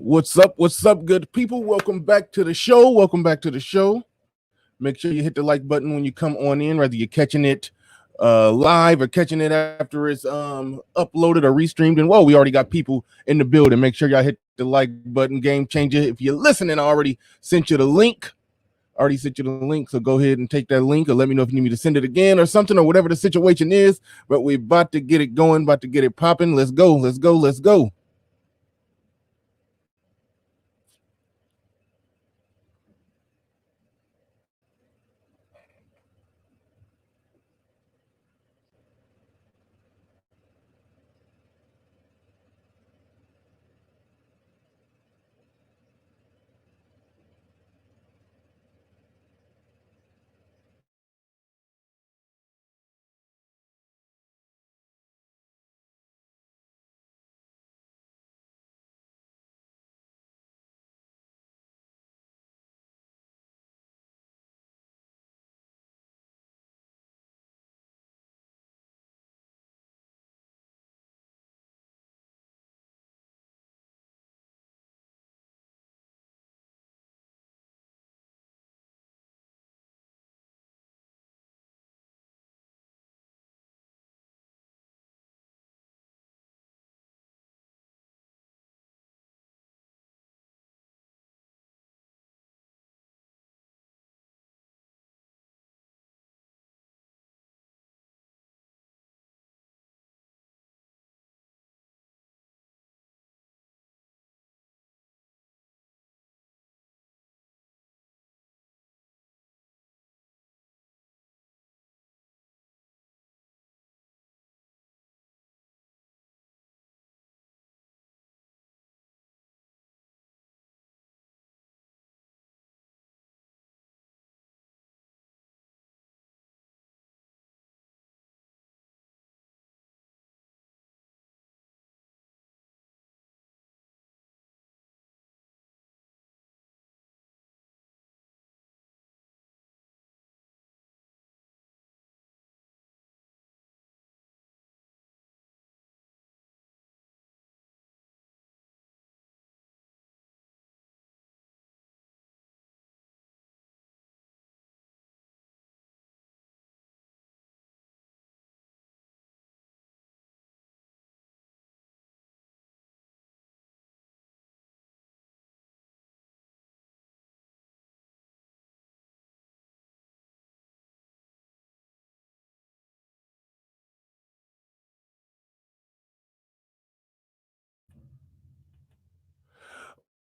What's up? What's up, good people? Welcome back to the show. Welcome back to the show. Make sure you hit the like button when you come on in, whether you're catching it live or catching it after it's uploaded or restreamed. And whoa, we already got people in the building. Make sure y'all hit the like button. Game Changer. If you're listening, I already sent you the link. So go ahead and take that link, or let me know if you need me to send it again or something, or whatever the situation is. But we're about to get it going, about to get it popping. Let's go. Let's go. Let's go.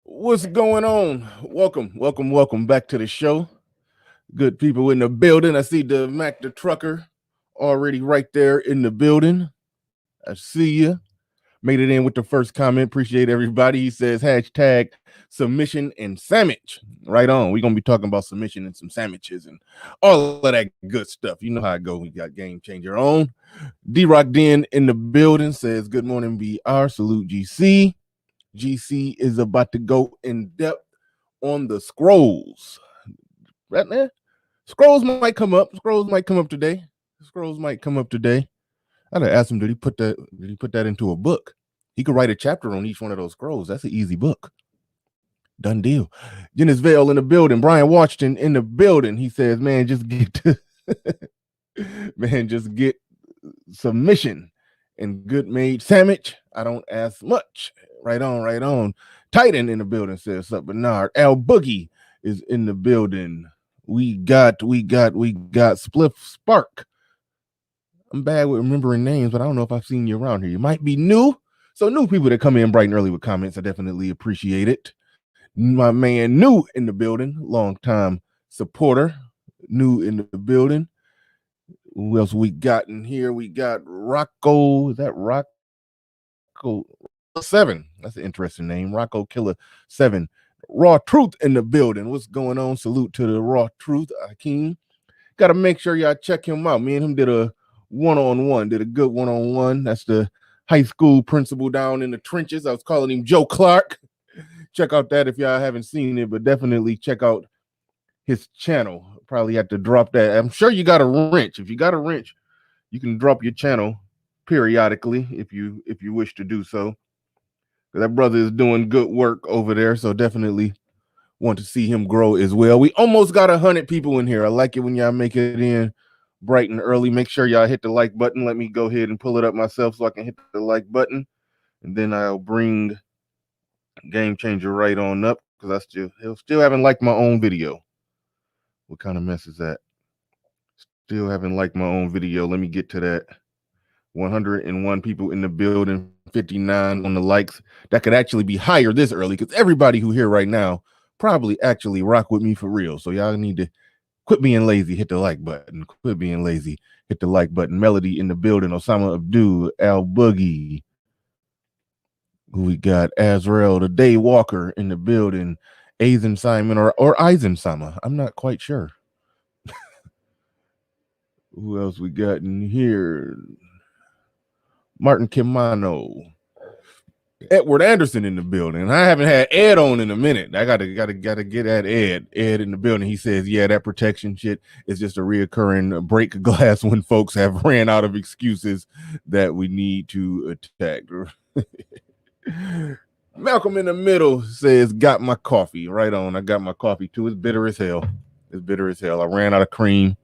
What's going on? Welcome back to the show. Good people in the building. I see the Mac the Trucker already right there in the building. I see you. Made it in with the first comment. Appreciate everybody. He says hashtag submission and sandwich. Right on. We're going to be talking about submission and some sandwiches and all of that good stuff. You know how it goes. We got Game Changer on. D-Rock Den in the building says good morning, BR. Salute GC. GC is about to go in depth on the scrolls. Right there. Scrolls might come up. Scrolls might come up today. I had to ask him, did he put that into a book? He could write a chapter on each one of those scrolls. That's an easy book. Done deal. Janice Vale in the building. Brian Washington in the building. He says, man, just get submission and good made sandwich. I don't ask much. Right on. Titan in the building says, "Sup, Bernard." Al Boogie is in the building. We got Spliff Spark. I'm bad with remembering names, but I don't know if I've seen you around here. You might be new. So new people that come in bright and early with comments, I definitely appreciate it. My man New in the building, long time supporter, New in the building. Who else we got in here? We got Rocco. Is that Rocco 7? That's an interesting name. Rocco Killer 7. Raw Truth in the building. What's going on? Salute to the Raw Truth, Akeem. Got to make sure y'all check him out. Me and him did a one-on-one, did a good one-on-one. That's the high school principal down in the trenches. I was calling him Joe Clark. Check out that if y'all haven't seen it, but definitely check out his channel. Probably have to drop that. I'm sure you got a wrench. If you got a wrench, you can drop your channel periodically if you wish to do so. That brother is doing good work over there, so definitely want to see him grow as well. We almost got 100 people in here. I like it when y'all make it in bright and early. Make sure y'all hit the like button. Let me go ahead and pull it up myself so I can hit the like button, and then I'll bring Game Changer right on up because I still haven't liked my own video. What kind of mess is that? Still haven't liked my own video. Let me get to that. 101 people in the building, 59 on the likes. That could actually be higher this early because everybody who here right now probably actually rock with me for real. So y'all need to quit being lazy, hit the like button. Quit being lazy, hit the like button. Melody in the building, Osama Abdul, Al Boogie. Who we got? Azrael, the Day Walker in the building. Aizen Simon or Aizen Sama. I'm not quite sure. Who else we got in here? Martin Kimano. Edward Anderson in the building. I haven't had Ed on in a minute. I gotta get at Ed. Ed in the building. He says, yeah, that protection shit is just a reoccurring break glass when folks have ran out of excuses that we need to attack. Malcolm in the middle says, got my coffee. Right on. I got my coffee too. It's bitter as hell. It's bitter as hell. I ran out of cream.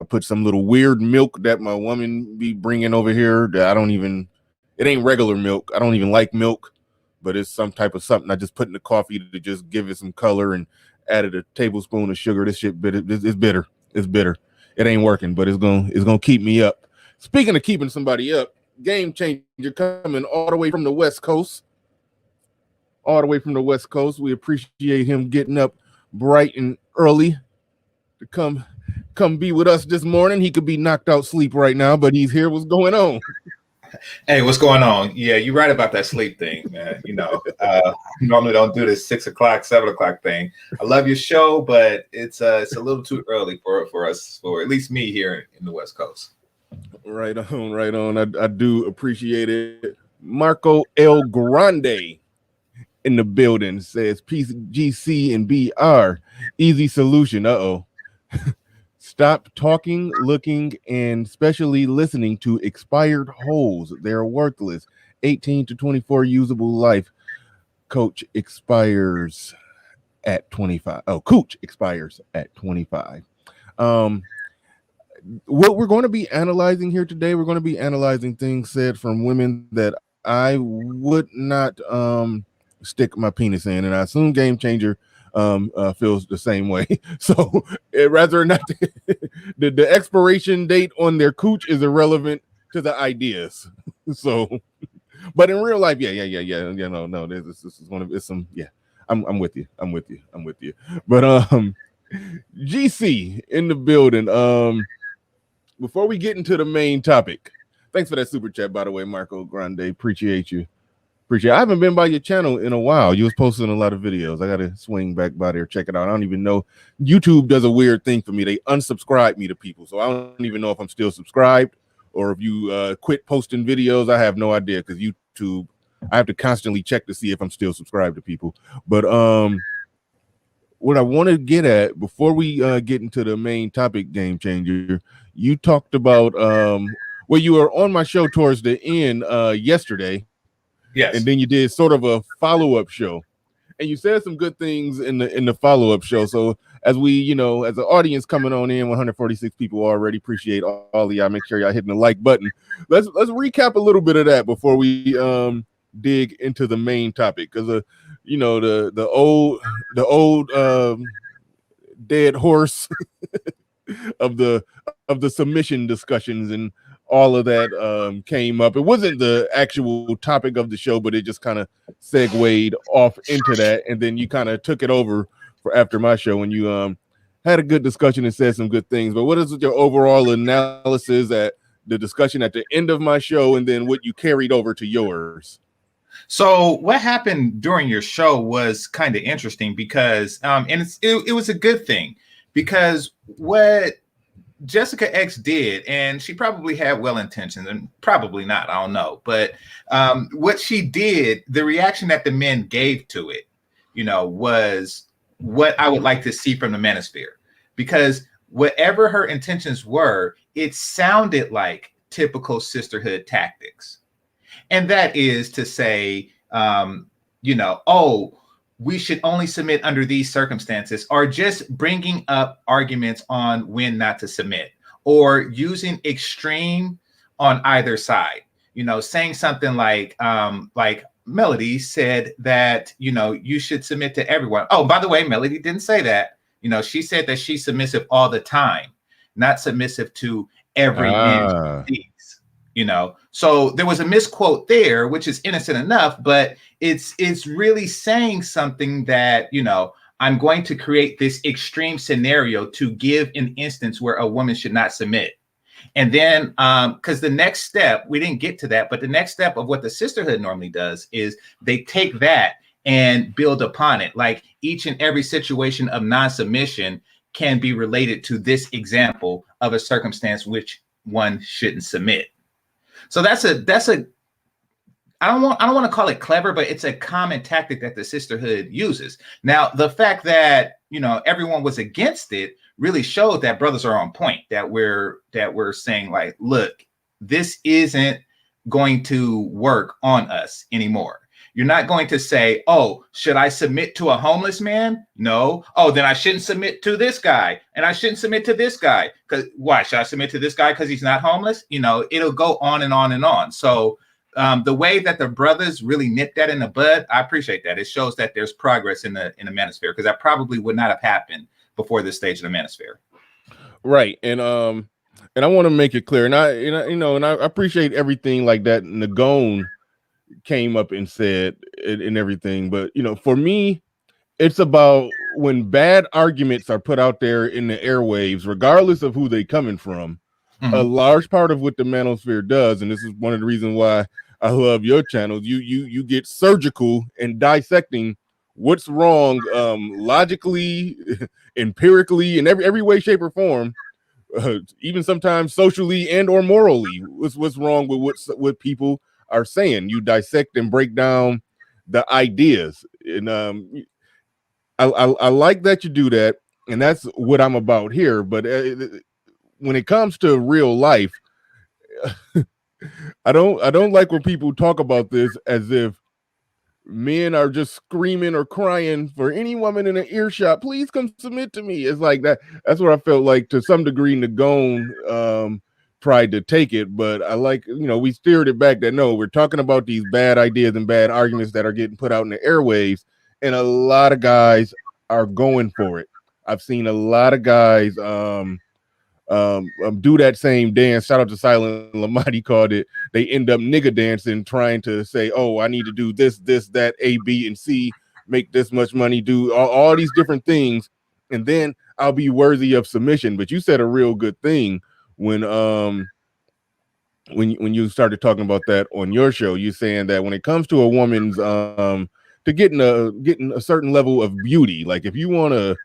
I put some little weird milk that my woman be bringing over here that it ain't regular milk. I don't even like milk, but it's some type of something I just put in the coffee to just give it some color and added a tablespoon of sugar. This shit bitter. It's bitter. It's bitter. It ain't working, but it's gonna keep me up. Speaking of keeping somebody up, Game Changer coming all the way from the West Coast. All the way from the West Coast. We appreciate him getting up bright and early to come be with us this morning. He could be knocked out sleep right now, but he's here. What's going on? Hey, what's going on? Yeah, you're right about that sleep thing, man. Normally don't do this 6 o'clock, 7 o'clock thing. I love your show, but it's a little too early for us, for at least me here in the West Coast. Right on. I do appreciate it. Marco El Grande in the building says PGC and BR easy solution. Stop talking, looking, and especially listening to expired holes. They're worthless. 18 to 24 usable life. Coach expires at 25. Oh, Cooch expires at 25. What we're going to be analyzing here today, we're going to be analyzing things said from women that I would not stick my penis in, and I assume Game Changer feels the same way. So rather not the expiration date on their cooch is irrelevant to the ideas. So, but in real life, yeah. No, this is one of it's some. Yeah, I'm with you. But GC in the building. Before we get into the main topic, thanks for that super chat, by the way, Marco Grande. Appreciate you. I haven't been by your channel in a while. You was posting a lot of videos. I got to swing back by there, check it out. I don't even know. YouTube does a weird thing for me. They unsubscribe me to people. So I don't even know if I'm still subscribed or if you quit posting videos. I have no idea because YouTube, I have to constantly check to see if I'm still subscribed to people. But what I want to get at before we get into the main topic, Game Changer, you talked about you were on my show towards the end yesterday. Yes. And then you did sort of a follow-up show. And you said some good things in the follow-up show. So as we, as an audience coming on in, 146 people already, appreciate all of y'all. Make sure y'all hitting the like button. Let's recap a little bit of that before we dig into the main topic. Because the old dead horse of the submission discussions and all of that came up. It wasn't the actual topic of the show, but it just kind of segued off into that, and then you kind of took it over for after my show, and you had a good discussion and said some good things. But what is your overall analysis at the discussion at the end of my show, and then what you carried over to yours? So what happened during your show was kind of interesting because it was a good thing, because what Jessica X did, and she probably had well intentions and probably not, I don't know, but what she did, the reaction that the men gave to it, was what I would like to see from the manosphere, because whatever her intentions were, it sounded like typical sisterhood tactics. And that is to say, you know, oh, we should only submit under these circumstances, or just bringing up arguments on when not to submit, or using extreme on either side. You know, saying something like Melody said that, you know, you should submit to everyone. Oh, by the way, Melody didn't say that. You know, she said that she's submissive all the time, not submissive to every man she sees. You know, so there was a misquote there, which is innocent enough, but it's really saying something that, you know, I'm going to create this extreme scenario to give an instance where a woman should not submit. And then, because the next step, we didn't get to that, but the next step of what the sisterhood normally does is they take that and build upon it. Like each and every situation of non-submission can be related to this example of a circumstance which one shouldn't submit. So that's a I don't want to call it clever, but it's a common tactic that the sisterhood uses. Now, the fact that, you know, everyone was against it really showed that brothers are on point, that we're saying like, look, this isn't going to work on us anymore. You're not going to say, oh, should I submit to a homeless man? No. Oh, then I shouldn't submit to this guy, and I shouldn't submit to this guy. Because why should I submit to this guy? Because he's not homeless? You know, it'll go on and on and on. So the way that the brothers really nipped that in the bud, I appreciate that. It shows that there's progress in the manosphere, because that probably would not have happened before this stage of the manosphere. Right. And I want to make it clear, and I appreciate everything like that Nagone came up and said and everything, but you know, for me, it's about when bad arguments are put out there in the airwaves, regardless of who they coming from. A large part of what the manosphere does, and this is one of the reasons why I love your channel, you get surgical and dissecting what's wrong, logically, empirically, in every way, shape, or form, even sometimes socially and or morally. What's wrong with what people are saying? You dissect and break down the ideas, and I like that you do that, and that's what I'm about here. But when it comes to real life, I don't like when people talk about this as if men are just screaming or crying for any woman in an earshot, please come submit to me. It's like that. That's what I felt like to some degree Nagone tried to take it, but I like, you know, we steered it back that no, we're talking about these bad ideas and bad arguments that are getting put out in the airwaves, and a lot of guys are going for it. I've seen a lot of guys do that same dance. Shout out to Silent Lamont, he called it. They end up nigga dancing, trying to say, oh, I need to do this, that, A, B, and C, make this much money, do all these different things, and then I'll be worthy of submission. But you said a real good thing when you started talking about that on your show. You saying that when it comes to a woman's to getting a certain level of beauty, like if you want a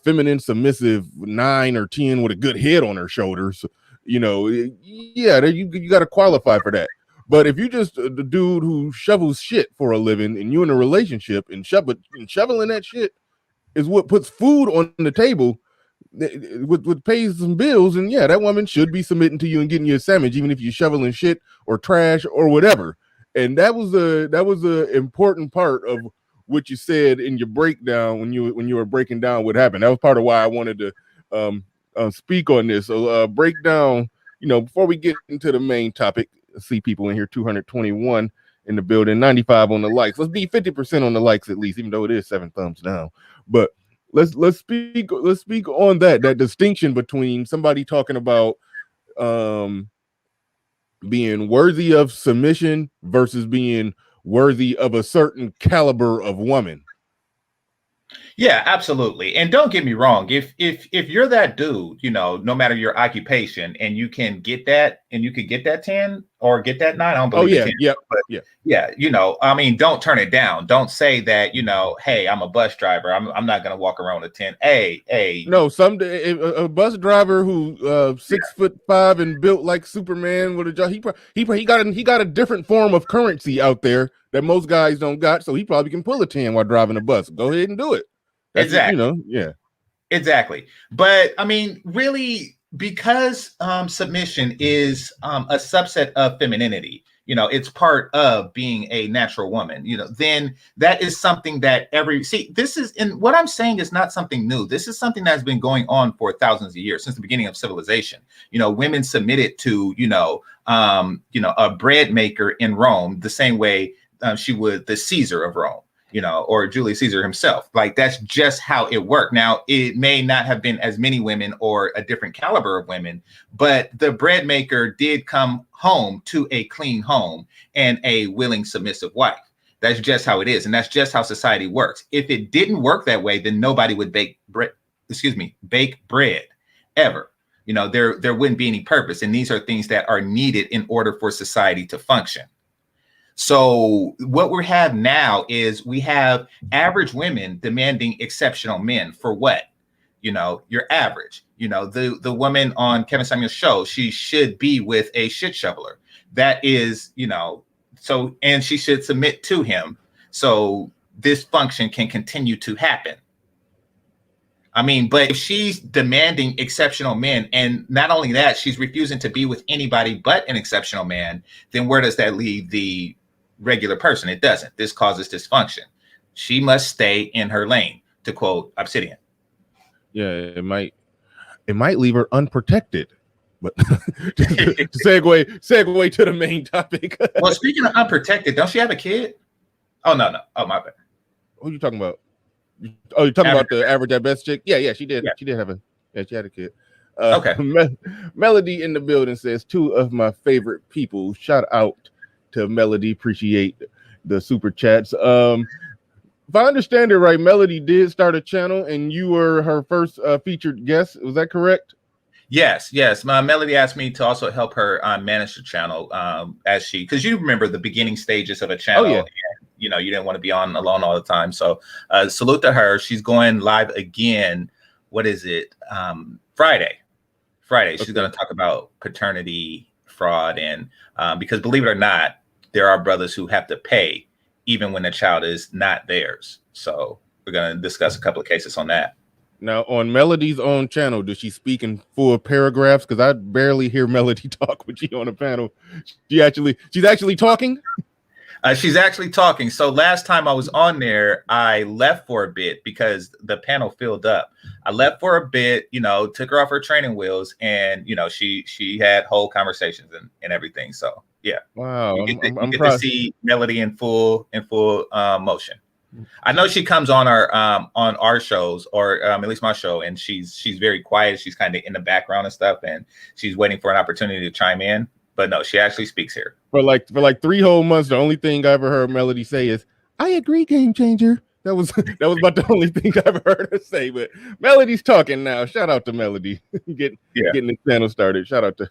feminine, submissive 9 or 10 with a good head on her shoulders, you know, yeah, you got to qualify for that. But if you just the dude who shovels shit for a living and you in a relationship and shoveling that shit is what puts food on the table, what pays some bills, and yeah, that woman should be submitting to you and getting you a sandwich, even if you're shoveling shit or trash or whatever. And that was a important part of what you said in your breakdown when you were breaking down what happened. That was part of why I wanted to speak on this. So break down, you know, before we get into the main topic. I see people in here, 221 in the building, 95 on the likes. Let's be 50% on the likes at least, even though it is 7 thumbs down. But let's speak on that distinction between somebody talking about being worthy of submission versus being worthy of a certain caliber of woman. Yeah, absolutely. And don't get me wrong, if you're that dude, you know, no matter your occupation, and you can get that, and you could get that 10 or get that 9, I don't believe it 10. Yeah, you know, I mean, don't turn it down. Don't say that, you know, hey, I'm a bus driver, I'm not gonna walk around with a 10. Hey. No, someday a bus driver who 6'5" and built like Superman with a job, he got a different form of currency out there that most guys don't got, so he probably can pull a 10 while driving a bus. Go ahead and do it. That's exactly. You know, yeah. Exactly. But I mean, really, because submission is a subset of femininity, you know, it's part of being a natural woman, you know, then that is something that this is, and what I'm saying is not something new. This is something that's been going on for thousands of years, since the beginning of civilization. You know, women submitted to, a bread maker in Rome the same way she would the Caesar of Rome, you know, or Julius Caesar himself. Like, that's just how it worked. Now, it may not have been as many women or a different caliber of women, but the bread maker did come home to a clean home and a willing, submissive wife. That's just how it is. And that's just how society works. If it didn't work that way, then nobody would bake bread ever. You know, there wouldn't be any purpose. And these are things that are needed in order for society to function. So what we have now is we have average women demanding exceptional men for what? You know, your average, you know, the woman on Kevin Samuel's show, she should be with a shit shoveler. That is, you know, so, and she should submit to him. So this function can continue to happen. I mean, but if she's demanding exceptional men, and not only that, she's refusing to be with anybody but an exceptional man, then where does that leave the regular person? It doesn't. This causes dysfunction. She must stay in her lane, to quote Obsidian. Yeah, it might leave her unprotected. But segue to the main topic. Well, speaking of unprotected, don't she have a kid? Oh no. Oh, my bad. What are you talking about? Oh, you're talking about the average at best chick? Yeah, she did. Yeah. She did have she had a kid. Okay. Melody in the building says 2 of my favorite people. Shout out to Melody. Appreciate the super chats. If I understand it right, Melody did start a channel and you were her first featured guest. Was that correct? Yes. My Melody asked me to also help her manage the channel because you remember the beginning stages of a channel. Oh, yeah. And, you know, you didn't want to be on alone all the time. So salute to her. She's going live again. What is it? Friday. Okay. She's going to talk about paternity fraud. And because believe it or not, there are brothers who have to pay even when the child is not theirs. So we're going to discuss a couple of cases on that. Now, on Melody's own channel, does she speak in full paragraphs? Because I barely hear Melody talk with you on the panel. She's actually talking? She's actually talking. So last time I was on there, I left for a bit because the panel filled up. I left for a bit, you know, took her off her training wheels, and, you know, she had whole conversations and everything. So, yeah. Wow. You get to see Melody in full motion. I know she comes on our shows, or at least my show, and she's very quiet. She's kind of in the background and stuff, and she's waiting for an opportunity to chime in. But no, she actually speaks here. For like 3 whole months, the only thing I ever heard Melody say is, "I agree, Game Changer." That was about the only thing I ever heard her say. But Melody's talking now. Shout out to Melody, getting the channel started. Shout out to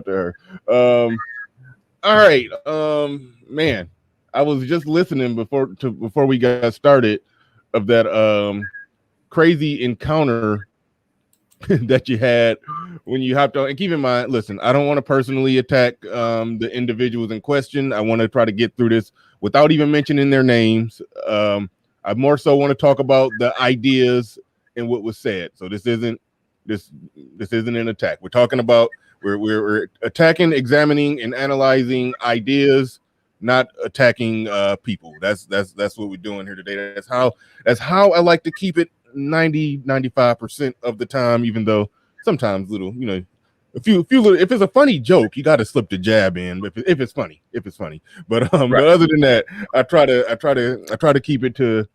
her. All right, man. I was just listening before we got started of that crazy encounter that you had when you hopped on. And keep in mind, listen, I don't want to personally attack the individuals in question. I want to try to get through this without even mentioning their names. I more so want to talk about the ideas and what was said. So this isn't an attack. We're talking about we're attacking, examining, and analyzing ideas, not attacking people. That's what we're doing here today. That's how I like to keep it 95% of the time, even though sometimes little, you know, a few little, if it's a funny joke, you got to slip the jab in if it's funny. But right. But other than that, I try to keep it to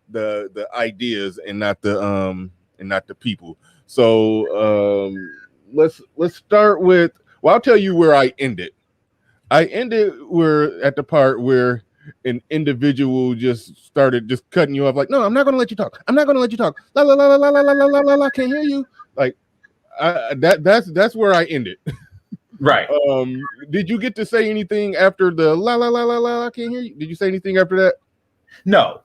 the ideas and not the people. So let's start with, well, I'll tell you where I ended. We're at the part where an individual just started just cutting you off, like, no, I'm not going to let you talk. I'm not going to let you talk. La la la la la la la la la. Can't hear you. Like, that's where I ended. Right. Did you get to say anything after the la la la la la? I can't hear you. Did you say anything after that? No.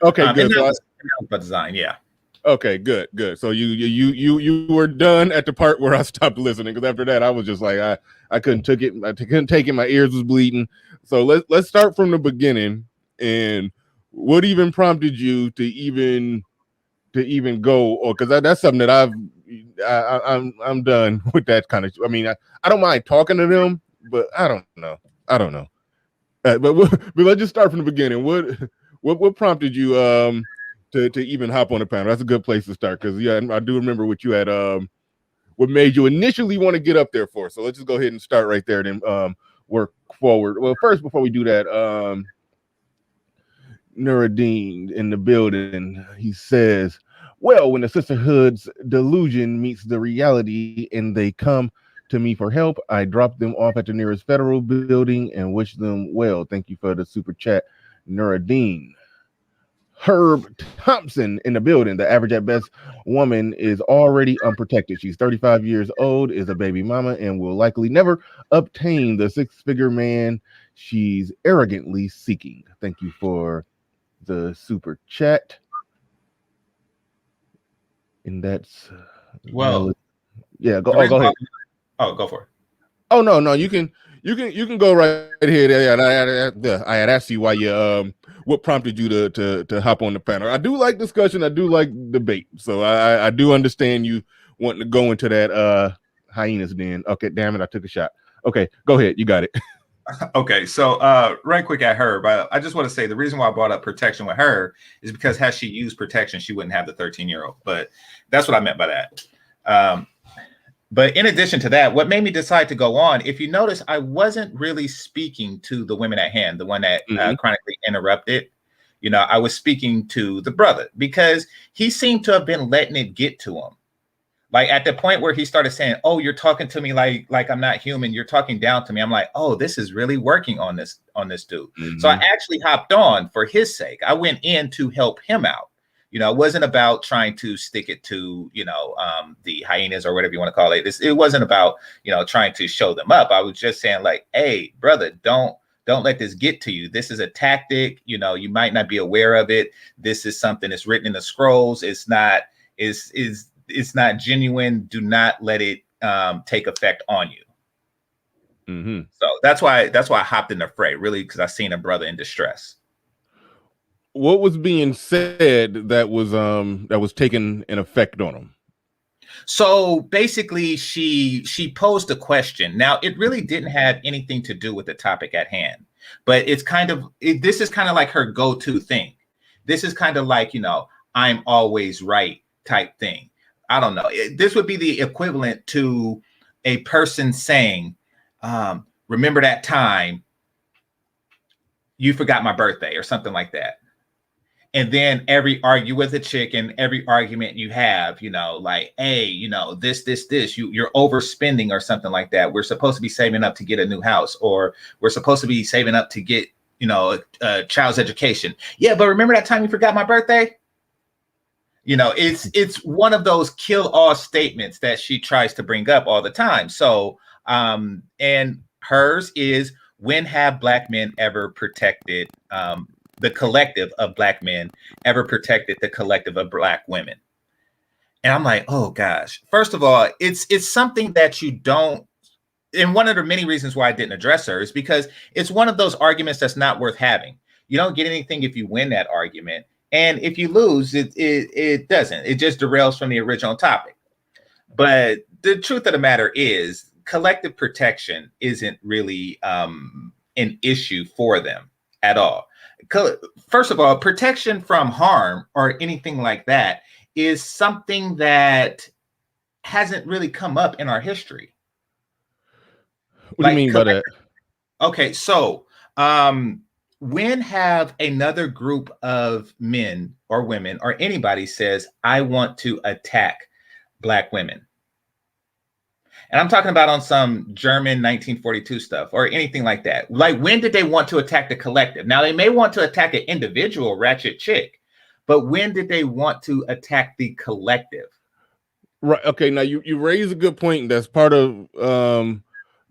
Okay, good. That was by design. Yeah. Okay, good. So you were done at the part where I stopped listening, because after that I was just like I couldn't take it. I couldn't take it. My ears was bleeding. So let's start from the beginning. And what even prompted you to even go? Or because that's something that I'm done with that kind of. I mean, I don't mind talking to them, but I don't know. I don't know. But let's just start from the beginning. What prompted you to even hop on the panel? That's a good place to start because yeah, I do remember what you had what made you initially want to get up there for. So let's just go ahead and start right there, then work forward. Well, first before we do that, Nuruddin in the building, he says, well, when the sisterhood's delusion meets the reality and they come to me for help, I drop them off at the nearest federal building and wish them well. Thank you for the super chat, Nuruddin. Herb Thompson in the building. The average at best woman is already unprotected. She's 35 years old, is a baby mama, and will likely never obtain the six-figure man she's arrogantly seeking. Thank you for the super chat. And that's yeah. Go ahead. Oh, go for it. Oh no, you can go right here. I had asked you why you what prompted you to hop on the panel. I do like discussion. I do like debate. So I do understand you wanting to go into that hyenas den. Okay, damn it, I took a shot. Okay, go ahead. You got it. Okay, so right quick at her, but I just want to say the reason why I brought up protection with her is because had she used protection, she wouldn't have the 13-year-old. But that's what I meant by that. But in addition to that, what made me decide to go on, if you notice, I wasn't really speaking to the women at hand, the one that chronically interrupted. You know, I was speaking to the brother because he seemed to have been letting it get to him. Like at the point where he started saying, oh, you're talking to me like I'm not human. You're talking down to me. I'm like, oh, this is really working on this dude. So I actually hopped on for his sake. I went in to help him out. You know, it wasn't about trying to stick it to, you know, the hyenas or whatever you want to call it. It wasn't about, you know, trying to show them up. I was just saying like, hey, brother, don't let this get to you. This is a tactic. You know, you might not be aware of it. This is something that's written in the scrolls. It's not it's not genuine. Do not let it take effect on you. So that's why I hopped in the fray, really, because I seen a brother in distress. What was being said that was taking an effect on him? So basically, she posed a question. Now, it really didn't have anything to do with the topic at hand, but it's this is kind of like her go-to thing. This is kind of like, you know, I'm always right type thing. I don't know. This would be the equivalent to a person saying, remember that time you forgot my birthday or something like that. And then argue with a chick and every argument you have, you know, like, hey, you know, this, you're overspending or something like that. We're supposed to be saving up to get a new house, or we're supposed to be saving up to get, you know, a child's education. Yeah, but remember that time you forgot my birthday? You know, it's one of those kill all statements that she tries to bring up all the time. So, and hers is, when have Black men ever protected the collective of Black men ever protected the collective of Black women? And I'm like, oh gosh. First of all, it's something that you don't, and one of the many reasons why I didn't address her is because it's one of those arguments that's not worth having. You don't get anything if you win that argument. And if you lose, it doesn't. It just derails from the original topic. But the truth of the matter is, collective protection isn't really an issue for them at all. First of all, protection from harm or anything like that is something that hasn't really come up in our history. What do you mean by that? Okay, so when have another group of men or women or anybody says, I want to attack Black women? And I'm talking about on some German 1942 stuff or anything like that. Like, when did they want to attack the collective? Now, they may want to attack an individual ratchet chick, but when did they want to attack the collective? Right. Okay. Now you raise a good point. That's part of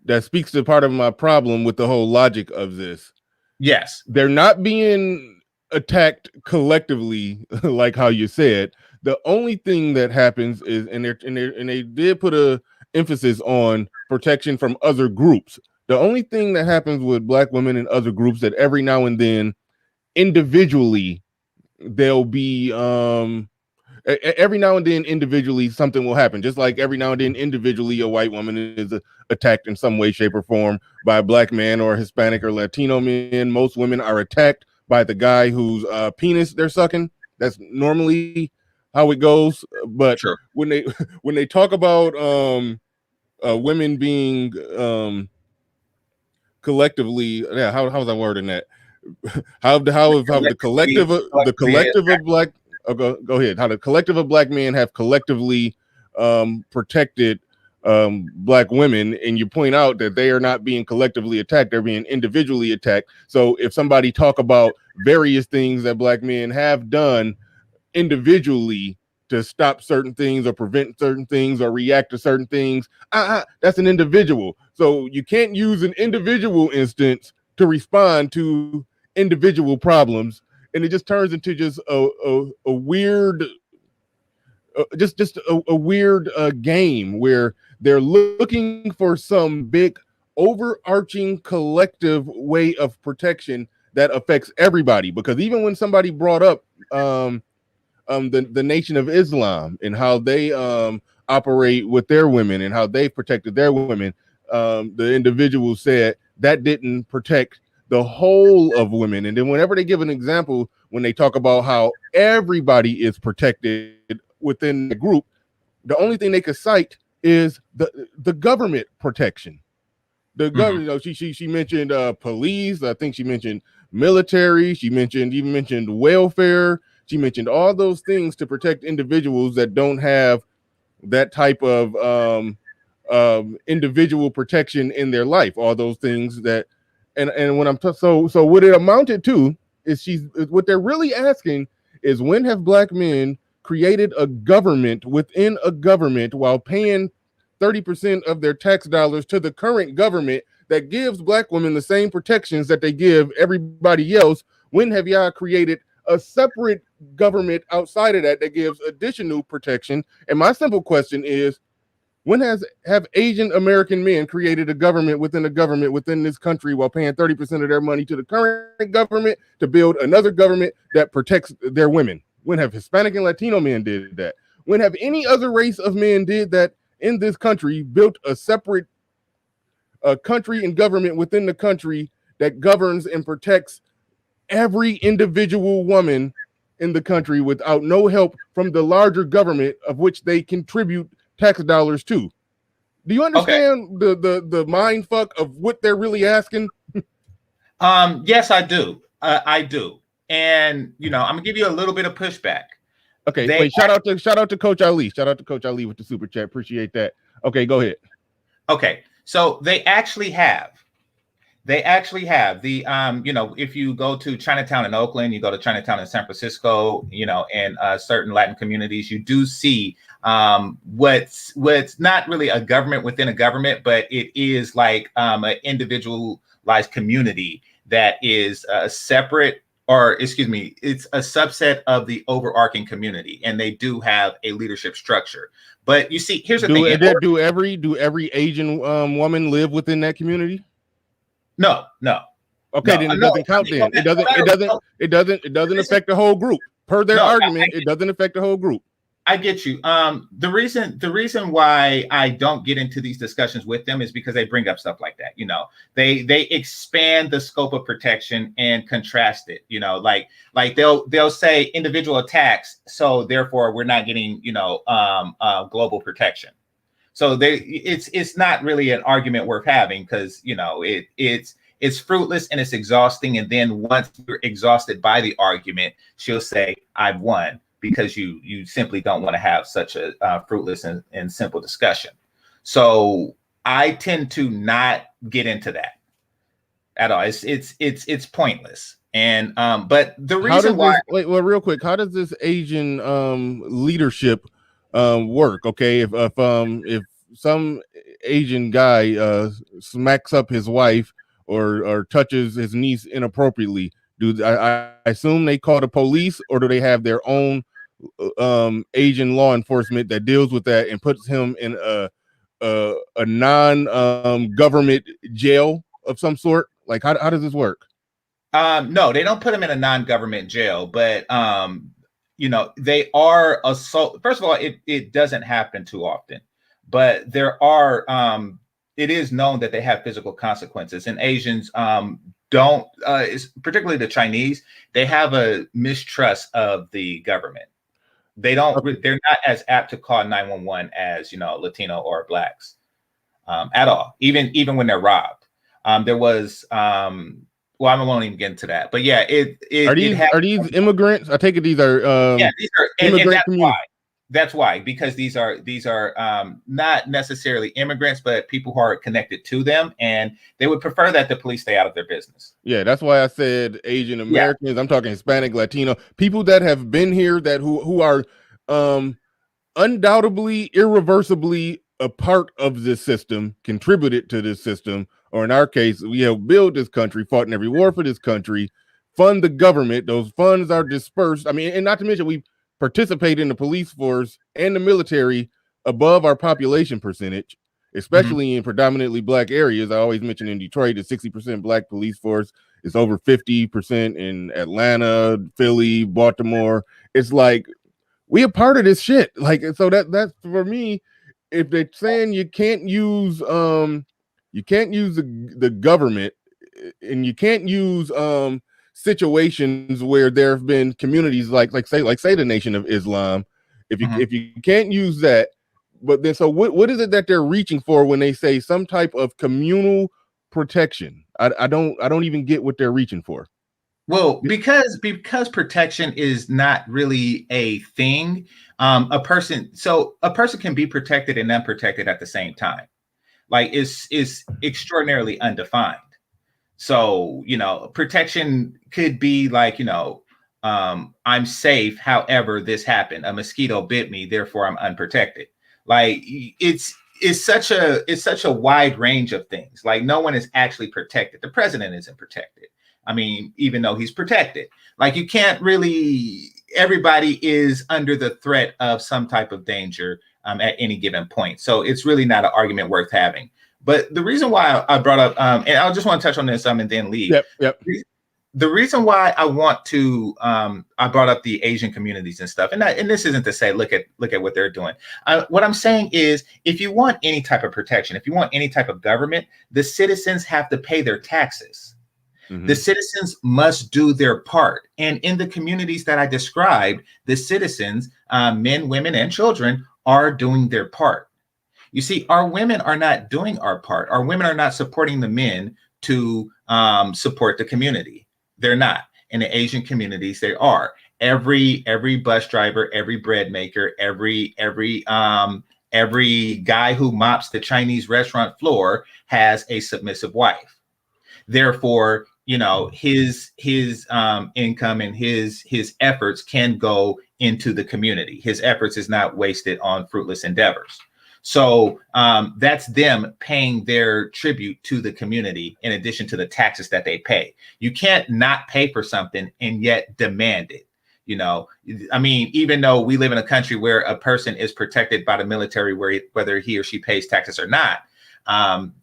that speaks to part of my problem with the whole logic of this. Yes. They're not being attacked collectively, like how you said. The only thing that happens is, and they did put a emphasis on protection from other groups. The only thing that happens with Black women and other groups, that every now and then individually they'll be every now and then individually something will happen, just like every now and then individually a white woman is attacked in some way, shape, or form by a black man or Hispanic or Latino men. Most women are attacked by the guy whose penis they're sucking. That's normally how it goes. But Sure. when they talk about women being collectively, yeah, how's I wording that? how the collective of black go ahead. How the collective of black men have collectively protected black women, and you point out that they are not being collectively attacked, they're being individually attacked. So if somebody talk about various things that black men have done individually to stop certain things or prevent certain things or react to certain things, that's an individual. So you can't use an individual instance to respond to individual problems, and it just turns into just a weird a weird game where they're looking for some big overarching collective way of protection that affects everybody. Because even when somebody brought up the Nation of Islam and how they operate with their women and how they protected their women, the individual said that didn't protect the whole of women. And then whenever they give an example, when they talk about how everybody is protected within the group, the only thing they could cite is the government protection. The government, she mentioned police. I think she mentioned military. She even mentioned welfare. She mentioned all those things to protect individuals that don't have that type of individual protection in their life. All those things that, and when I'm so what it amounted to is what they're really asking is, when have black men created a government within a government while paying 30% of their tax dollars to the current government that gives black women the same protections that they give everybody else? When have y'all created a separate government outside of that gives additional protection? And my simple question is, when have Asian American men created a government within this country while paying 30% of their money to the current government to build another government that protects their women? When have Hispanic and Latino men did that? When have any other race of men did that in this country, built a separate country and government within the country that governs and protects every individual woman in the country without no help from the larger government of which they contribute tax dollars to? Do you understand the mind fuck of what they're really asking? Yes, I do. I do. And I'm gonna give you a little bit of pushback. Okay, wait, shout out to Coach Ali. Shout out to Coach Ali with the super chat. Appreciate that. Okay, go ahead. Okay, so they actually have the if you go to Chinatown in Oakland, you go to Chinatown in San Francisco, and certain Latin communities, you do see what's not really a government within a government, but it is like an individualized community that is separate, or excuse me, it's a subset of the overarching community, and they do have a leadership structure. But you see, here's the thing: do every Asian woman live within that community? No. Okay, then it doesn't count. Then it doesn't affect the whole group. Per their argument, it doesn't affect the whole group. I get you. The reason why I don't get into these discussions with them is because they bring up stuff like that. They expand the scope of protection and contrast it. Like they'll say individual attacks, so therefore we're not getting global protection. So it's not really an argument worth having, because it's fruitless and it's exhausting. And then once you're exhausted by the argument, she'll say, "I've won," because you simply don't want to have such a fruitless and simple discussion. So I tend to not get into that at all. It's pointless. And but the reason why real quick, how does this Asian leadership work? Okay, if some Asian guy smacks up his wife or touches his niece inappropriately, I assume they call the police, or do they have their own Asian law enforcement that deals with that and puts him in a non government jail of some sort? Like, how does this work? No, they don't put him in a non-government jail, but they are assault. First of all, it doesn't happen too often, but there are it is known that they have physical consequences, and Asians don't particularly the Chinese, they have a mistrust of the government. They're not as apt to call 911 as Latino or blacks at all, even when they're robbed. There was well, I won't even get into that, but yeah, are these immigrants? I take it these are these are, and that's why, because these are not necessarily immigrants, but people who are connected to them, and they would prefer that the police stay out of their business. Yeah, that's why I said Asian Americans. Yeah. I'm talking Hispanic, Latino, people that have been here, that who are undoubtedly, irreversibly a part of this system, contributed to this system, or in our case, we have built this country, fought in every war for this country, fund the government. Those funds are dispersed. I mean, and not to mention we participate in the police force and the military above our population percentage, especially in predominantly black areas. I always mention in Detroit, the 60% black police force is over 50% in Atlanta, Philly, Baltimore. It's like, we a part of this shit. Like, so that's for me. If they're saying you can't use the government, and you can't use situations where there have been communities like say the Nation of Islam, if you can't use that, but then so what is it that they're reaching for when they say some type of communal protection? I don't even get what they're reaching for. Well, because protection is not really a thing. A person can be protected and unprotected at the same time. Like, it's extraordinarily undefined. So, protection could be like, I'm safe. However, this happened. A mosquito bit me, therefore I'm unprotected. Like, it's such a wide range of things. Like, no one is actually protected. The president isn't protected. I mean, even though he's protected, like, you can't really, everybody is under the threat of some type of danger at any given point. So it's really not an argument worth having. But the reason why I brought up, and I just want to touch on this and then leave. Yep. The reason why I want to, I brought up the Asian communities and stuff, and this isn't to say look at what they're doing. What I'm saying is, if you want any type of protection, if you want any type of government, the citizens have to pay their taxes. The citizens must do their part. And in the communities that I described, the citizens, men, women, and children, are doing their part. You see, our women are not doing our part. Our women are not supporting the men to support the community. They're not. In the Asian communities, they are. Every bus driver, every bread maker, every guy who mops the Chinese restaurant floor has a submissive wife. Therefore, his income and his efforts can go into the community. His efforts is not wasted on fruitless endeavors. So that's them paying their tribute to the community in addition to the taxes that they pay. You can't not pay for something and yet demand it. I mean, even though we live in a country where a person is protected by the military, whether he or she pays taxes or not,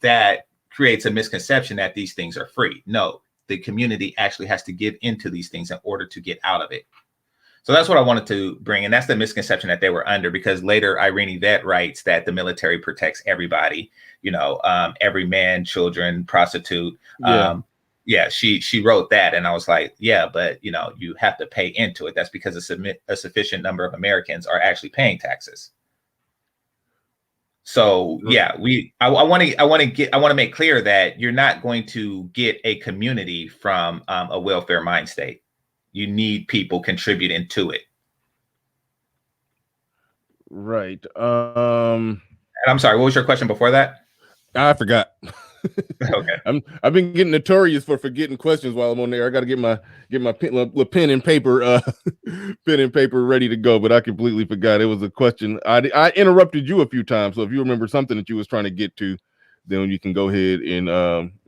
that creates a misconception that these things are free. No, the community actually has to give into these things in order to get out of it. So that's what I wanted to bring. And that's the misconception that they were under, because later Irene Yvette writes that the military protects everybody, every man, children, prostitute. She wrote that. And I was like, yeah, but, you have to pay into it. That's because a sufficient number of Americans are actually paying taxes. So yeah, I want to make clear that you're not going to get a community from a welfare mind state. You need people contributing to it. Right. And I'm sorry, what was your question before that? I forgot. Okay. I've been getting notorious for forgetting questions while I'm on there. I got to get my pen and paper ready to go, but I completely forgot. It was a question. I interrupted you a few times, so if you remember something that you was trying to get to, then you can go ahead and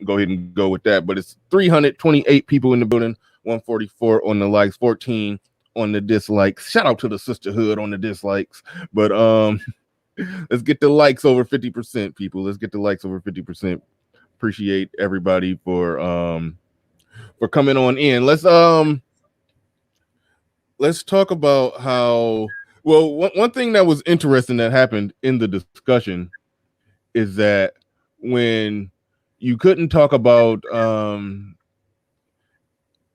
go with that. But it's 328 people in the building, 144 on the likes, 14 on the dislikes. Shout out to the sisterhood on the dislikes. But let's get the likes over 50%, people. Let's get the likes over 50%. Appreciate everybody for coming on in. Let's let's talk about how. Well, one thing that was interesting that happened in the discussion is that when you couldn't talk about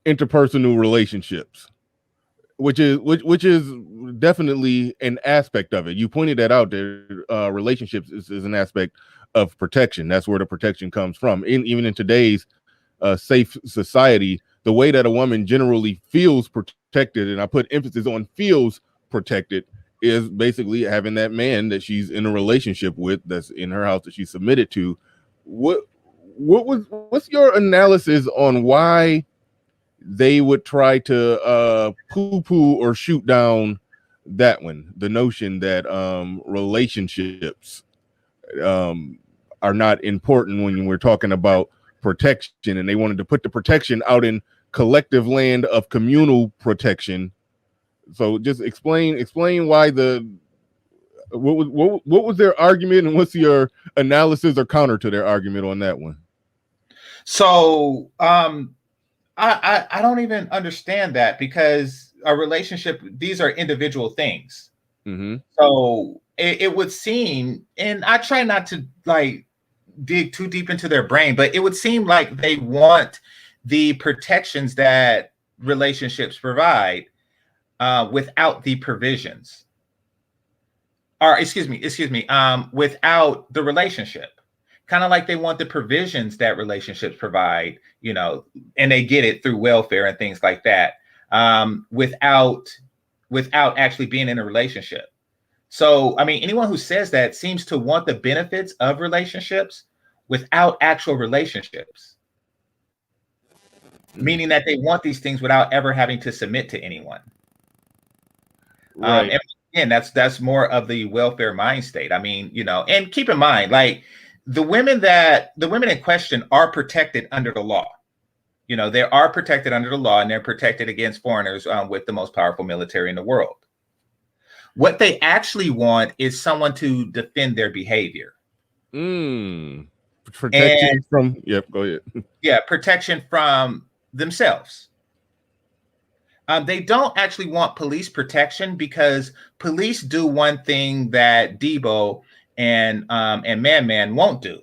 interpersonal relationships, which is definitely an aspect of it. You pointed that out there. Relationships is an aspect of protection. That's where the protection comes from. Even in today's safe society, the way that a woman generally feels protected, and I put emphasis on feels protected, is basically having that man that she's in a relationship with, that's in her house, that she's submitted to. What's your analysis on why they would try to poo-poo or shoot down that one, the notion that relationships are not important when we're talking about protection, and they wanted to put the protection out in collective land of communal protection. So just explain why what was their argument, and what's your analysis or counter to their argument on that one? So I don't even understand that, because a relationship, these are individual things. Mm-hmm. So it would seem, and I try not to like dig too deep into their brain, but it would seem like they want the protections that relationships provide without the provisions, or excuse me, without the relationship. Kind of like they want the provisions that relationships provide, and they get it through welfare and things like that, without actually being in a relationship. So, I mean, anyone who says that seems to want the benefits of relationships without actual relationships, meaning that they want these things without ever having to submit to anyone. Right. And again, that's more of the welfare mind state. I mean, and keep in mind, like, the women in question are protected under the law. They are protected under the law, and they're protected against foreigners with the most powerful military in the world. What they actually want is someone to defend their behavior. Protection from, yep, go ahead. Yeah, protection from themselves. They don't actually want police protection, because police do one thing that Debo and Man won't do,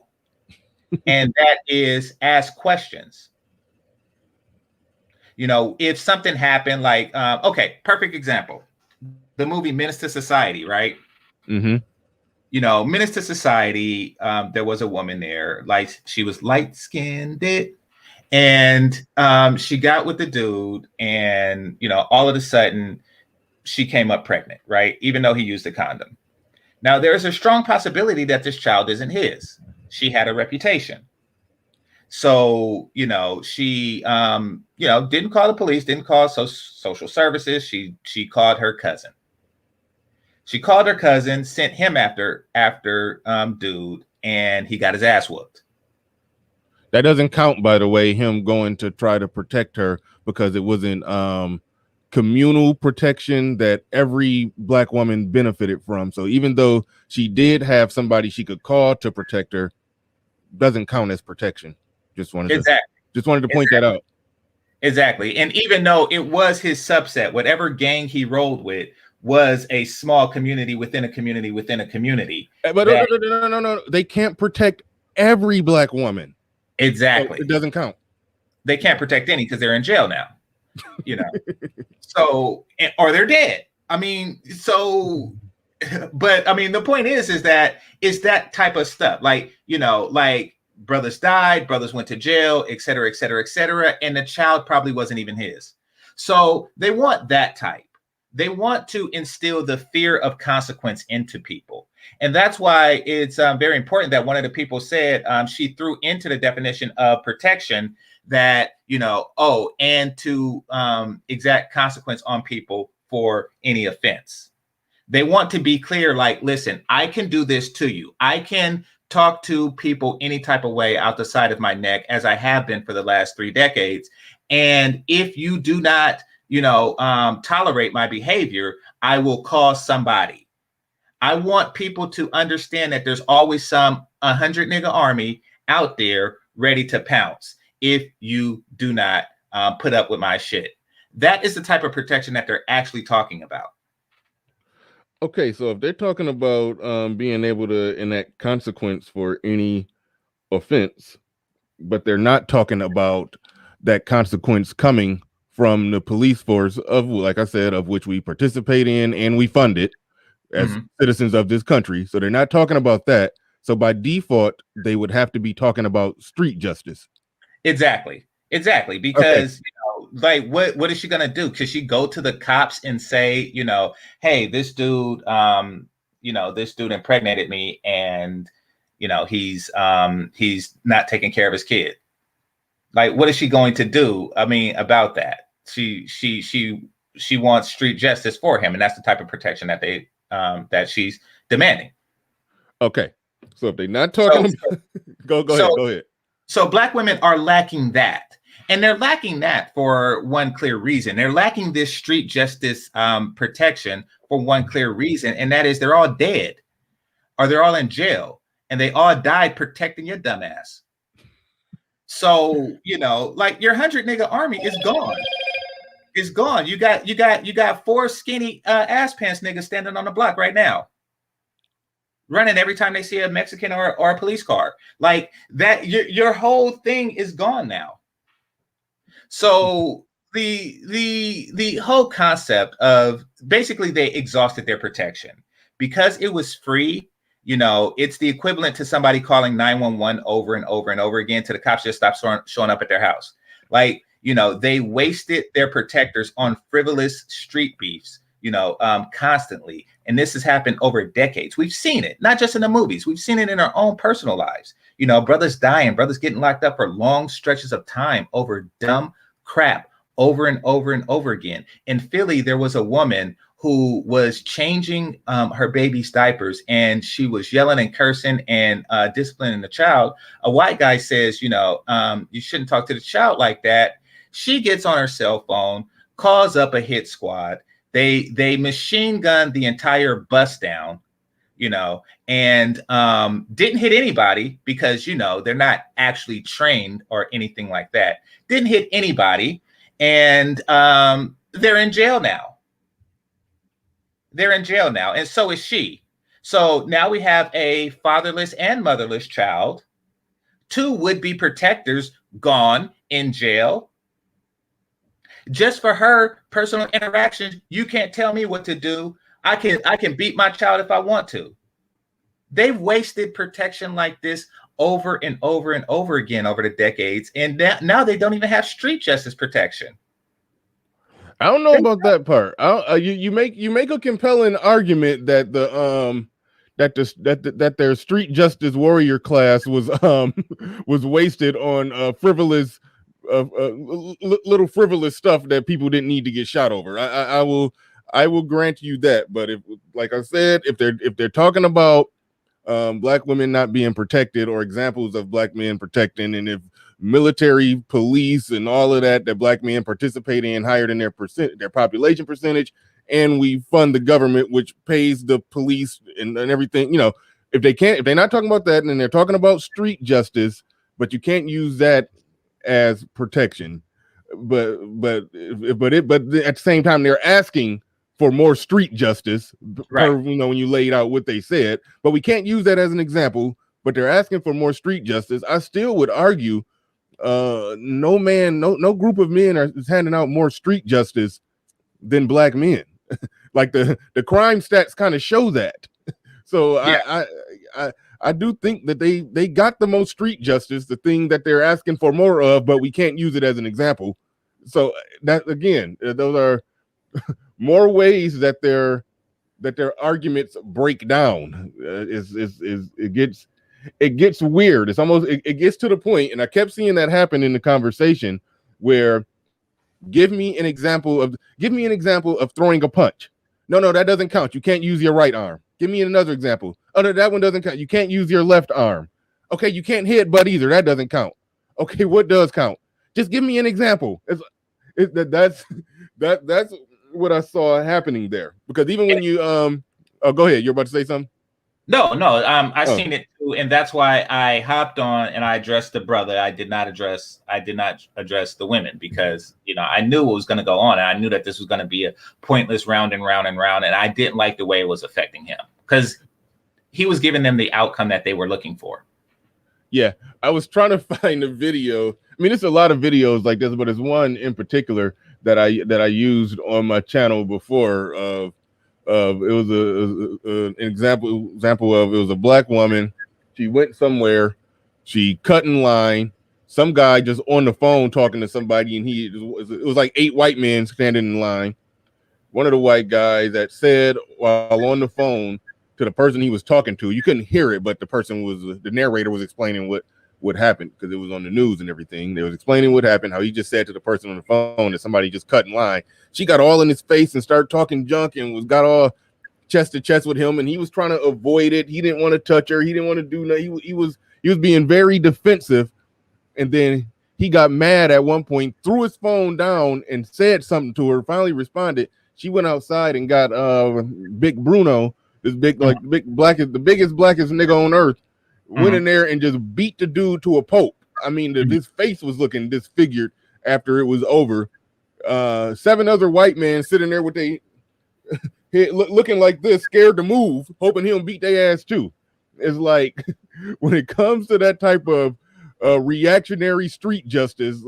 and that is ask questions. If something happened, like okay, perfect example, the movie Menace to Society, right? Mm-hmm. Menace to Society, there was a woman there, like, she was light-skinned, and she got with the dude, and all of a sudden she came up pregnant, right? Even though he used a condom. Now, there's a strong possibility that this child isn't his. She had a reputation. So, she, didn't call the police, didn't call social services. She called her cousin. She called her cousin, sent him after dude, and he got his ass whooped. That doesn't count, by the way, him going to try to protect her, because it wasn't communal protection that every Black woman benefited from. So even though she did have somebody she could call to protect her, doesn't count as protection. Just wanted to point that out. Exactly. And even though it was his subset, whatever gang he rolled with was a small community within a community within a community. But no. They can't protect every Black woman. Exactly. So it doesn't count. They can't protect any, because they're in jail now. So, or they're dead. I mean, so, but I mean, the point is that it's that type of stuff. Like, like, brothers died, brothers went to jail, et cetera, et cetera, et cetera. And the child probably wasn't even his. So they want that type. They want to instill the fear of consequence into people. And that's why it's very important that one of the people said, she threw into the definition of protection that, and to exact consequence on people for any offense. They want to be clear, like, listen, I can do this to you. I can talk to people any type of way out the side of my neck, as I have been for the last 3 decades. And if you do not, tolerate my behavior, I will call somebody. I want people to understand that there's always some 100 nigga army out there ready to pounce if you do not put up with my shit. That is the type of protection that they're actually talking about. Okay, so if they're talking about being able to enact consequence for any offense, but they're not talking about that consequence coming from the police force of, like I said, of which we participate in and we fund it as citizens of this country. So they're not talking about that. So by default, they would have to be talking about street justice. Exactly. Because like what is she gonna do? Could she go to the cops and say, hey, this dude, this dude impregnated me, and he's not taking care of his kid. Like, what is she going to do? I mean, about that? She wants street justice for him, and that's the type of protection that that she's demanding. Okay, so if they're not talking, go ahead. So Black women are lacking that, and they're lacking that for one clear reason. They're lacking this street justice protection for one clear reason, and that is they're all dead, or they're all in jail, and they all died protecting your dumb ass. So like your 100 nigga army is gone. It's gone. You got 4 skinny ass pants niggas standing on the block right now, running every time they see a Mexican or a police car. Like that, your whole thing is gone now. So the whole concept of basically they exhausted their protection because it was free. It's the equivalent to somebody calling 911 over and over and over again till the cops just stop showing up at their house. Like, they wasted their protectors on frivolous street beefs, constantly. And this has happened over decades. We've seen it, not just in the movies. We've seen it in our own personal lives. Brothers dying, brothers getting locked up for long stretches of time over dumb crap over and over and over again. In Philly, there was a woman who was changing her baby's diapers, and she was yelling and cursing and disciplining the child. A white guy says, you shouldn't talk to the child like that. She gets on her cell phone, calls up a hit squad. They machine gunned the entire bus down, and didn't hit anybody because, they're not actually trained or anything like that. Didn't hit anybody. And they're in jail now. And so is she. So now we have a fatherless and motherless child, 2 would-be protectors gone in jail. Just for her personal interactions, you can't tell me what to do. I can beat my child if I want to. They've wasted protection like this over and over and over again over the decades, and now they don't even have street justice protection. I don't know about that part. You make a compelling argument that that their street justice warrior class was wasted on frivolous little frivolous stuff that people didn't need to get shot over. I will grant you that. But if, like I said, if they're talking about Black women not being protected or examples of Black men protecting, and if military, police, and all of that Black men participate in higher than their population percentage, and we fund the government which pays the police and everything, if they're not talking about that, and then they're talking about street justice, but you can't use that as protection, but at the same time they're asking for more street justice, right? When you laid out what they said, but we can't use that as an example, but they're asking for more street justice. I still would argue no group of men is handing out more street justice than Black men. Like the crime stats kind of show that. So yeah. I do think that they got the most street justice, the thing that they're asking for more of, but we can't use it as an example. So that, again, those are more ways that their arguments break down. It gets weird. It's almost it gets to the point, and I kept seeing that happen in the conversation where give me an example of throwing a punch. No, that doesn't count. You can't use your right arm. Give me another example. Oh, no, that one doesn't count. You can't use your left arm. Okay, you can't headbutt either. That doesn't count. Okay, what does count? Just give me an example. That's what I saw happening there. Because even when you go ahead, you're about to say something. No, I Oh, seen it too, and that's why I hopped on and I addressed the brother. I did not address the women because I knew what was going to go on, and I knew that this was going to be a pointless round and round and round, and I didn't like the way it was affecting him because he was giving them the outcome that they were looking for. yeah. I was trying to find a video. I mean, there's a lot of videos like this, but there's one in particular that I used on my channel before. It was an example of, it was a black woman. She went somewhere, she cut in line. Some guy just on the phone talking to somebody, and it was like 8 white men standing in line. One of the white guys that said while on the phone to the person he was talking to, you couldn't hear it, but the narrator was explaining what happened because it was on the news and everything. They was explaining what happened, how he just said to the person on the phone that somebody just cut in line. She got all in his face and started talking junk and got all chest to chest with him, and he was trying to avoid it. He didn't want to touch her. He didn't want to do nothing. He was being very defensive, and then he got mad at one point, threw his phone down, and said something to her. Finally responded. She went outside and got Big Bruno, this big the biggest blackest nigga on earth, went in there and just beat the dude to a pulp. I mean, his face was looking disfigured after it was over. 7 other white men sitting there with they looking like this, scared to move, hoping he don't beat their ass too. It's like when it comes to that type of reactionary street justice,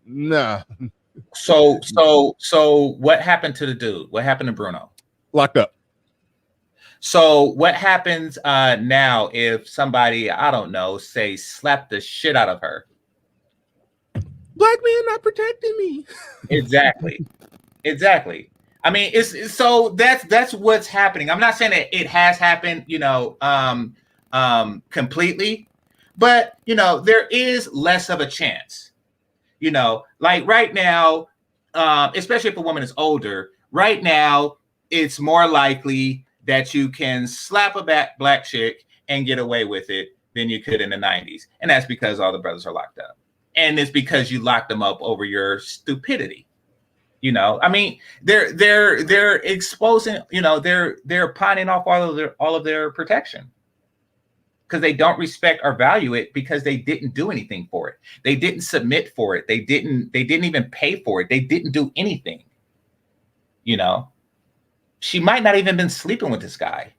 nah. So what happened to the dude? What happened to Bruno? Locked up. So what happens now if somebody, I don't know, say slap the shit out of her? Black man not protecting me. Exactly. I mean, it's so that's what's happening. I'm not saying that it has happened, completely, but there is less of a chance. Like right now, especially if a woman is older, right now it's more likely that you can slap a black chick and get away with it than you could in the 90s, and that's because all the brothers are locked up, and it's because you locked them up over your stupidity. I mean, they're exposing, they're pining off all of their protection because they don't respect or value it because they didn't do anything for it. They didn't submit for it. They didn't even pay for it. They didn't do anything. She might not even been sleeping with this guy.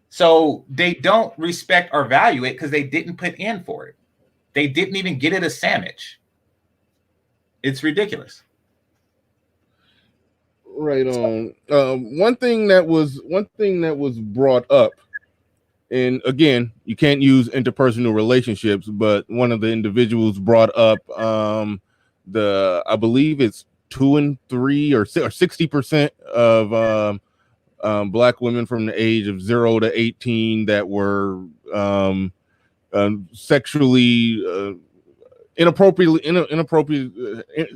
So they don't respect or value it because they didn't put in for it. They didn't even get it a sandwich. It's ridiculous. Right on. One thing that was brought up, and again, you can't use interpersonal relationships, but one of the individuals brought up I believe it's 2 and 3 or 60% of black women from the age of 0 to 18 that were sexually inappropriate,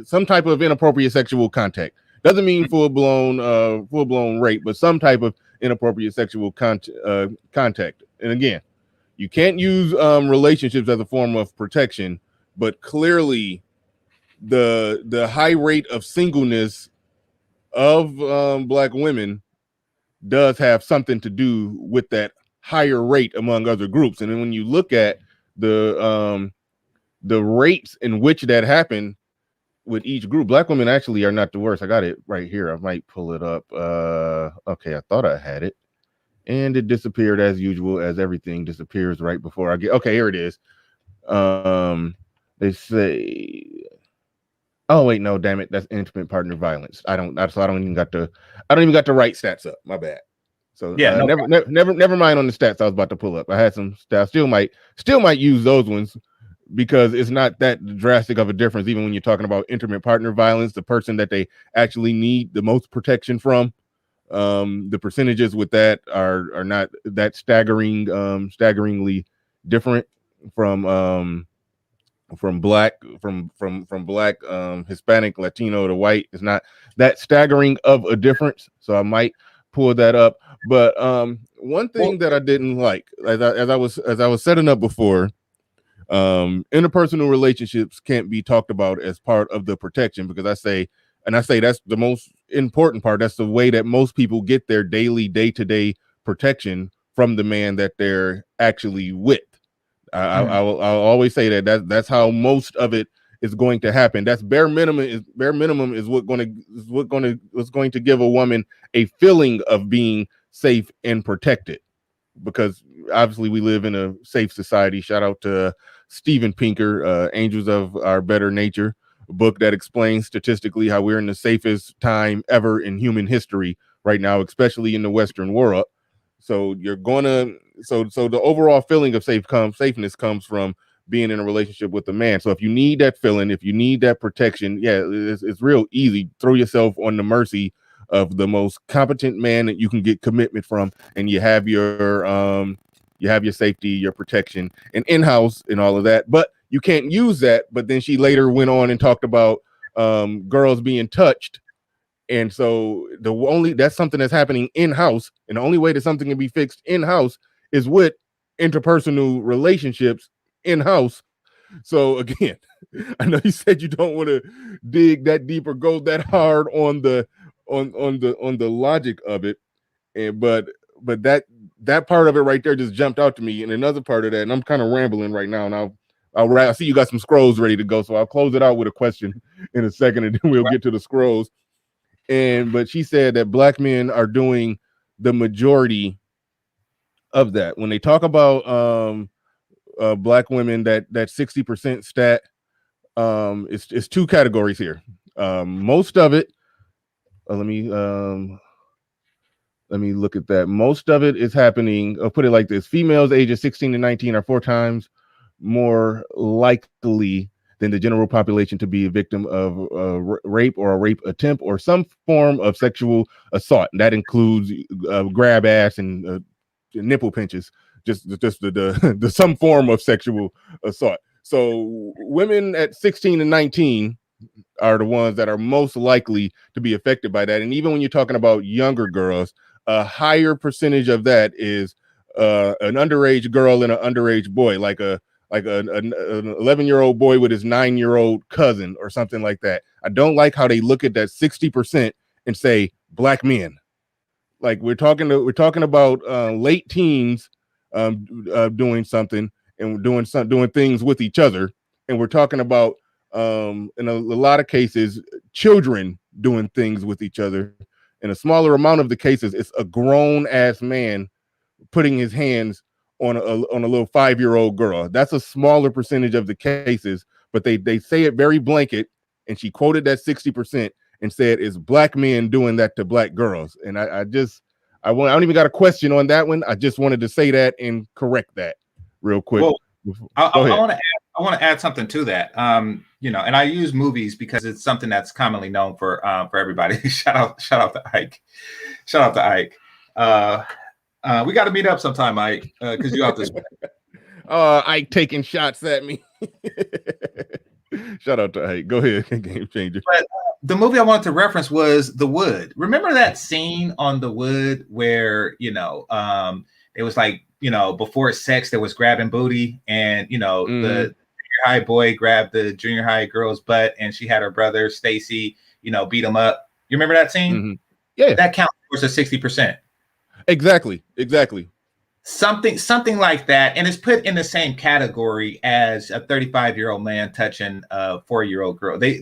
some type of inappropriate sexual contact. Doesn't mean full blown rape, but some type of inappropriate sexual contact. And again, you can't use relationships as a form of protection, but clearly the high rate of singleness of black women does have something to do with that higher rate among other groups. And then when you look at the rates in which that happened with each group, black women actually are not the worst. I got it right here. I might pull it up. Okay, I thought I had it, and it disappeared as usual, as everything disappears right before I get. Okay, here it is. They say, oh wait, no, damn it, that's intimate partner violence. I don't even got the right stats up. My bad. So yeah, never mind on the stats I was about to pull up. I had some stats. Still might use those ones, because it's not that drastic of a difference, even when you're talking about intimate partner violence, the person that they actually need the most protection from. The percentages with that are not that staggeringly different from black, Hispanic, Latino to white. It's not that staggering of a difference. So I might pull that up. But one thing that I didn't like, as I was setting up before, interpersonal relationships can't be talked about as part of the protection, because I say that's the most important part. That's the way that most people get their day-to-day protection from the man that they're actually with. I'll always say that's how most of it is going to happen. That's bare minimum is what's going to give a woman a feeling of being safe and protected, because obviously we live in a safe society. Shout out to Steven Pinker, Angels of Our Better Nature, a book that explains statistically how we're in the safest time ever in human history right now, especially in the Western world. So so the overall feeling of safeness comes from being in a relationship with a man. So if you need that feeling, if you need that protection, yeah, it's real easy. Throw yourself on the mercy of the most competent man that you can get commitment from, and you have your safety, your protection, and in-house and all of that. But you can't use that. But then she later went on and talked about girls being touched. And so that's something that's happening in-house, and the only way that something can be fixed in-house is with interpersonal relationships in-house. So again, I know you said you don't want to dig that deep or go that hard on the logic of it, but that part of it right there just jumped out to me. And another part of that, and I'm kind of rambling right now, and I see you got some scrolls ready to go, so I'll close it out with a question in a second, and then we'll get to the scrolls. But she said that black men are doing the majority of that. When they talk about black women, that 60% stat, it's two categories here. Most of it, let me look at that. Most of it is happening, I'll put it like this: females ages 16 to 19 are 4 times more likely than the general population to be a victim of rape or a rape attempt or some form of sexual assault. And that includes grab ass and nipple pinches, just the some form of sexual assault. So women at 16 and 19 are the ones that are most likely to be affected by that. And even when you're talking about younger girls, a higher percentage of that is an underage girl and an underage boy, like an 11-year-old boy with his 9-year-old cousin or something like that. I don't like how they look at that 60% and say black men. Like we're talking about late teens doing something and doing things with each other, and we're talking about in a lot of cases children doing things with each other. In a smaller amount of the cases, it's a grown ass man putting his hands on a little 5-year-old girl. That's a smaller percentage of the cases, but they say it very blanket. And she quoted that 60% and said it's black men doing that to black girls. And I don't even got a question on that one. I just wanted to say that and correct that real quick. Well, I want to add something to that. And I use movies because it's something that's commonly known for everybody. shout out to Ike. Shout out to Ike. We got to meet up sometime, Ike, because you out this way. Ike taking shots at me. Shout out to Ike. Go ahead, Game Changer. But the movie I wanted to reference was The Wood. Remember that scene on The Wood where it was like before sex there was grabbing booty, and the junior high boy grabbed the junior high girl's butt, and she had her brother Stacy beat him up. You remember that scene? Mm-hmm. Yeah, that counts towards the 60%. Exactly. Something like that, and it's put in the same category as a 35-year-old man touching a 4-year-old girl. They're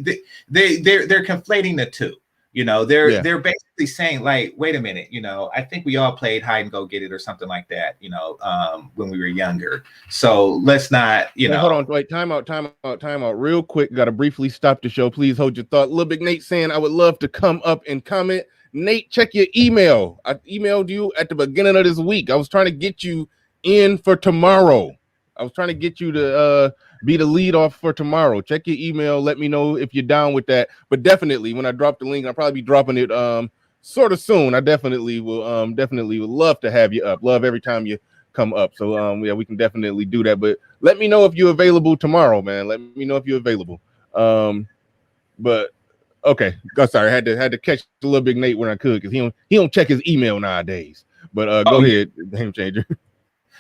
conflating the two. They're basically saying, like, wait a minute, I think we all played hide and go get it or something like that, when we were younger. So let's not, Hold on, wait, time out real quick. Got to briefly stop the show. Please hold your thought. Little Big Nate saying, I would love to come up and comment. Nate, check your email. I emailed you at the beginning of this week. I was trying to get you in for tomorrow. I was trying to get you to be the lead off for tomorrow. Check your email. Let me know if you're down with that. But definitely, when I drop the link, I'll probably be dropping it sort of soon. I definitely will love to have you up. Love every time you come up. So we can definitely do that. But let me know if you're available tomorrow, man. Let me know if you're available. But okay, sorry, I had to catch the Little Big Nate when I could, because he don't check his email nowadays. But go ahead, Game Changer.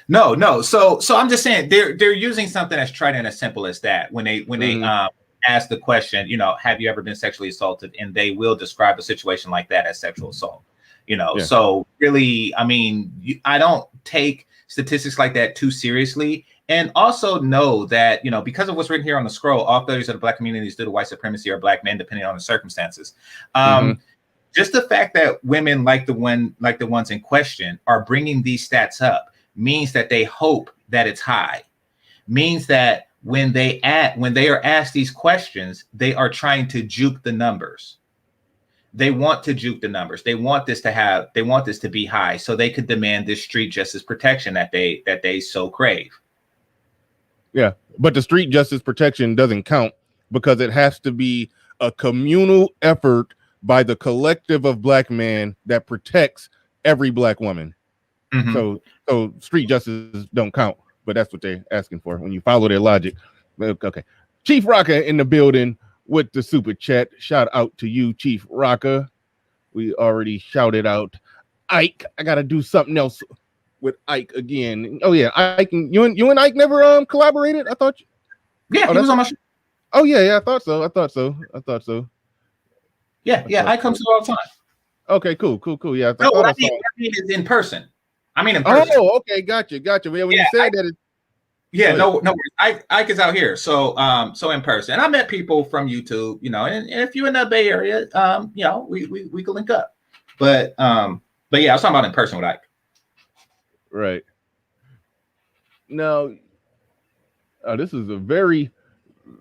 No. So I'm just saying they're using something as trite and as simple as that when they ask the question, have you ever been sexually assaulted, and they will describe a situation like that as sexual assault. So really, I mean, I don't take statistics like that too seriously. And also know that, because of what's written here on the scroll, all failures of the Black community is due to white supremacy or Black men, depending on the circumstances. Just the fact that women like the ones in question are bringing these stats up means that they hope that it's high. Means that when they are asked these questions, they are trying to juke the numbers. They want to juke the numbers. They want this to be high so they could demand this street justice protection that they so crave. Yeah, but the street justice protection doesn't count because it has to be a communal effort by the collective of Black men that protects every Black woman. So street justice don't count, but that's what they're asking for when you follow their logic. Okay. Chief Rocka in the building with the super chat. Shout out to you, Chief Rocka. We already shouted out Ike. I gotta do something else with Ike again. Oh yeah, Ike. You and Ike never collaborated? I thought. Yeah, he was on my show. Oh yeah, I thought so. Yeah, Ike comes through all the time. Okay, cool. Yeah. What I mean is in person. I mean in person. Oh, okay, gotcha. When you said that, no worries. Ike is out here, so in person. And I met people from YouTube, and if you're in the Bay Area, we can link up. But yeah, I was talking about in person with Ike. Right. Now, this is a very,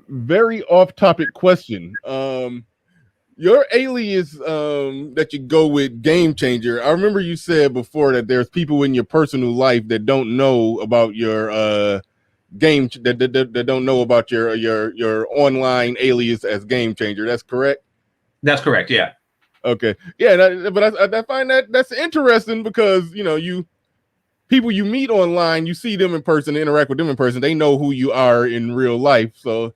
very off-topic question. Your alias that you go with, Game Changer. I remember you said before that there's people in your personal life that don't know about your that don't know about your online alias as Game Changer. That's correct? That's correct. Yeah. Okay. Yeah, but I find that's interesting because people you meet online, you see them in person, interact with them in person, they know who you are in real life. So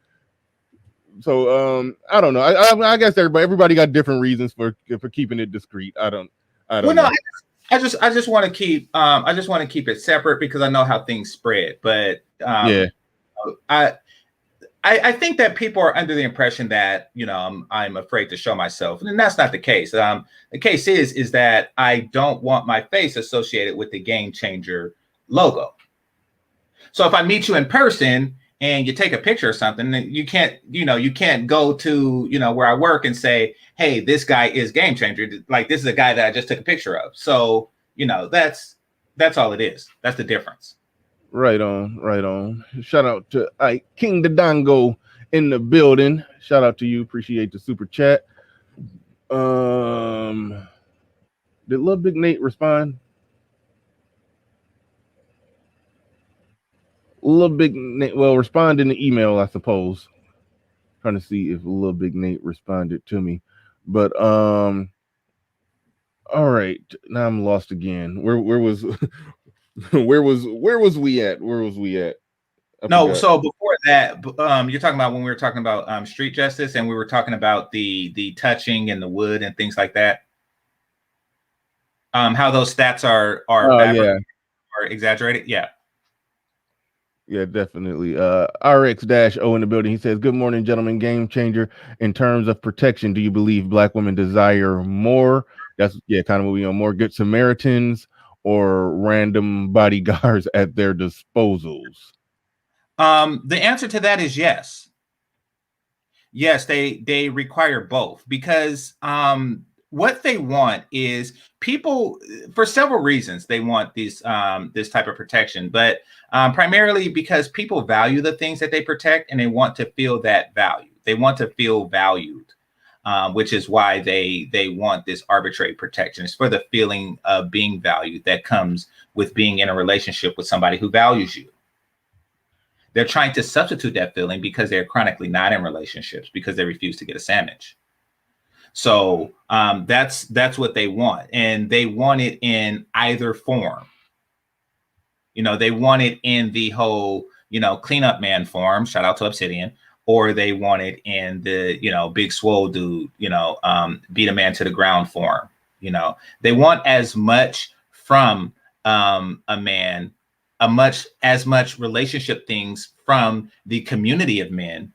I don't know. I guess everybody got different reasons for keeping it discreet. I don't know. I just want to keep it separate because I know how things spread. But I think that people are under the impression that I'm afraid to show myself, and that's not the case. The case is that I don't want my face associated with the Game Changer logo. So if I meet you in person and you take a picture or something, then you can't go to where I work and say, hey, this guy is Game Changer. Like, this is a guy that I just took a picture of. So that's all it is. That's the difference. Right on. Shout out to King Dodongo in the building. Shout out to you. Appreciate the super chat. Did Lil Big Nate respond? Lil Big Nate, respond in the email, I suppose. Trying to see if Lil Big Nate responded to me. But all right, now I'm lost again. Where was where was we at? No, so before that, you're talking about when we were talking about street justice, and we were talking about the touching and the wood and things like that. How those stats are exaggerated. Yeah, definitely. RX-O in the building. He says, good morning, gentlemen. Game Changer. In terms of protection, do you believe Black women desire more? That's kind of what we know, more Good Samaritans or random bodyguards at their disposals? The answer to that is yes. Yes, they require both because what they want is people, for several reasons, they want these this type of protection, but primarily because people value the things that they protect and they want to feel that value. They want to feel valued, which is why they want this arbitrary protection. It's for the feeling of being valued that comes with being in a relationship with somebody who values you. They're trying to substitute that feeling because they're chronically not in relationships because they refuse to get a sandwich. So that's what they want. And they want it in either form. They want it in the whole, cleanup man form, shout out to Obsidian, or they want it in the, big swole dude, beat a man to the ground form. They want as much from a man, as much relationship things from the community of men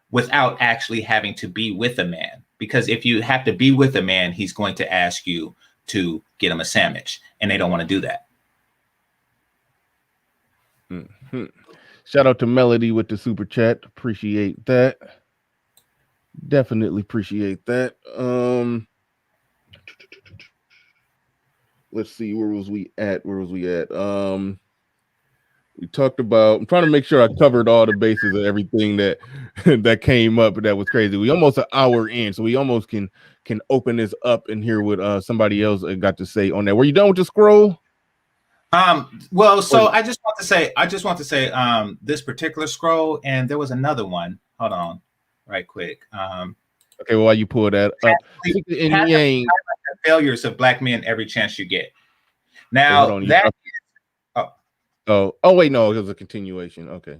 without actually having to be with a man. Because if you have to be with a man, he's going to ask you to get him a sandwich, and they don't want to do that. Mhm. Shout out to Melody with the super chat. Appreciate that. Definitely appreciate that. Let's see, where was we at? We talked about, I'm trying to make sure I covered all the bases of everything that that came up that was crazy. We almost an hour in, so we almost can open this up and hear what somebody else got to say on that. Were you done with the scroll? Well, so I just want to say this particular scroll, and there was another one. Hold on, right quick. Okay, well, while you pull that up, and Yang, failures of black men every chance you get. Now that wait, no, it was a continuation. Okay.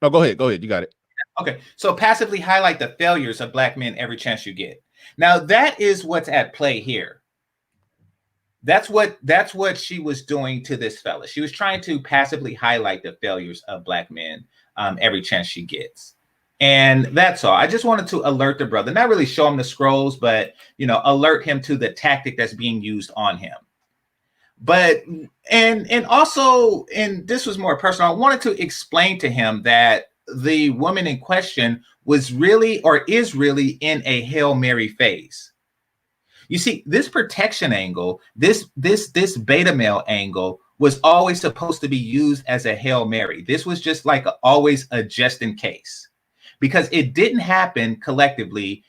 No, go ahead. You got it. Okay, so passively highlight the failures of black men every chance you get. Now that is what's at play here. That's what she was doing to this fella. She was trying to passively highlight the failures of black men every chance she gets. And that's all. I just wanted to alert the brother, not really show him the scrolls, but alert him to the tactic that's being used on him. But and also, and this was more personal, I wanted to explain to him that the woman in question was really, or is really, in a Hail Mary phase. You see, this protection angle, this beta male angle was always supposed to be used as a Hail Mary. This was just like always a just in case, because it didn't happen collectively,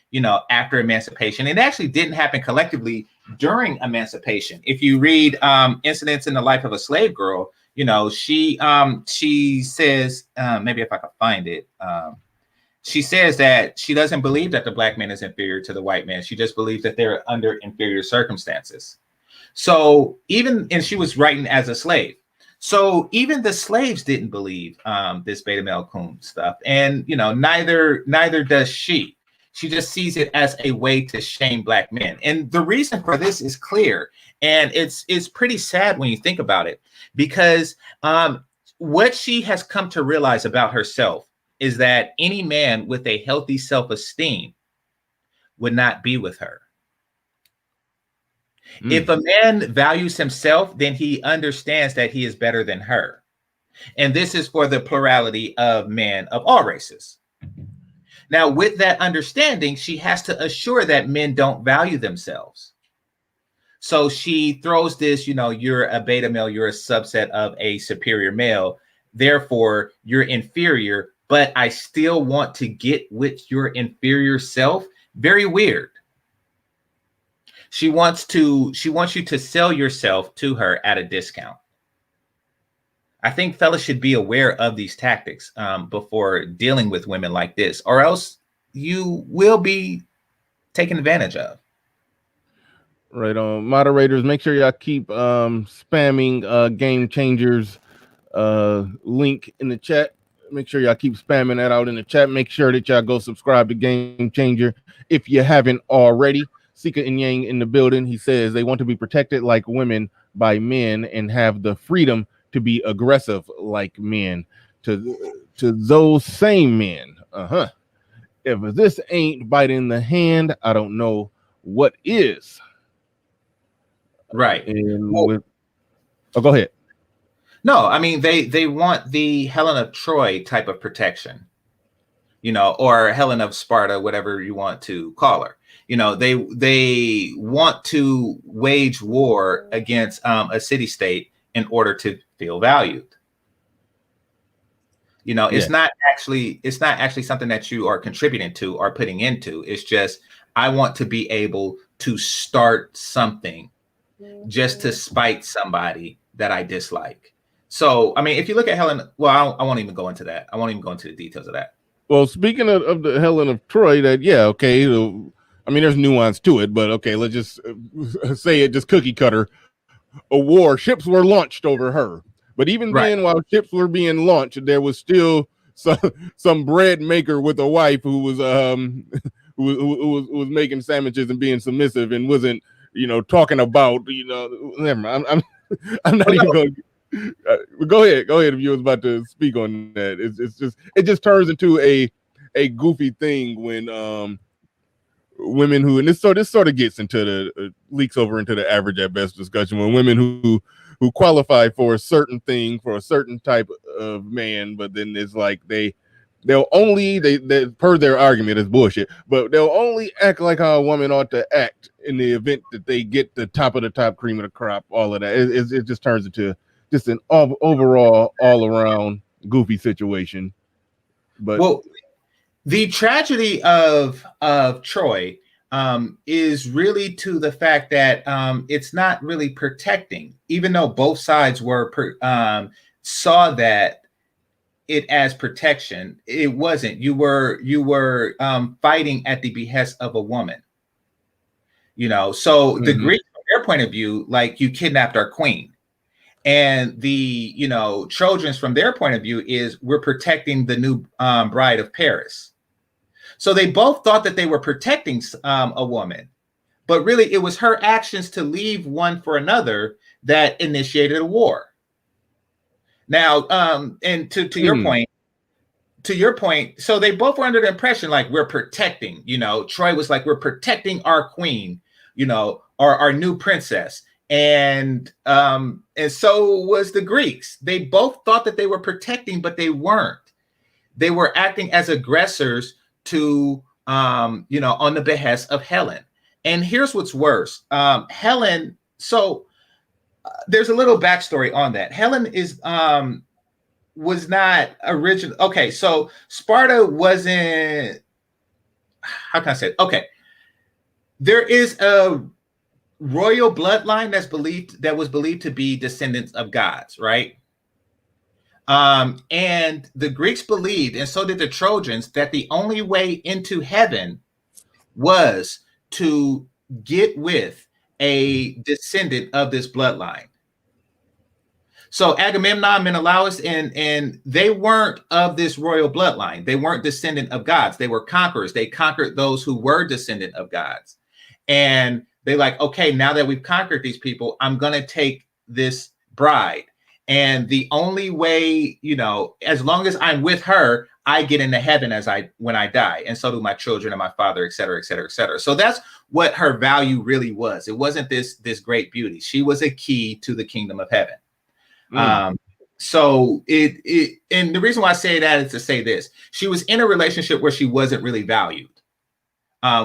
after emancipation. It actually didn't happen collectively during emancipation. If you read Incidents in the Life of a Slave Girl, she says, maybe if I can find it, she says that she doesn't believe that the black man is inferior to the white man. She just believes that they're under inferior circumstances. So and she was writing as a slave. So even the slaves didn't believe this beta male coon stuff. And, neither does she. She just sees it as a way to shame black men. And the reason for this is clear. And it's pretty sad when you think about it, because what she has come to realize about herself is that any man with a healthy self-esteem would not be with her. If a man values himself, then he understands that he is better than her. And this is for the plurality of men of all races. Now, with that understanding, she has to assure that men don't value themselves. So she throws this, you're a beta male, you're a subset of a superior male. Therefore, you're inferior, but I still want to get with your inferior self. Very weird. She wants you to sell yourself to her at a discount. I think fellas should be aware of these tactics before dealing with women like this, or else you will be taken advantage of. Right on. Moderators, make sure y'all keep spamming Game Changers link in the chat. Make sure y'all keep spamming that out in the chat. Make sure that y'all go subscribe to Game Changer if you haven't already. Sika and Yang in the building. He says they want to be protected like women by men and have the freedom to be aggressive like men to those same men. If this ain't biting the hand, I don't know what is. Right. And go ahead. No, I mean, they want the Helen of Troy type of protection, or Helen of Sparta, whatever you want to call her. They want to wage war against a city-state in order to feel valued. It's not actually something that you are contributing to or putting into. It's just, I want to be able to start something just to spite somebody that I dislike. So, I mean, if you look at Helen, well, I won't even go into that. I won't even go into the details of that. Well, speaking of the Helen of Troy, that, okay, I mean, there's nuance to it, but okay, let's just say it just cookie cutter. A war, ships were launched over her. But even then, while ships were being launched, there was still some bread maker with a wife who was who was making sandwiches and being submissive and wasn't, talking about, never mind. I'm not even going to. Go ahead if you was about to speak on that. It just turns into a goofy thing when women who, and this sort of gets into the leaks over into the average at best discussion, when women who qualify for a certain thing, for a certain type of man, but then it's like they'll only they per their argument is bullshit, but they'll only act like how a woman ought to act in the event that they get the top of the top, cream of the crop, all of that. It just turns into just an overall all around goofy situation. But well, the tragedy of Troy is really to the fact that it's not really protecting, even though both sides were saw that it as protection. It wasn't. You were fighting at the behest of a woman. So the Greeks, from their point of view, like, you kidnapped our queen. And the Trojans, from their point of view, is we're protecting the new bride of Paris. So they both thought that they were protecting a woman, but really it was her actions to leave one for another that initiated a war. Now, and to your point, so they both were under the impression like, we're protecting. Troy was like, we're protecting our queen, our new princess. And so was the Greeks. They both thought that they were protecting, but they weren't. They were acting as aggressors to on the behest of Helen. And here's what's worse. Helen, so there's a little backstory on that. Helen was not original. Okay, so Sparta wasn't, how can I say it? Okay. There is a royal bloodline that was believed to be descendants of gods, right? And the Greeks believed, and so did the Trojans, that the only way into heaven was to get with a descendant of this bloodline. So Agamemnon, Menelaus, and they weren't of this royal bloodline. They weren't descendant of gods. They were conquerors. They conquered those who were descendant of gods. And they're like, okay, now that we've conquered these people, I'm going to take this bride. And the only way, as long as I'm with her, I get into heaven when I die. And so do my children and my father, et cetera, et cetera, et cetera. So that's what her value really was. It wasn't this great beauty. She was a key to the kingdom of heaven. So it and the reason why I say that is to say this: she was in a relationship where she wasn't really valued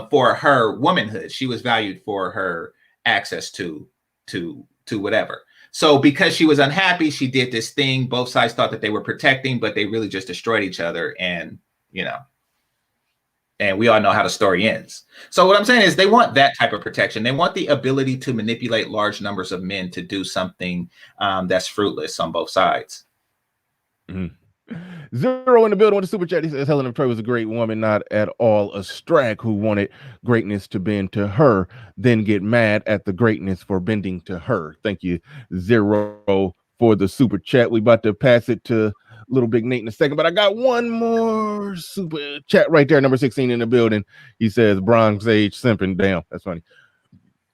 for her womanhood. She was valued for her access to whatever. So because she was unhappy, she did this thing. Both sides thought that they were protecting, but they really just destroyed each other. And and we all know how the story ends. So what I'm saying is they want that type of protection. They want the ability to manipulate large numbers of men to do something that's fruitless on both sides. Zero in the building with the super chat. He says Helen of Troy was a great woman, not at all a strag who wanted greatness to bend to her, then get mad at the greatness for bending to her. Thank you, Zero, for the super chat. We about to pass it to Little Big Nate in a second, but I got one more super chat right there, number 16 in the building. He says Bronze Age simping. Damn, that's funny.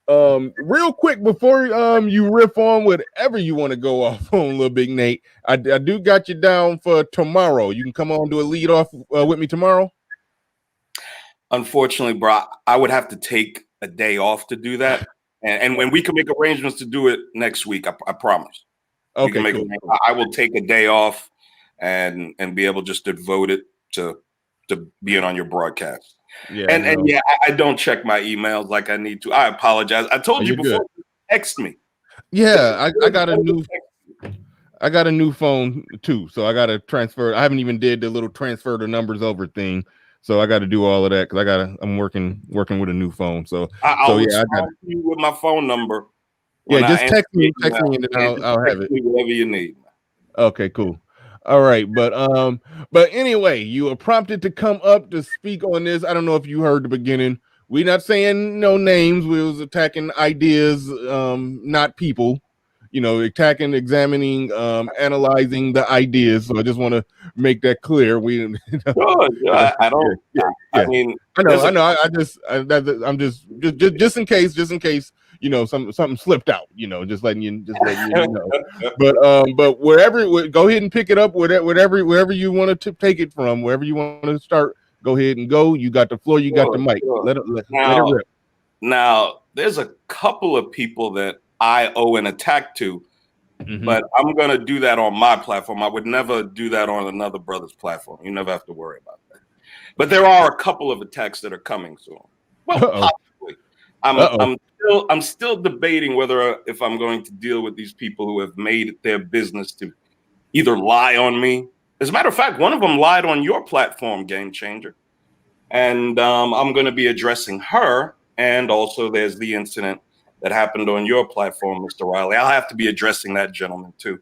Real quick before you riff on whatever you want to go off on, Little Big Nate, I do got you down for tomorrow. You can come on to a lead off with me tomorrow. Unfortunately, bro, I would have to take a day off to do that, and when we can make arrangements to do it next week, I promise. Okay, cool. I will take a day off and be able just to devote it to being on your broadcast. Yeah, and I don't check my emails like I need to. I apologize. I told you before. Good. Text me. Yeah, I got a new phone too, so I got to transfer. I haven't even did the little transfer the numbers over thing, so I got to do all of that because I'm working with a new phone. So I'll respond to you with my phone number. Yeah, just text me, and then I'll have it. Whatever you need. Okay, cool. All right, but anyway, you were prompted to come up to speak on this. I don't know if you heard the beginning. We're not saying no names. We was attacking ideas, not people. Attacking, examining, analyzing the ideas. So I just want to make that clear. I don't. Yeah. I mean, I know. I'm just in case. Something slipped out. Just letting you know. But wherever, go ahead and pick it up. Wherever you want to take it from, wherever you want to start, go ahead and go. You got the floor. You got the mic. Let it rip. Now, there's a couple of people that I owe an attack to, but I'm going to do that on my platform. I would never do that on another brother's platform. You never have to worry about that. But there are a couple of attacks that are coming soon. Well, possibly. I'm still debating whether if I'm going to deal with these people who have made it their business to either lie on me. As a matter of fact, one of them lied on your platform, Game Changer. And I'm going to be addressing her. And also there's the incident that happened on your platform, Mr. Riley. I'll have to be addressing that gentleman too.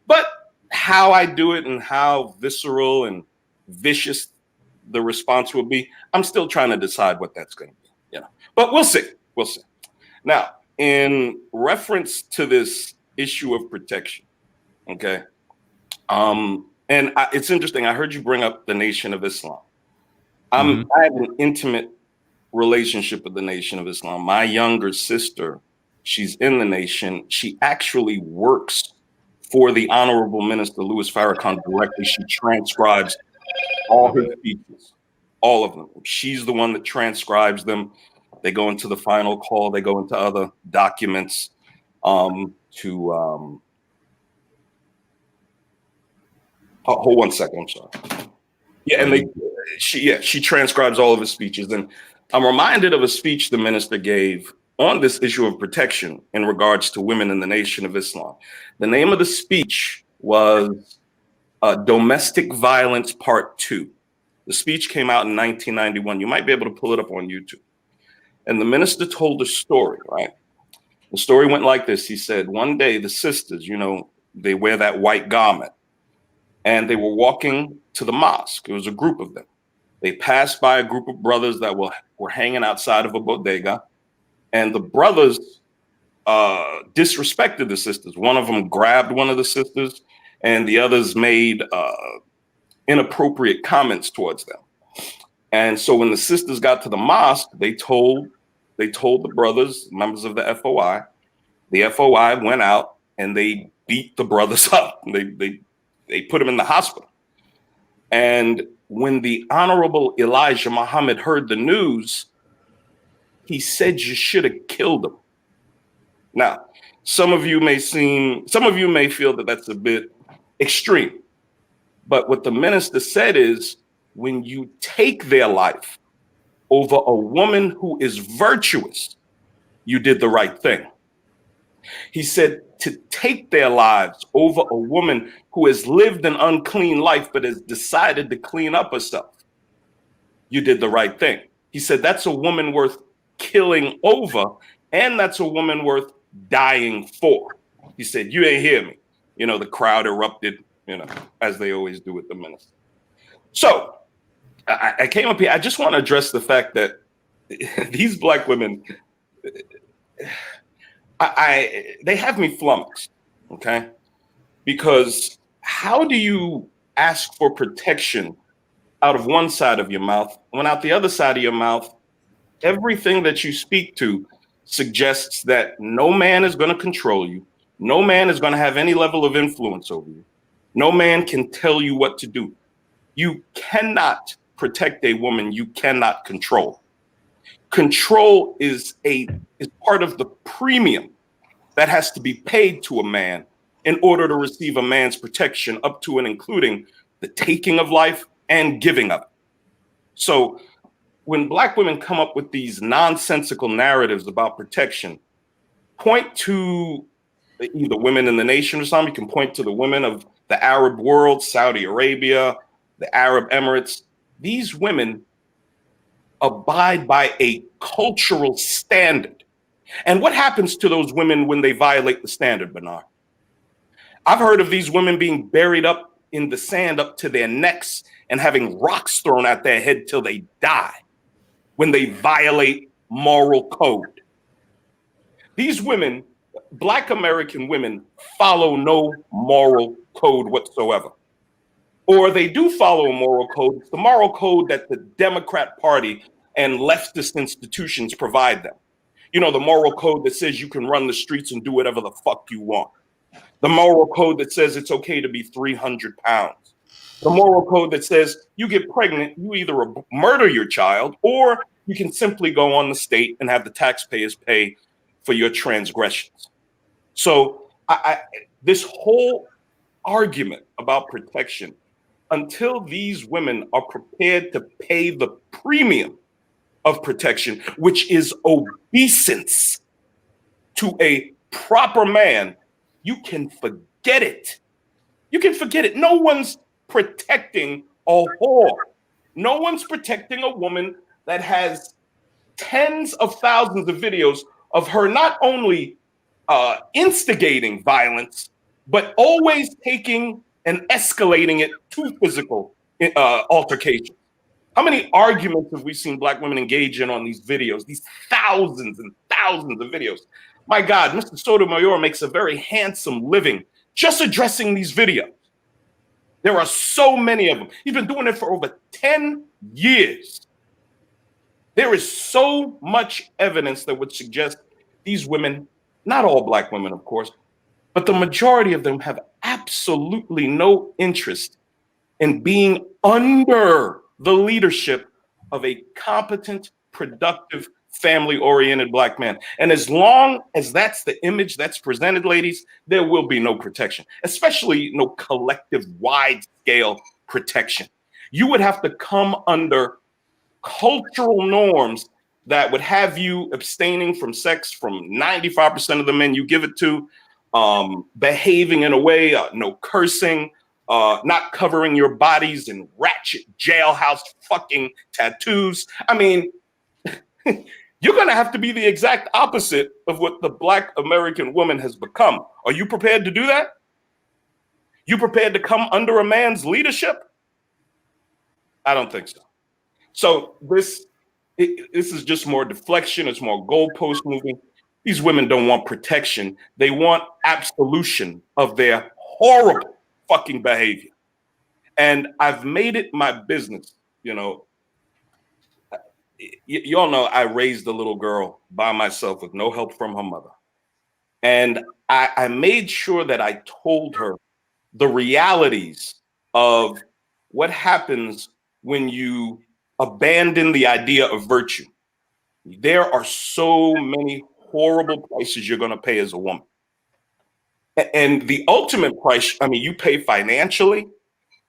But how I do it and how visceral and vicious the response will be, I'm still trying to decide what that's going to be. But we'll see. We'll see. Now, in reference to this issue of protection, okay, it's interesting. I heard you bring up the Nation of Islam. I have an intimate relationship with the Nation of Islam. My younger sister, she's in the Nation. She actually works for the Honorable Minister Louis Farrakhan directly. She transcribes all his speeches, all of them. She's the one that transcribes them. They go into the final call. They go into other documents hold 1 second. I'm sorry. Yeah, and she transcribes all of his speeches. And I'm reminded of a speech the minister gave on this issue of protection in regards to women in the Nation of Islam. The name of the speech was Domestic Violence Part 2. The speech came out in 1991. You might be able to pull it up on YouTube. And the minister told a story, right? The story went like this. He said, one day the sisters, they wear that white garment, and they were walking to the mosque. It was a group of them. They passed by a group of brothers that were hanging outside of a bodega, and the brothers disrespected the sisters. One of them grabbed one of the sisters, and the others made inappropriate comments towards them. And so when the sisters got to the mosque, they told the brothers, members of the FOI. The FOI went out and they beat the brothers up. They put them in the hospital. And when the Honorable Elijah Muhammad heard the news, he said, you should have killed them. Now, some of you may feel that that's a bit extreme. But what the minister said is, when you take their life over a woman who is virtuous, you did the right thing. He said to take their lives over a woman who has lived an unclean life but has decided to clean up herself, you did the right thing. He said that's a woman worth killing over, and that's a woman worth dying for. He said, you ain't hear me. The crowd erupted, as they always do with the minister. So I came up here. I just want to address the fact that these black women, they have me flummoxed, okay? Because how do you ask for protection out of one side of your mouth when out the other side of your mouth, everything that you speak to suggests that no man is going to control you. No man is going to have any level of influence over you. No man can tell you what to do. You cannot protect a woman you cannot control. Control is part of the premium that has to be paid to a man in order to receive a man's protection, up to and including the taking of life and giving of it. So when black women come up with these nonsensical narratives about protection, point to either women in the Nation or something. You can point to the women of the Arab world, Saudi Arabia, the Arab Emirates. These women abide by a cultural standard. And what happens to those women when they violate the standard, Bernard? I've heard of these women being buried up in the sand up to their necks and having rocks thrown at their head till they die when they violate moral code. These women, Black American women, follow no moral code whatsoever. Or they do follow a moral code. It's the moral code that the Democrat Party and leftist institutions provide them. The moral code that says you can run the streets and do whatever the fuck you want. The moral code that says it's okay to be 300 pounds. The moral code that says you get pregnant, you either murder your child or you can simply go on the state and have the taxpayers pay for your transgressions. So this whole argument about protection, until these women are prepared to pay the premium of protection, which is obeisance to a proper man, you can forget it. You can forget it. No one's protecting a whore. No one's protecting a woman that has tens of thousands of videos of her not only instigating violence, but always taking and escalating it to physical altercations. How many arguments have we seen Black women engage in on these videos, these thousands and thousands of videos? My God, Mr. Sotomayor makes a very handsome living just addressing these videos. There are so many of them. He's been doing it for over 10 years. There is so much evidence that would suggest these women, not all Black women, of course, but the majority of them have absolutely no interest in being under the leadership of a competent, productive, family-oriented Black man. And as long as that's the image that's presented, ladies, there will be no protection, especially no collective, wide-scale protection. You would have to come under cultural norms that would have you abstaining from sex from 95% of the men you give it to, behaving in a way, no cursing, not covering your bodies in ratchet jailhouse fucking tattoos. I mean, you're going to have to be the exact opposite of what the Black American woman has become. Are you prepared to do that? You prepared to come under a man's leadership? I don't think so. So this is just more deflection. It's more goalpost moving. These women don't want protection. They want absolution of their horrible fucking behavior. And I've made it my business, you know. Y'all know I raised a little girl by myself with no help from her mother. And I made sure that I told her the realities of what happens when you abandon the idea of virtue. There are so many horrible prices you're going to pay as a woman. And the ultimate price, I mean, you pay financially,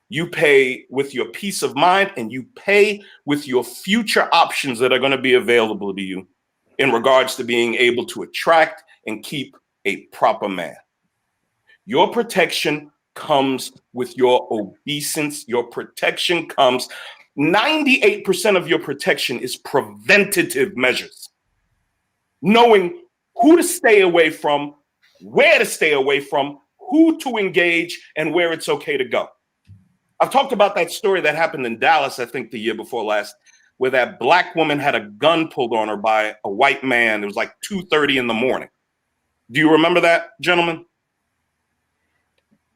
you pay with your peace of mind, and you pay with your future options that are going to be available to you in regards to being able to attract and keep a proper man. Your protection comes with your obeisance. Your protection comes, 98% of your protection is preventative measures. Knowing who to stay away from, where to stay away from, who to engage, and where it's okay to go. I've talked about that story that happened in Dallas, I think the year before last, where that Black woman had a gun pulled on her by a white man. It was like 2:30 in the morning. Do you remember that, gentlemen?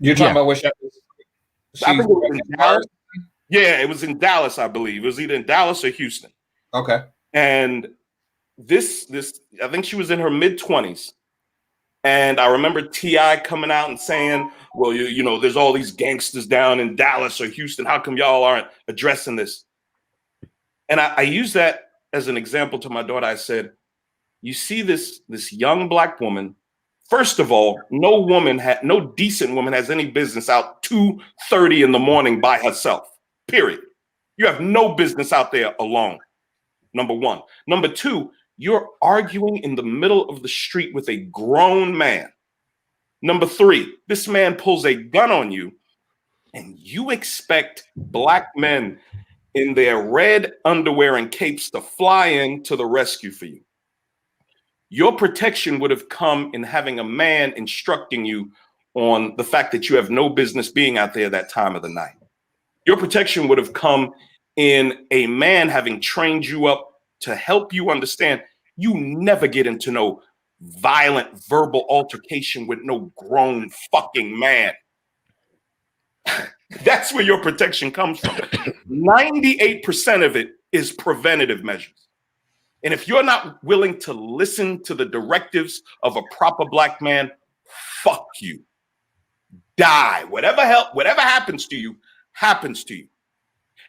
You're talking about which? I think it was in Dallas. Yeah, it was in Dallas, I believe. It was either in Dallas or Houston. Okay. And this, I think she was in her mid-20s. And I remember T.I. coming out and saying, well, you know, there's all these gangsters down in Dallas or Houston. How come y'all aren't addressing this? And I use that as an example to my daughter. I said, you see this young Black woman. First of all, no decent woman has any business out 2:30 in the morning by herself, period. You have no business out there alone, number one. Number two, you're arguing in the middle of the street with a grown man. Number three, this man pulls a gun on you and you expect Black men in their red underwear and capes to fly in to the rescue for you. Your protection would have come in having a man instructing you on the fact that you have no business being out there that time of the night. Your protection would have come in a man having trained you up to help you understand you never get into no violent verbal altercation with no grown fucking man. That's where your protection comes from. 98% of it is preventative measures. And if you're not willing to listen to the directives of a proper Black man, fuck you. Die. Whatever happens to you, happens to you.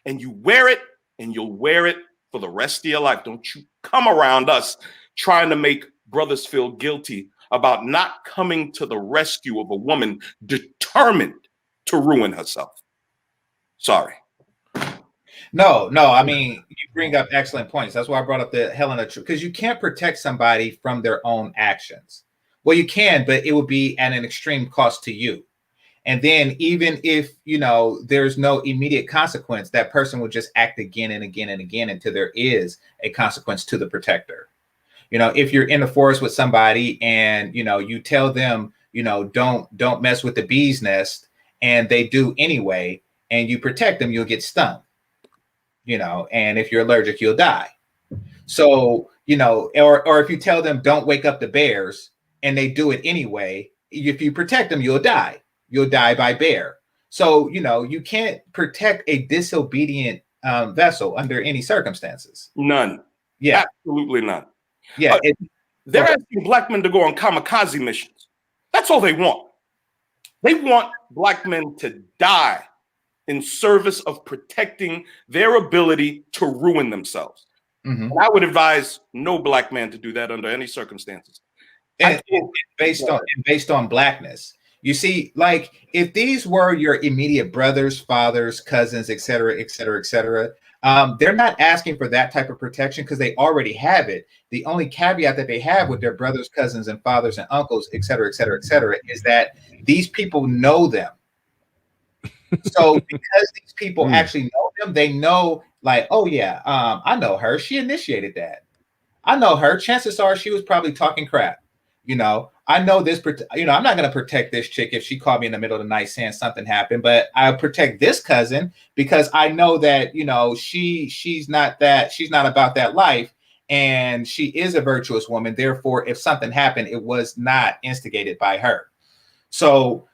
And you wear it, and you'll wear it for the rest of your life. Don't you come around us trying to make brothers feel guilty about not coming to the rescue of a woman determined to ruin herself. Sorry. No, I mean, you bring up excellent points. That's why I brought up the Helena, because you can't protect somebody from their own actions. Well, you can, but it would be at an extreme cost to you. And then even if, there's no immediate consequence, that person will just act again and again and again until there is a consequence to the protector. If you're in the forest with somebody and, you tell them, don't mess with the bee's nest, and they do anyway, and you protect them, you'll get stung. And if you're allergic, you'll die. So, or if you tell them don't wake up the bears and they do it anyway, if you protect them, you'll die. You'll die by bear. So, you can't protect a disobedient vessel under any circumstances. None. Yeah. Absolutely none. Yeah. They're asking black men to go on kamikaze missions. That's all they want. They want black men to die in service of protecting their ability to ruin themselves. Mm-hmm. And I would advise no black man to do that under any circumstances. And based on blackness. You see, like if these were your immediate brothers, fathers, cousins, et cetera, they're not asking for that type of protection because they already have it. The only caveat that they have with their brothers, cousins, and fathers and uncles, et cetera, is that these people know them. So because these people actually know them, they know like, oh yeah, I know her. She initiated that. I know her. Chances are she was probably talking crap. I know this. I'm not going to protect this chick if she called me in the middle of the night saying something happened, but I'll protect this cousin because I know that she's not about that life, and she is a virtuous woman. Therefore, if something happened, it was not instigated by her. So,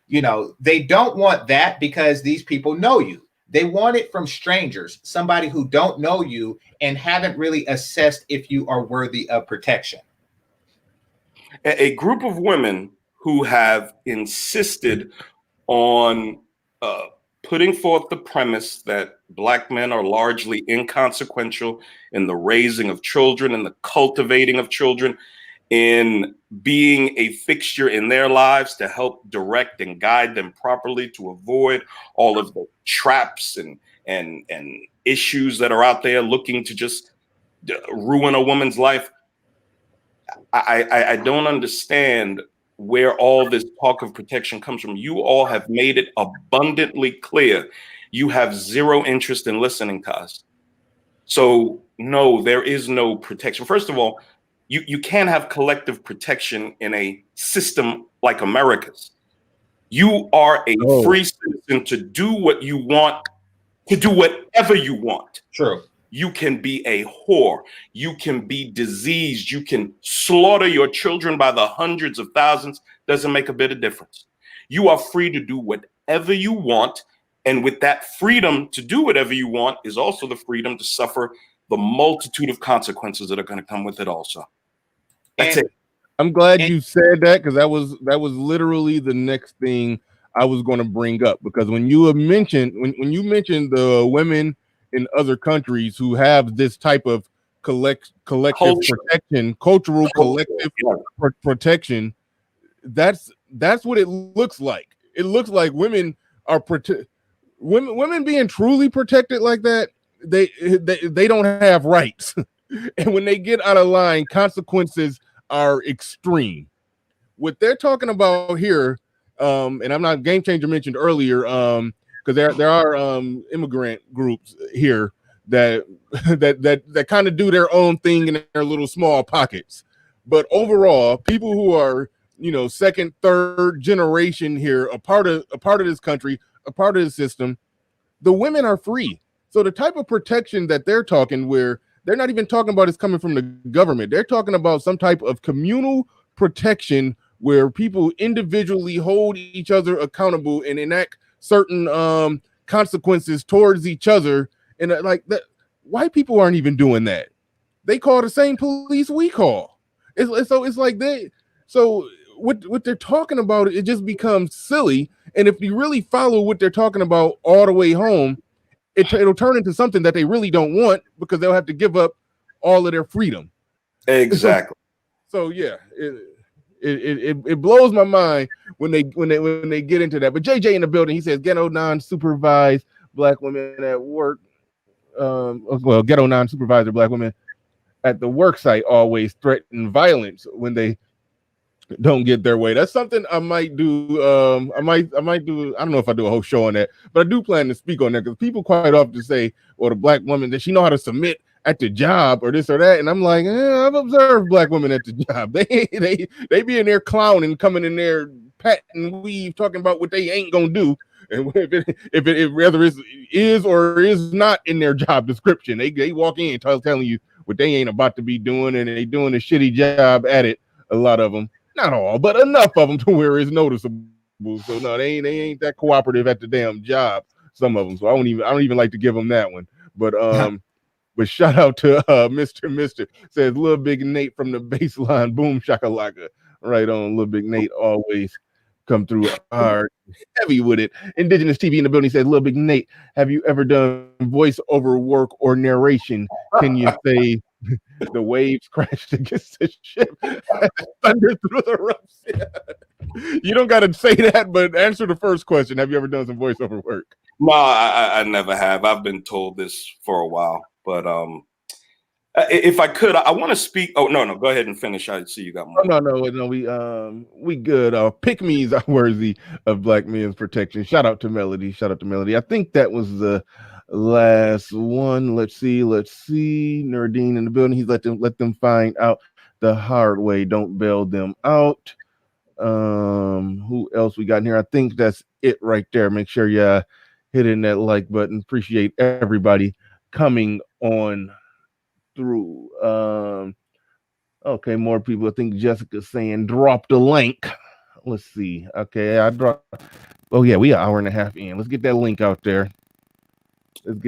they don't want that because these people know you. They want it from strangers, somebody who don't know you and haven't really assessed if you are worthy of protection. A group of women who have insisted on putting forth the premise that black men are largely inconsequential in the raising of children and the cultivating of children, in being a fixture in their lives to help direct and guide them properly to avoid all of the traps and issues that are out there looking to just ruin a woman's life. I don't understand where all this talk of protection comes from. You all have made it abundantly clear you have zero interest in listening to us. So no, there is no protection. First of all, you can't have collective protection in a system like America's. You are a free citizen to do what you want, to do whatever you want. True. You can be a whore. You can be diseased. You can slaughter your children by the hundreds of thousands. Doesn't make a bit of difference. You are free to do whatever you want. And with that freedom to do whatever you want is also the freedom to suffer the multitude of consequences that are going to come with it also. That's it. I'm glad you said that, because that was literally the next thing I was going to bring up, because when you mentioned the women in other countries who have this type of collective protection, cultural collective protection, that's what it looks like. It looks like women are women being truly protected like that. They don't have rights, and when they get out of line, consequences are extreme. What they're talking about here, and I'm not, Game Changer mentioned earlier, because there are immigrant groups here that kind of do their own thing in their little small pockets. But overall, people who are second, third generation here, a part of this country, a part of the system, the women are free. So the type of protection that they're talking, where they're not even talking about is coming from the government. They're talking about some type of communal protection where people individually hold each other accountable and enact certain consequences towards each other. And like that, white people aren't even doing that. They call the same police we call. It's like what they're talking about, it just becomes silly. And if you really follow what they're talking about all the way home, it'll turn into something that they really don't want, because they'll have to give up all of their freedom. Exactly. So yeah, it blows my mind when they get into that. But JJ in the building, he says ghetto non-supervised black women at work. Well, ghetto non-supervised black women at the work site always threaten violence when they don't get their way. That's something I might do. I might do. I don't know if I do a whole show on that, but I do plan to speak on that because people quite often say, "Or the black woman that she know how to submit at the job or this or that," and I'm like, I've observed black women at the job. They be in there clowning, coming in there patting weave, talking about what they ain't gonna do, and if whether it is or is not in their job description, they walk in telling you what they ain't about to be doing, and they doing a shitty job at it. A lot of them. Not all, but enough of them to where it's noticeable. So no, they ain't that cooperative at the damn job. Some of them. So I don't even like to give them that one. But shout out to Mr. Says Lil Big Nate from the baseline. Boom shakalaka. Right on. Lil Big Nate always come through hard, heavy with it. Indigenous TV in the building says Lil Big Nate, have you ever done voiceover work or narration? Can you say the waves crashed against the ship, thunder through the ropes? You don't got to say that, but answer the first question. Have you ever done some voiceover work? No, I never have. I've been told this for a while, but if I could, I want to speak. Oh no, go ahead and finish. I see you got more. No. We good. Pick-me's are worthy of black men's protection. Shout out to Melody. I think that was the last one. Let's see. Nurdine in the building. He's let them find out the hard way. Don't bail them out. Who else we got in here? I think that's it right there. Make sure you hitting that like button. Appreciate everybody coming on through. Okay, more people. I think Jessica's saying drop the link. Let's see. Okay, I dropped. Oh yeah, we are an hour and a half in. Let's get that link out there.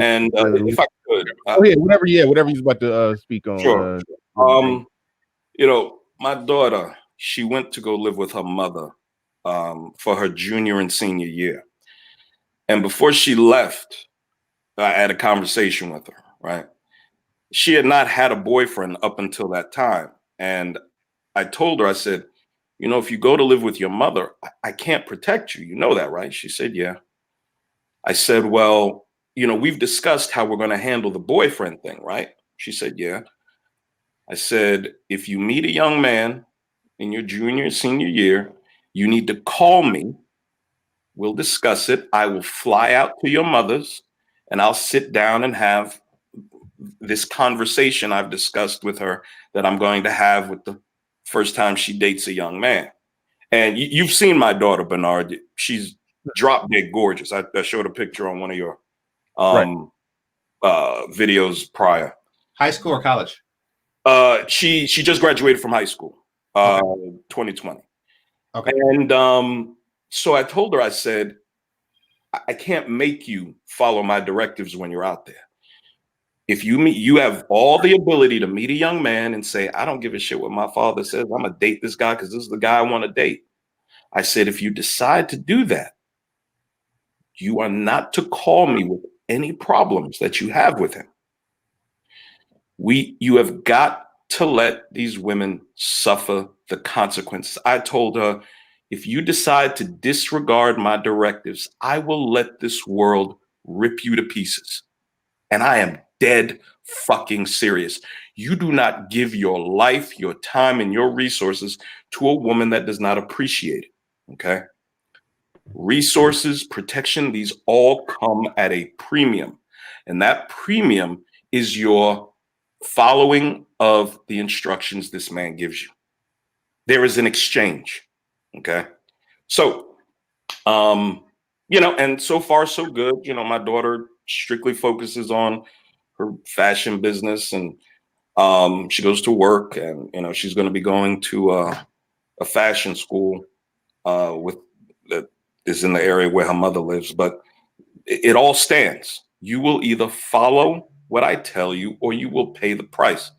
And if I could, whatever he's about to speak on. Sure. My daughter, she went to go live with her mother for her junior and senior year, and before she left, I had a conversation with her. Right, she had not had a boyfriend up until that time, and I told her, I said, if you go to live with your mother, I can't protect you. You know that, right? She said, yeah. I said, well, we've discussed how we're going to handle the boyfriend thing, right? She said, yeah. I said, if you meet a young man in your junior and senior year, you need to call me. We'll discuss it. I will fly out to your mother's and I'll sit down and have this conversation I've discussed with her that I'm going to have with the first time she dates a young man. And you've seen my daughter, Bernard. She's drop dead gorgeous. I showed a picture on one of your videos prior. High school or college? She just graduated from high school, 2020. Okay. And so I told her, I said, I can't make you follow my directives when you're out there. If you have all the ability to meet a young man and say, I don't give a shit what my father says. I'm going to date this guy because this is the guy I want to date. I said, if you decide to do that, you are not to call me with any problems that you have with him. You have got to let these women suffer the consequences. I told her, if you decide to disregard my directives, I will let this world rip you to pieces. And I am dead fucking serious. You do not give your life, your time, and your resources to a woman that does not appreciate it. Okay? Resources, protection, these all come at a premium. And that premium is your following of the instructions this man gives you. There is an exchange. Okay? So, and so far so good. My daughter strictly focuses on her fashion business, and she goes to work, and she's going to be going to a fashion school that is in the area where her mother lives. But it all stands. You will either follow what I tell you, or you will pay the price.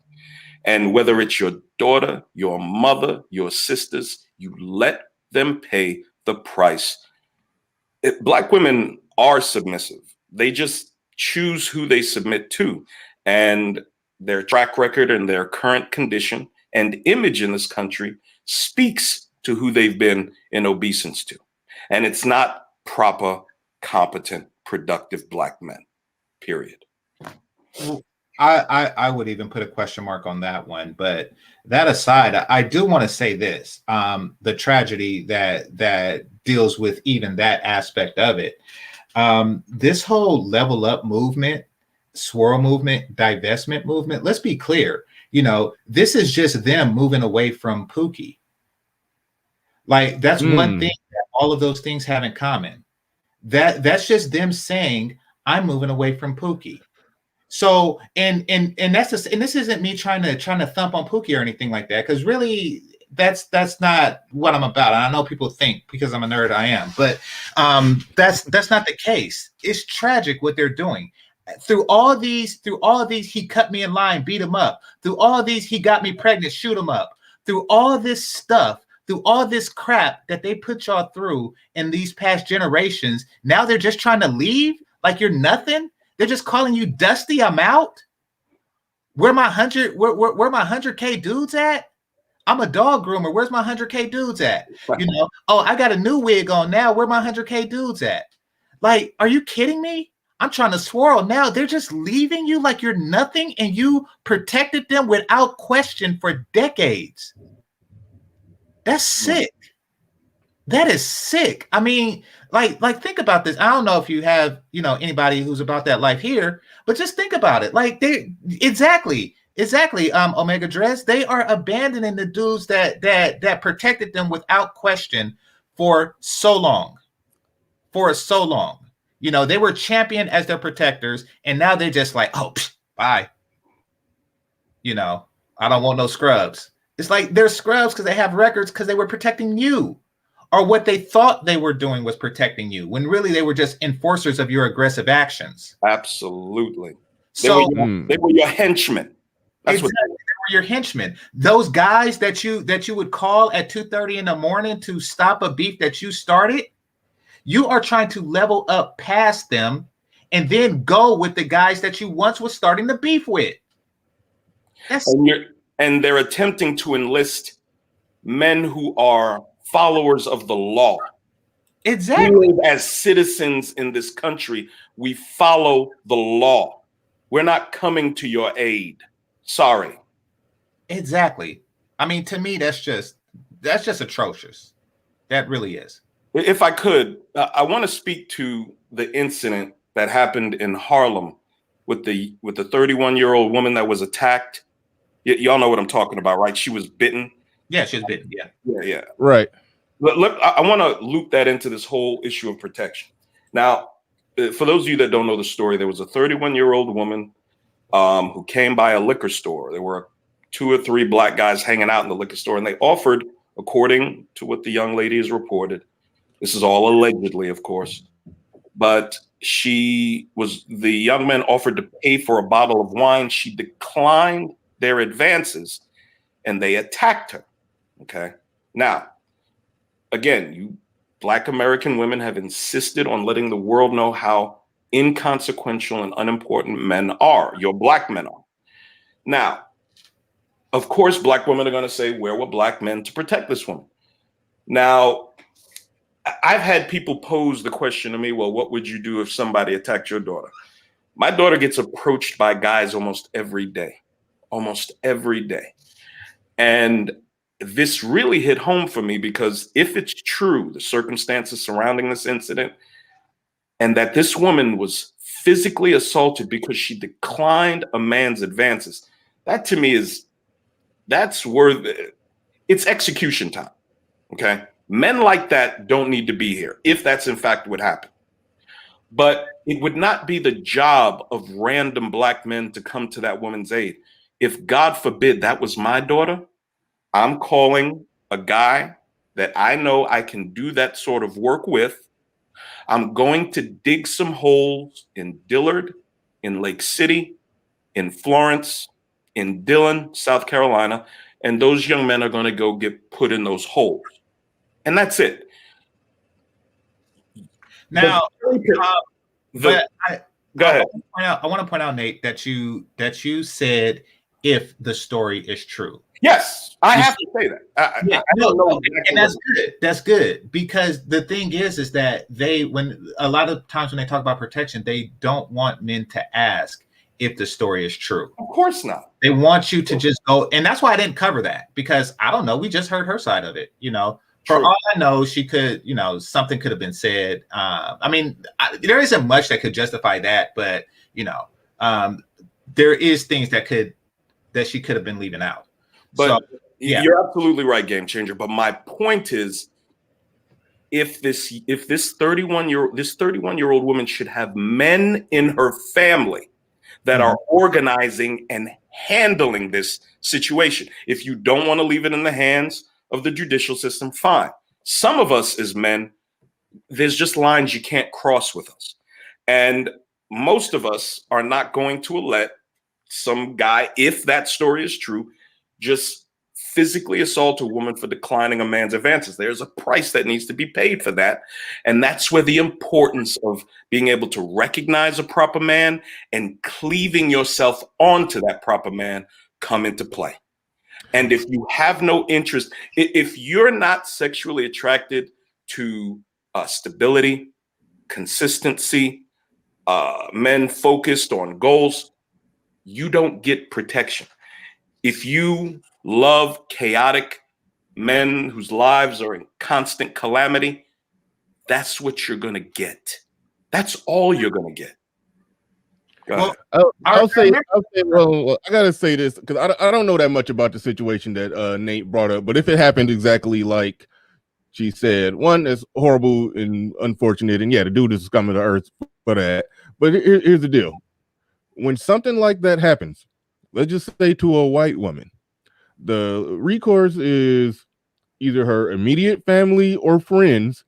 And whether it's your daughter, your mother, your sisters, you let them pay the price. Black women are submissive. They just choose who they submit to, and their track record and their current condition and image in this country speaks to who they've been in obeisance to. And it's not proper, competent, productive Black men, period. I would even put a question mark on that one. But that aside, I do want to say this, the tragedy that deals with even that aspect of it. This whole level up movement, swirl movement, divestment movement, let's be clear, this is just them moving away from Pookie. Like, that's one thing that all of those things have in common. That's just them saying, I'm moving away from Pookie. So, and this isn't me trying to thump on Pookie or anything like that, because really that's not what I'm about. And I know people think because I'm a nerd I am, but that's not the case. It's tragic what they're doing. Through all of these, he cut me in line, beat him up. Through all of these, he got me pregnant, shoot him up. Through all this stuff, through all this crap that they put y'all through in these past generations, now they're just trying to leave like you're nothing. They're just calling you Dusty. I'm out. Where my 100K dudes at? I'm a dog groomer. Where's my 100K dudes at? Oh, I got a new wig on now. Where my 100K dudes at? Like, are you kidding me? I'm trying to swirl now. They're just leaving you like you're nothing, and you protected them without question for decades. That's sick. That is sick. I mean, like think about this. I don't know if you have, anybody who's about that life here, but just think about it. Like, they exactly. Omega Dress, they are abandoning the dudes that protected them without question for so long. They were championed as their protectors, and now they're just like, oh, bye. I don't want no scrubs. It's like they're scrubs because they have records because they were protecting you, or what they thought they were doing was protecting you, when really they were just enforcers of your aggressive actions. Absolutely. They were your henchmen. That's exactly. They were your henchmen. Those guys that you would call at 2:30 in the morning to stop a beef that you started, you are trying to level up past them and then go with the guys that you once was starting the beef with. And they're attempting to enlist men who are followers of the law. Exactly. As citizens in this country, we follow the law. We're not coming to your aid. Sorry. Exactly. I mean, to me, that's just atrocious. That really is. If I could, I want to speak to the incident that happened in Harlem with the 31-year-old woman that was attacked. Y'all know what I'm talking about, right? She was bitten. Yeah, she was bitten. Yeah. Right. Look, I want to loop that into this whole issue of protection. Now, for those of you that don't know the story, there was a 31-year-old woman who came by a liquor store. There were 2 or 3 Black guys hanging out in the liquor store, and they offered, according to what the young lady has reported, this is all allegedly, of course, but the young men offered to pay for a bottle of wine. She declined their advances, and they attacked her. Okay. Now, again, you Black American women have insisted on letting the world know how inconsequential and unimportant men are. Your Black men are. Now, of course, Black women are going to say, where were Black men to protect this woman? Now, I've had people pose the question to me, well, what would you do if somebody attacked your daughter? My daughter gets approached by guys almost every day. And this really hit home for me, because if it's true, the circumstances surrounding this incident, and that this woman was physically assaulted because she declined a man's advances, that to me that's worth it. It's execution time. Okay. Men like that don't need to be here, if that's in fact what happened. But it would not be the job of random Black men to come to that woman's aid. If, God forbid, that was my daughter, I'm calling a guy that I know I can do that sort of work with. I'm going to dig some holes in Dillard, in Lake City, in Florence, in Dillon, South Carolina, and those young men are going to go get put in those holes. And that's it. Now, go ahead. I want to point out, Nate, that you said if the story is true. Yes, I have to say that. I don't know exactly, and that's good. That's good, because the thing is that when a lot of times when they talk about protection, they don't want men to ask if the story is true. Of course not. They want you to just go, and that's why I didn't cover that, because I don't know. We just heard her side of it, For all I know, she could, something could have been said. I mean, there isn't much that could justify that, but there is things that she could have been leaving out. But so, you're absolutely right, Game Changer. But my point is, if this 31-year-old woman should have men in her family that are organizing and handling this situation. If you don't want to leave it in the hands of the judicial system, fine. Some of us as men, there's just lines you can't cross with us. And most of us are not going to let some guy, if that story is true, just physically assault a woman for declining a man's advances. There's a price that needs to be paid for that. And that's where the importance of being able to recognize a proper man and cleaving yourself onto that proper man come into play. And if you have no interest, if you're not sexually attracted to stability, consistency, men focused on goals, you don't get protection. If you love chaotic men whose lives are in constant calamity, that's what you're going to get. That's all you're going to get. Well, I'll say, well, I got to say this because I don't know that much about the situation that Nate brought up, but if it happened exactly like she said, one, it's horrible and unfortunate, and yeah, the dude is scum of the earth for that. But here's the deal. When something like that happens, let's just say to a white woman, the recourse is either her immediate family or friends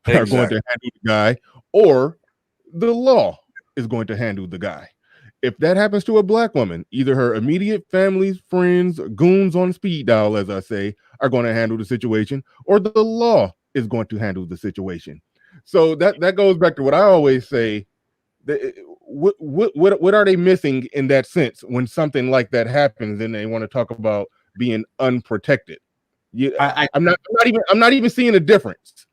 are going to handle the guy, or the law is going to handle the guy. If that happens to a black woman, either her immediate family, friends, goons on speed dial, as I say, are going to handle the situation, or the law is going to handle the situation. So that goes back to what I always say. What are they missing in that sense when something like that happens and they want to talk about being unprotected? I'm not even seeing a difference.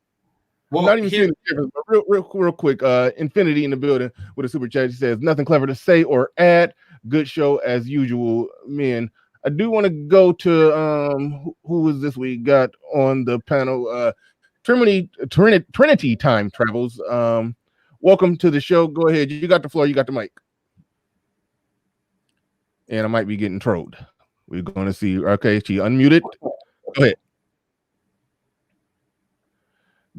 Well, not even seeing a difference. But real quick, Infinity in the building with a super chat. He says nothing clever to say or add. Good show as usual, men. I do want to go to who was this we got on the panel? Trinity Time Travels. Welcome to the show. Go ahead. You got the floor. You got the mic. And I might be getting trolled. We're going to see. Okay, she unmuted. Go ahead.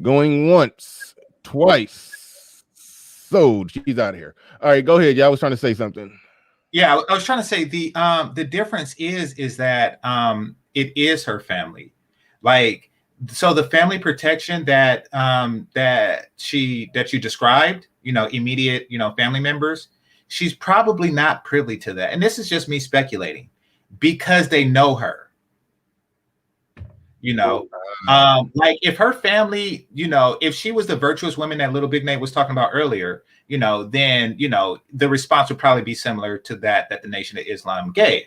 Going once, twice. So she's out of here. All right, go ahead. Yeah, I was trying to say something. Yeah, I was trying to say the difference is that it is her family. Like, so the family protection that you described, immediate, family members, she's probably not privy to that. And this is just me speculating because they know her. Like if her family, if she was the virtuous woman that Little Big Nate was talking about earlier, then, the response would probably be similar to that the Nation of Islam gave.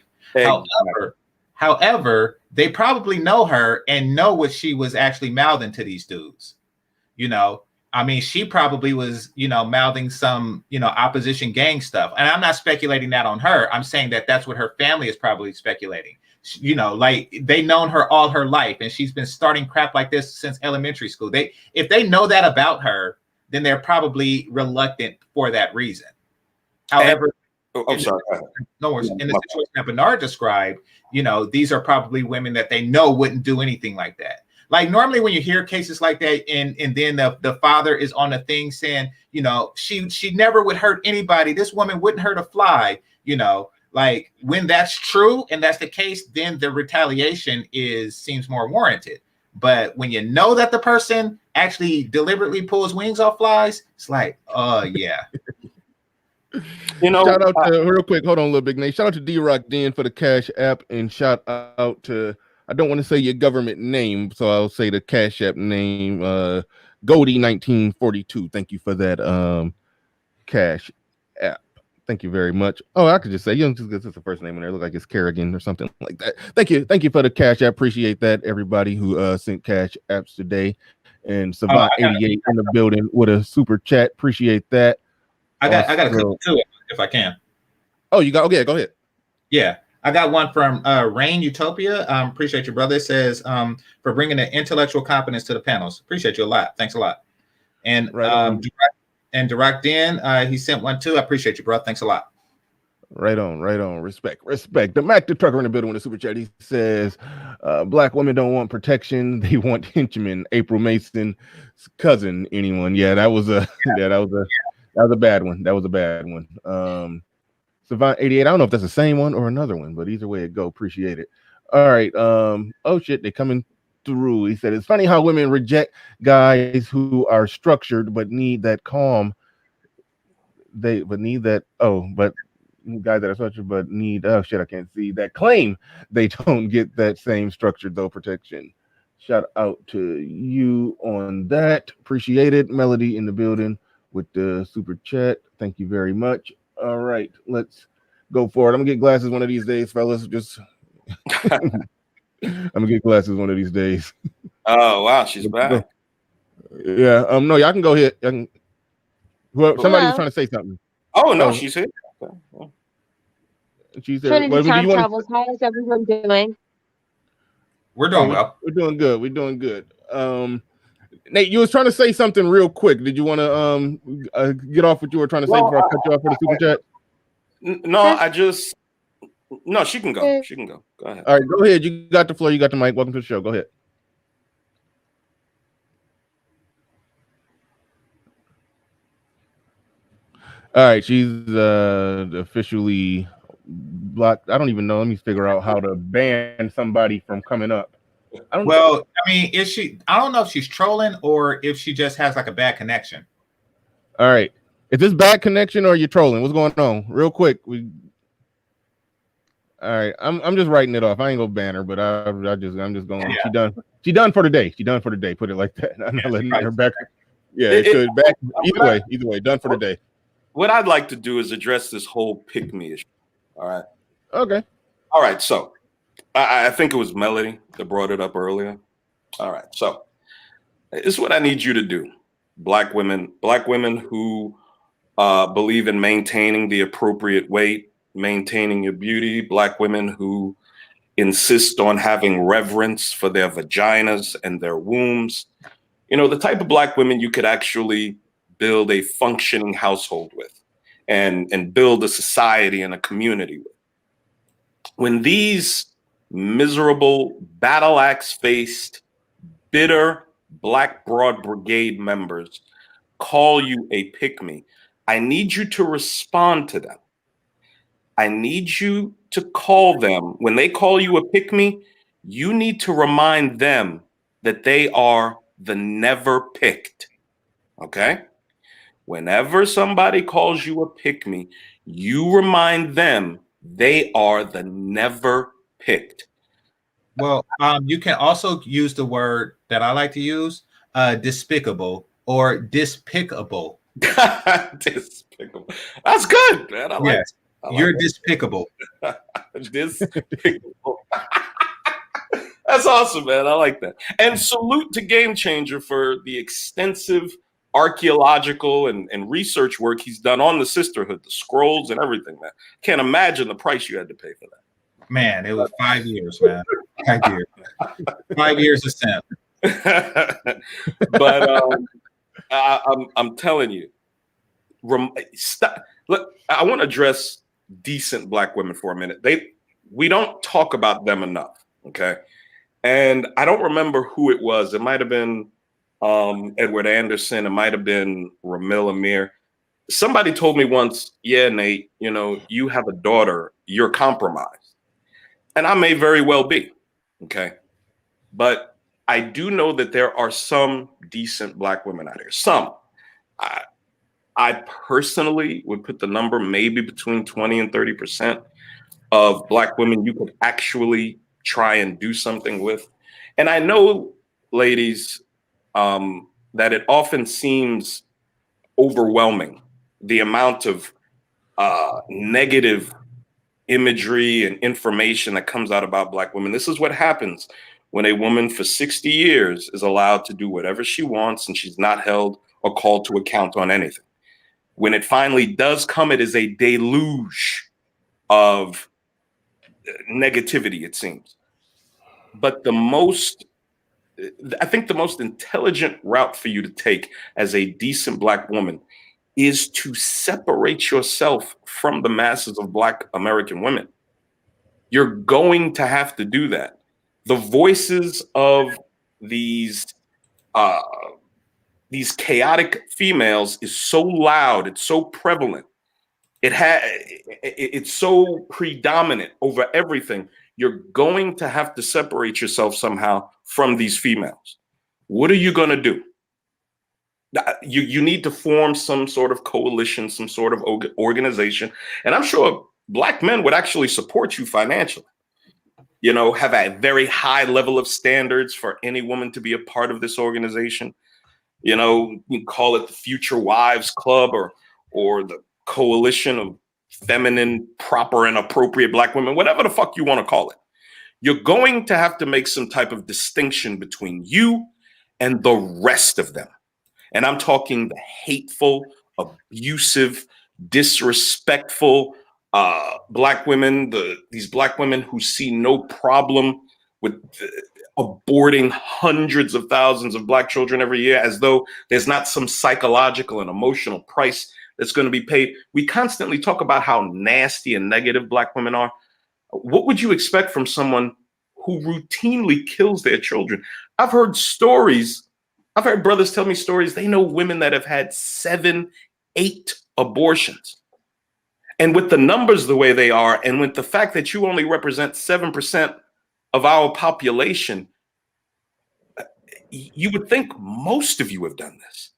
However, they probably know her and know what she was actually mouthing to these dudes. I mean, she probably was, mouthing some, opposition gang stuff. And I'm not speculating that on her. I'm saying that that's what her family is probably speculating. Like they known her all her life, and she's been starting crap like this since elementary school. If they know that about her, then they're probably reluctant for that reason. However, I'm sorry. No worries. In the situation that Bernard described, these are probably women that they know wouldn't do anything like that. Like normally when you hear cases like that, and then the father is on the thing saying, she never would hurt anybody. This woman wouldn't hurt a fly, Like when that's true and that's the case, then the retaliation seems more warranted. But when you know that the person actually deliberately pulls wings off flies, it's like, oh yeah. Shout out to real quick. Hold on, Little Big Nate. Shout out to D-Rock Den for the Cash App, and shout out to, I don't want to say your government name, so I'll say the Cash App name, Goldie 1942. Thank you for that Cash App. Thank you very much. Oh, I could just say, just because it's the first name in there, look like it's Kerrigan or something like that. Thank you for the cash. I appreciate that. Everybody who sent cash apps today, and Savant88 in the building with a super chat. Appreciate that. I got a clip too, if I can. Oh, you got okay? Go ahead. Yeah, I got one from Rain Utopia. Appreciate you, brother. It says for bringing the intellectual competence to the panels. Appreciate you a lot. Thanks a lot. And Direct in, he sent one too. I appreciate you, bro. Thanks a lot. Right on. Respect. The Mac the Trucker in the building with a super chat. He says, black women don't want protection. They want henchmen. April Mason's cousin, anyone. Yeah, that was a bad one. Savant88. I don't know if that's the same one or another one, but either way it go. Appreciate it. All right. Oh shit, they coming through. He said, it's funny how women reject guys who are structured but need that calm. Guys that are structured but need I can't see that claim they don't get that same structured though protection. Shout out to you on that. Appreciate it. Melody in the building with the super chat. Thank you very much. All right, let's go for it. I'm gonna get glasses one of these days, fellas. Just I'm gonna get glasses one of these days. Oh wow, she's back. Yeah. No, y'all can go ahead. Somebody was trying to say something. Oh no, she's here. She said, Time travels. How is everyone doing? We're doing well. We're doing good. Nate, you was trying to say something real quick. Did you want to get off what you were trying to say before I cut you off for the super chat? No, she can go. She can go. Go ahead. All right, go ahead. You got the floor. You got the mic. Welcome to the show. Go ahead. All right, she's officially blocked. I don't even know. Let me figure out how to ban somebody from coming up. I mean, is she? I don't know if she's trolling or if she just has like a bad connection. All right, is this bad connection or you're trolling? What's going on? Real quick, all right, I'm just writing it off. I ain't gonna ban her, but I'm just going. Yeah. She done for the day. Put it like that. I'm not letting her back. Yeah, it could back. Either way, done for the day. What I'd like to do is address this whole pick me issue. All right. Okay. All right. So I think it was Melody that brought it up earlier. All right. So this is what I need you to do. Black women who believe in maintaining the appropriate weight, maintaining your beauty, Black women who insist on having reverence for their vaginas and their wombs. You know, the type of Black women you could actually build a functioning household with and build a society and a community with. When these miserable, battle axe-faced, bitter Black Broad Brigade members call you a pick-me, I need you to respond to them. I need you to call them. When they call you a pick-me, you need to remind them that they are the never picked, okay? Whenever somebody calls you a pick-me, you remind them they are the never picked. Well, you can also use the word that I like to use, despicable or despicable. Despicable. That's good, man. I like You're despicable. Despicable. That's awesome, man. I like that. And salute to Game Changer for the extensive archaeological and research work he's done on the sisterhood, the scrolls and everything, man. Can't imagine the price you had to pay for that. Man, it was 5 years, man. 5 years. 5 years of simp. But I'm telling you, stop. Look, I want to address decent Black women for a minute. We don't talk about them enough, okay? And I don't remember who it was. It might have been Edward Anderson. It might have been Ramil Amir. Somebody told me once, yeah, Nate, you know, you have a daughter, you're compromised. And I may very well be, okay? But I do know that there are some decent Black women out here. Some. I personally would put the number maybe between 20 and 30% of Black women you could actually try and do something with. And I know, ladies, that it often seems overwhelming, the amount of negative imagery and information that comes out about Black women. This is what happens when a woman for 60 years is allowed to do whatever she wants and she's not held or called to account on anything. When it finally does come, it is a deluge of negativity, it seems. But I think the most intelligent route for you to take as a decent Black woman is to separate yourself from the masses of Black American women. You're going to have to do that. The voices of these chaotic females is so loud, it's so prevalent, it's so predominant over everything. You're going to have to separate yourself somehow from these females. What are you going to do? You need to form some sort of coalition, some sort of organization. And I'm sure Black men would actually support you financially. You know, have a very high level of standards for any woman to be a part of this organization. You know, you call it the Future Wives Club or the Coalition of Feminine, Proper, and Appropriate Black Women, whatever the fuck you want to call it. You're going to have to make some type of distinction between you and the rest of them. And I'm talking the hateful, abusive, disrespectful Black women, these Black women who see no problem with aborting hundreds of thousands of Black children every year, as though there's not some psychological and emotional price that's going to be paid. We constantly talk about how nasty and negative Black women are. What would you expect from someone who routinely kills their children? I've heard brothers tell me stories. They know women that have had 7, 8 abortions. And with the numbers the way they are, and with the fact that you only represent 7% of our population, you would think most of you have done this.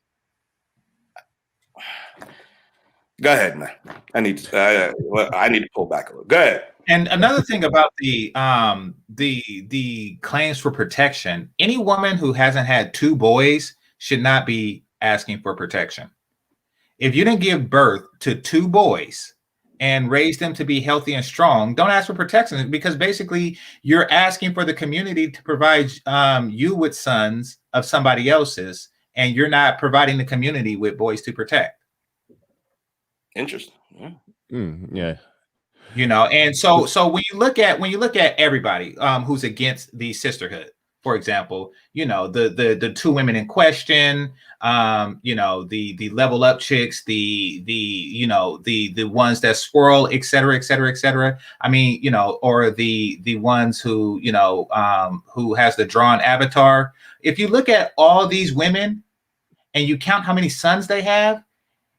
Go ahead, man. I need to pull back a little. Go ahead. And another thing about the claims for protection, any woman who hasn't had 2 boys should not be asking for protection. If you didn't give birth to 2 boys and raise them to be healthy and strong, don't ask for protection, because basically you're asking for the community to provide you with sons of somebody else's, and you're not providing the community with boys to protect. Interesting. Yeah. Yeah. You know, and so when you look at everybody who's against the sisterhood, for example, you know, the 2 women in question, you know, the level up chicks, the ones that swirl, et cetera, et cetera, et cetera. I mean, you know, or the ones who, you know, who has the drawn avatar. If you look at all these women and you count how many sons they have,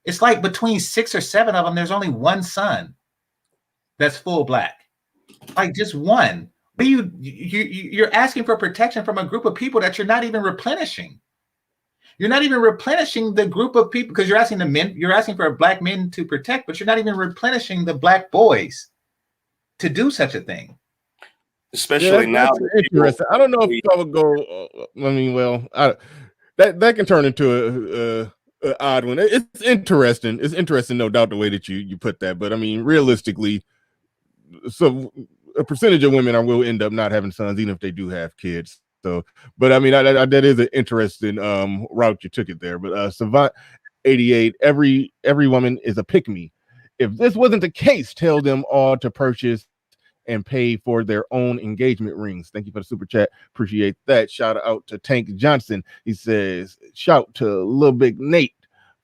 it's like between 6 or 7 of them, there's only 1 son that's full Black, like just one. But you're asking for protection from a group of people that you're not even replenishing. You're not even replenishing the group of people, because you're asking for Black men to protect, but you're not even replenishing the Black boys to do such a thing. Especially now. Interesting. I don't know if I would go. I mean, well, that can turn into a odd one. It's interesting. It's interesting, no doubt, the way that you put that. But I mean, realistically, so a percentage of women will end up not having sons, even if they do have kids. So, but I mean, that is an interesting route you took it there. But Savant 88, every woman is a pick-me. If this wasn't the case, tell them all to purchase and pay for their own engagement rings. Thank you for the super chat. Appreciate that. Shout out to Tank Johnson. He says, shout to Lil Big Nate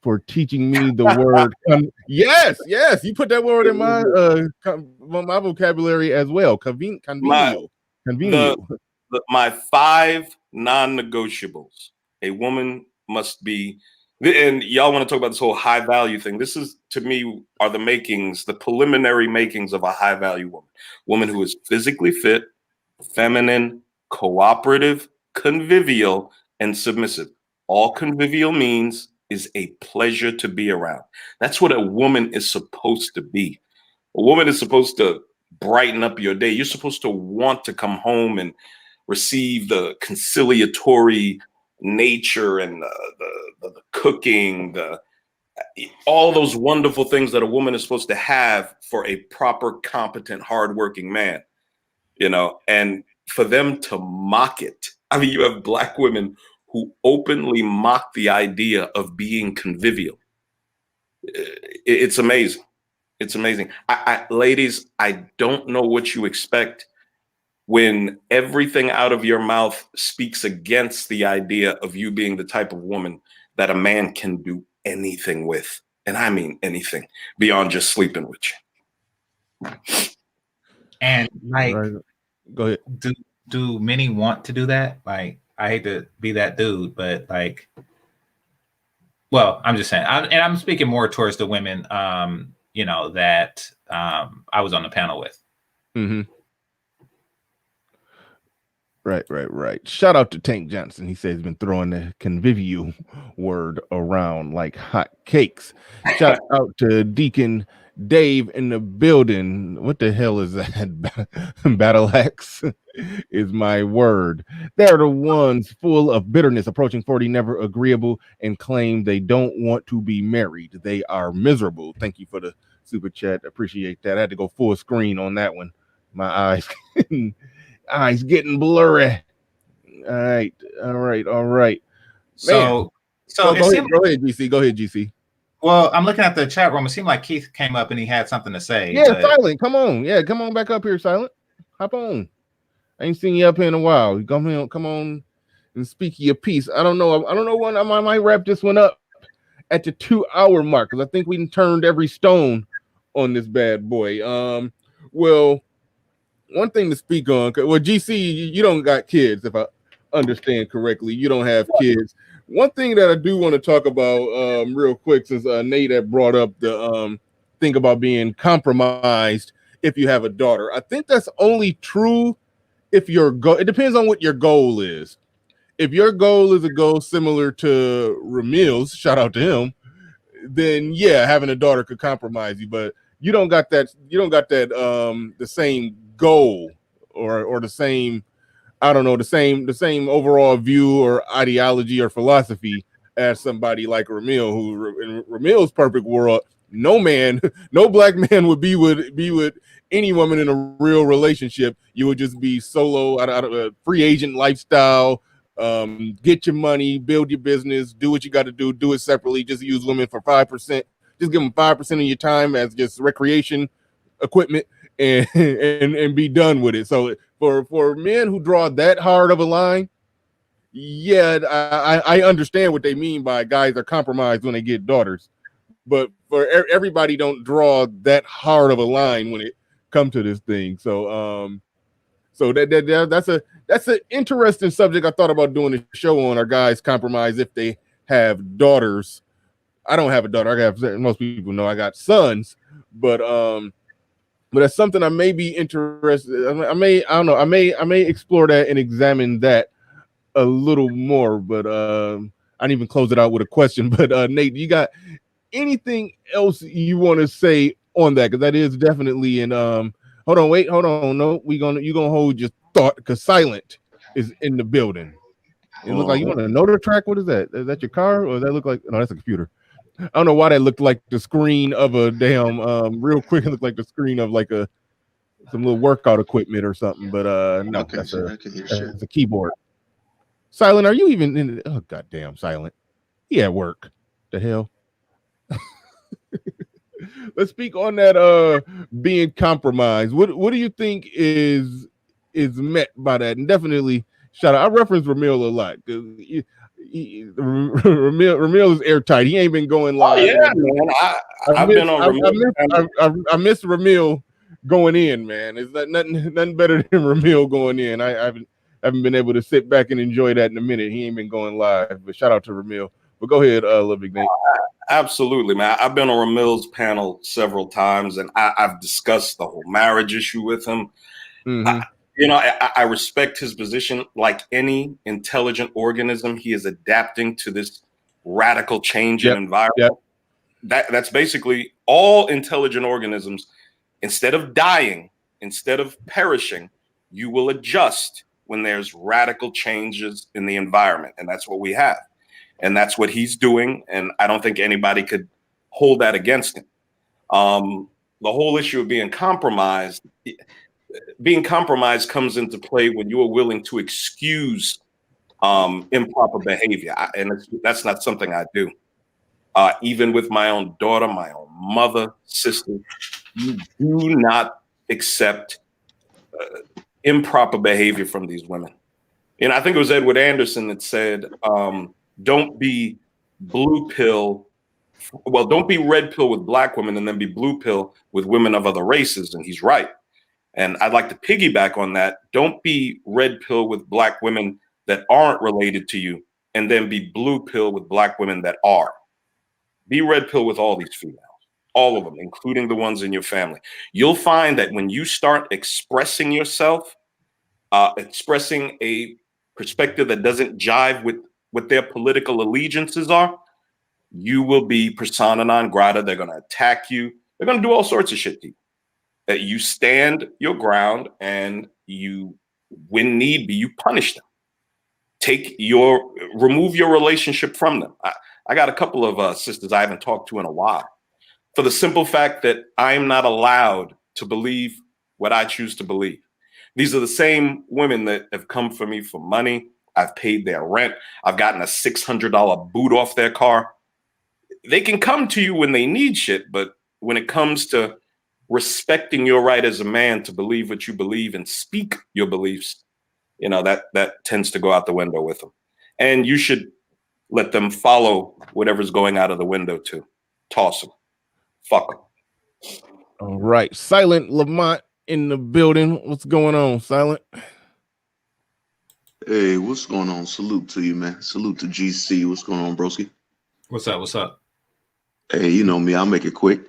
for teaching me the word. Yes, you put that word in my vocabulary as well. Convenient. My 5 non-negotiables. A woman must be, and y'all want to talk about this whole high value thing. This is, to me, are the preliminary makings of a high value woman. Woman who is physically fit, feminine, cooperative, convivial, and submissive. All convivial means is a pleasure to be around. That's what a woman is supposed to be. A woman is supposed to brighten up your day. You're supposed to want to come home and receive the conciliatory nature and the cooking, the all those wonderful things that a woman is supposed to have for a proper, competent, hardworking man, you know, and for them to mock it. I mean, you have Black women who openly mock the idea of being convivial. It's amazing. It's amazing. Ladies, I don't know what you expect when everything out of your mouth speaks against the idea of you being the type of woman that a man can do anything with. And I mean anything beyond just sleeping with you. And like, go ahead. Do many want to do that? Like, I hate to be that dude, but like, well, I'm just saying, I'm speaking more towards the women, you know, that I was on the panel with. Mm-hmm. Right. Shout out to Tank Johnson. He says he's been throwing the convivial word around like hot cakes. Shout out to Deacon Dave in the building. What the hell is that? Battle axe is my word. They're the ones full of bitterness, approaching 40, never agreeable, and claim they don't want to be married. They are miserable. Thank you for the super chat. Appreciate that. I had to go full screen on that one. My eyes. Eyes getting blurry. All right. So go ahead, GC. Go ahead, GC. Well, I'm looking at the chat room. It seemed like Keith came up and he had something to say. Yeah, but... Silent. Come on. Yeah, come on back up here, Silent. Hop on. I ain't seen you up here in a while. Come on and speak your piece. I don't know when I might wrap this one up at the 2-hour mark, because I think we turned every stone on this bad boy. Well, one thing to speak on, well, GC, you don't got kids, if I understand correctly. You don't have kids. One thing that I do want to talk about real quick, since Nate had brought up the thing about being compromised if you have a daughter. I think that's only true if it depends on what your goal is. If your goal is a goal similar to Ramil's, shout out to him, then yeah, having a daughter could compromise you, but you don't got that the same goal or the same, I don't know, the same overall view or ideology or philosophy as somebody like Ramil, who in Ramil's perfect world, no Black man would be with any woman in a real relationship. You would just be solo out of a free agent lifestyle. Get your money, build your business, do what you got to do it separately. Just use women for 5%. Just give them 5% of your time as just recreation equipment and be done with it. So for men who draw that hard of a line, yeah, I understand what they mean by guys are compromised when they get daughters, but for everybody don't draw that hard of a line when it comes to this thing. So that's an interesting subject. I thought about doing a show on, are guys compromised if they have daughters. I don't have a daughter. Most people know I got sons, but that's something I may be interested. I may explore that and examine that a little more. But I didn't even close it out with a question. But Nate, you got anything else you want to say on that? Because that is definitely in. Hold on. No, you're gonna hold your thought, because Silent is in the building. It looks like you want to know the track. What is that? Is that your car, or does that look like? No, that's a computer. I don't know why that looked like the screen of a damn real quick. It looked like the screen of like some little workout equipment or something. But no, okay, that's that's a keyboard. Silent, are you even in? Oh goddamn, Silent. He at work. The hell. Let's speak on that being compromised. What do you think is meant by that? And definitely shout out. I reference Ramil a lot because Ramil is airtight. He ain't been going live. Oh yeah, man. I've been on Ramil. I miss Ramil going in, man. It's nothing better than Ramil going in. I haven't been able to sit back and enjoy that in a minute. He ain't been going live, but shout out to Ramil. But go ahead, Lil Big Nate. Absolutely, man. I've been on Ramil's panel several times, and I've discussed the whole marriage issue with him. Mm-hmm. I respect his position. Like any intelligent organism, he is adapting to this radical change in environment. Yep. That's basically all intelligent organisms. Instead of dying, instead of perishing, you will adjust when there's radical changes in the environment. And that's what we have. And that's what he's doing. And I don't think anybody could hold that against him. The whole issue of being compromised comes into play when you are willing to excuse improper behavior. That's not something I do. Even with my own daughter, my own mother, sister, you do not accept improper behavior from these women. And I think it was Edward Anderson that said, don't be blue pill. Well, don't be red pill with black women and then be blue pill with women of other races. And he's right. And I'd like to piggyback on that. Don't be red pill with black women that aren't related to you and then be blue pill with black women that are. Be red pill with all these females, all of them, including the ones in your family. You'll find that when you start expressing yourself, expressing a perspective that doesn't jive with what their political allegiances are, you will be persona non grata. They're going to attack you. They're going to do all sorts of shit to you. That you stand your ground and you, when need be, you punish them. Remove your relationship from them. I got a couple of sisters I haven't talked to in a while for the simple fact that I'm not allowed to believe what I choose to believe. These are the same women that have come for me for money. I've paid their rent. I've gotten a $600 boot off their car. They can come to you when they need shit, but when it comes to respecting your right as a man to believe what you believe and speak your beliefs, that tends to go out the window with them. And you should let them follow whatever's going out of the window too. Toss them. Fuck them. All right. Silent Lamont in the building. What's going on, Silent? Hey, what's going on? Salute to you, man. Salute to GC. What's going on, broski? What's up? Hey, you know me. I'll make it quick.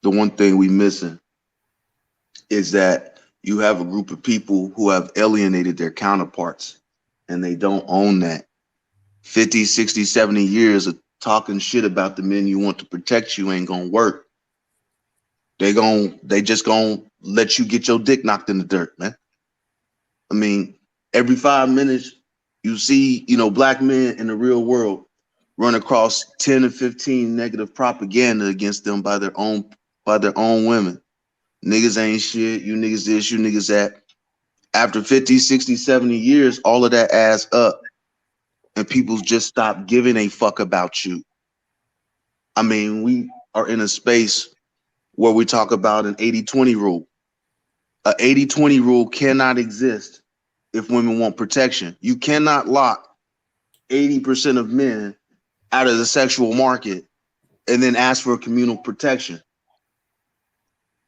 The one thing we missing is that you have a group of people who have alienated their counterparts and they don't own that. 50, 60, 70 years of talking shit about the men you want to protect you ain't gonna work. They just gonna let you get your dick knocked in the dirt, man. I mean, every 5 minutes you see, black men in the real world run across 10 or 15 negative propaganda against them by their own women. Niggas ain't shit, you niggas this, you niggas that. After 50, 60, 70 years, all of that adds up. And people just stop giving a fuck about you. I mean, we are in a space where we talk about an 80-20 rule. A 80-20 rule cannot exist if women want protection. You cannot lock 80% of men out of the sexual market and then ask for communal protection.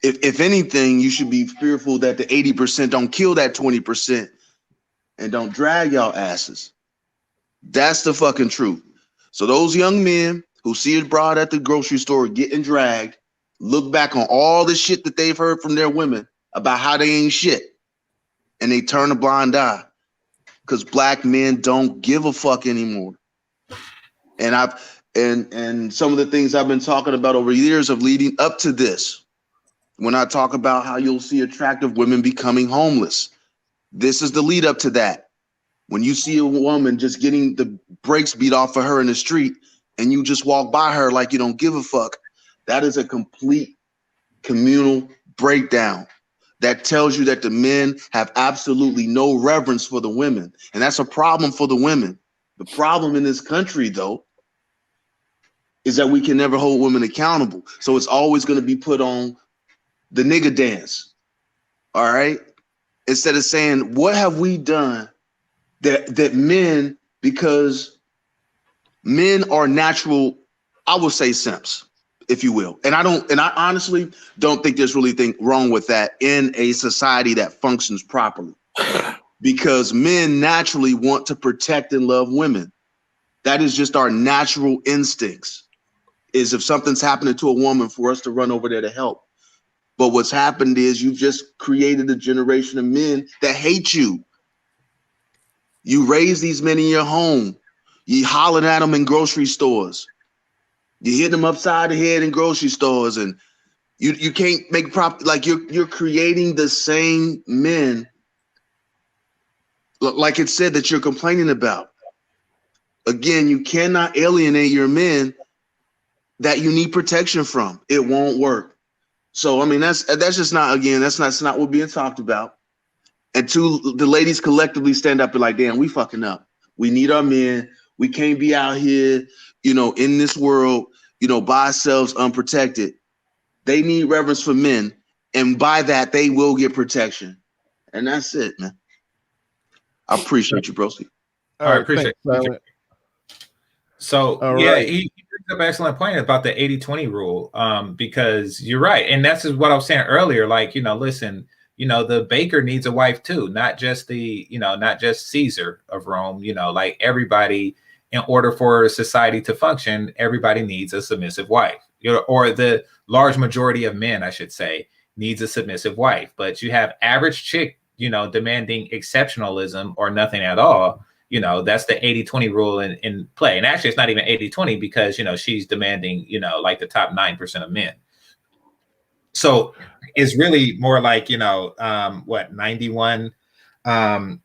If anything, you should be fearful that the 80% don't kill that 20% and don't drag y'all asses. That's the fucking truth. So those young men who see a broad at the grocery store getting dragged, look back on all the shit that they've heard from their women about how they ain't shit, and they turn a blind eye because black men don't give a fuck anymore. And and some of the things I've been talking about over years of leading up to this, when I talk about how you'll see attractive women becoming homeless, this is the lead up to that. When you see a woman just getting the brakes beat off of her in the street and you just walk by her like you don't give a fuck, that is a complete communal breakdown that tells you that the men have absolutely no reverence for the women. And that's a problem for the women. The problem in this country, though, is that we can never hold women accountable. So it's always going to be put on the nigga dance. All right? Instead of saying, what have we done that men, because men are natural, I will say simps, if you will. And I honestly don't think there's really anything wrong with that in a society that functions properly. Because men naturally want to protect and love women. That is just our natural instincts, is if something's happening to a woman for us to run over there to help. But what's happened is you've just created a generation of men that hate you. You raise these men in your home. You hollering at them in grocery stores. You hit them upside the head in grocery stores, and you can't make like you're creating the same men, like it said, that you're complaining about. Again, you cannot alienate your men that you need protection from. It won't work. So I mean, that's just not, again, that's not what being talked about. And two, the ladies collectively stand up and like, damn, we fucking up. We need our men. We can't be out here, in this world, by ourselves unprotected. They need reverence for men. And by that, they will get protection. And that's it, man. I appreciate you, broski. I appreciate it. So, he brings up an excellent point about the 80-20 rule, because you're right. And that's what I was saying earlier. Like, listen, the baker needs a wife too, not just not just Caesar of Rome, like everybody, in order for society to function, everybody needs a submissive wife, or the large majority of men, I should say, needs a submissive wife. But you have average chick, demanding exceptionalism or nothing at all. That's the 80-20 rule in play. And actually, it's not even 80-20 because, she's demanding, like the top 9% of men. So it's really more like, 91, 9,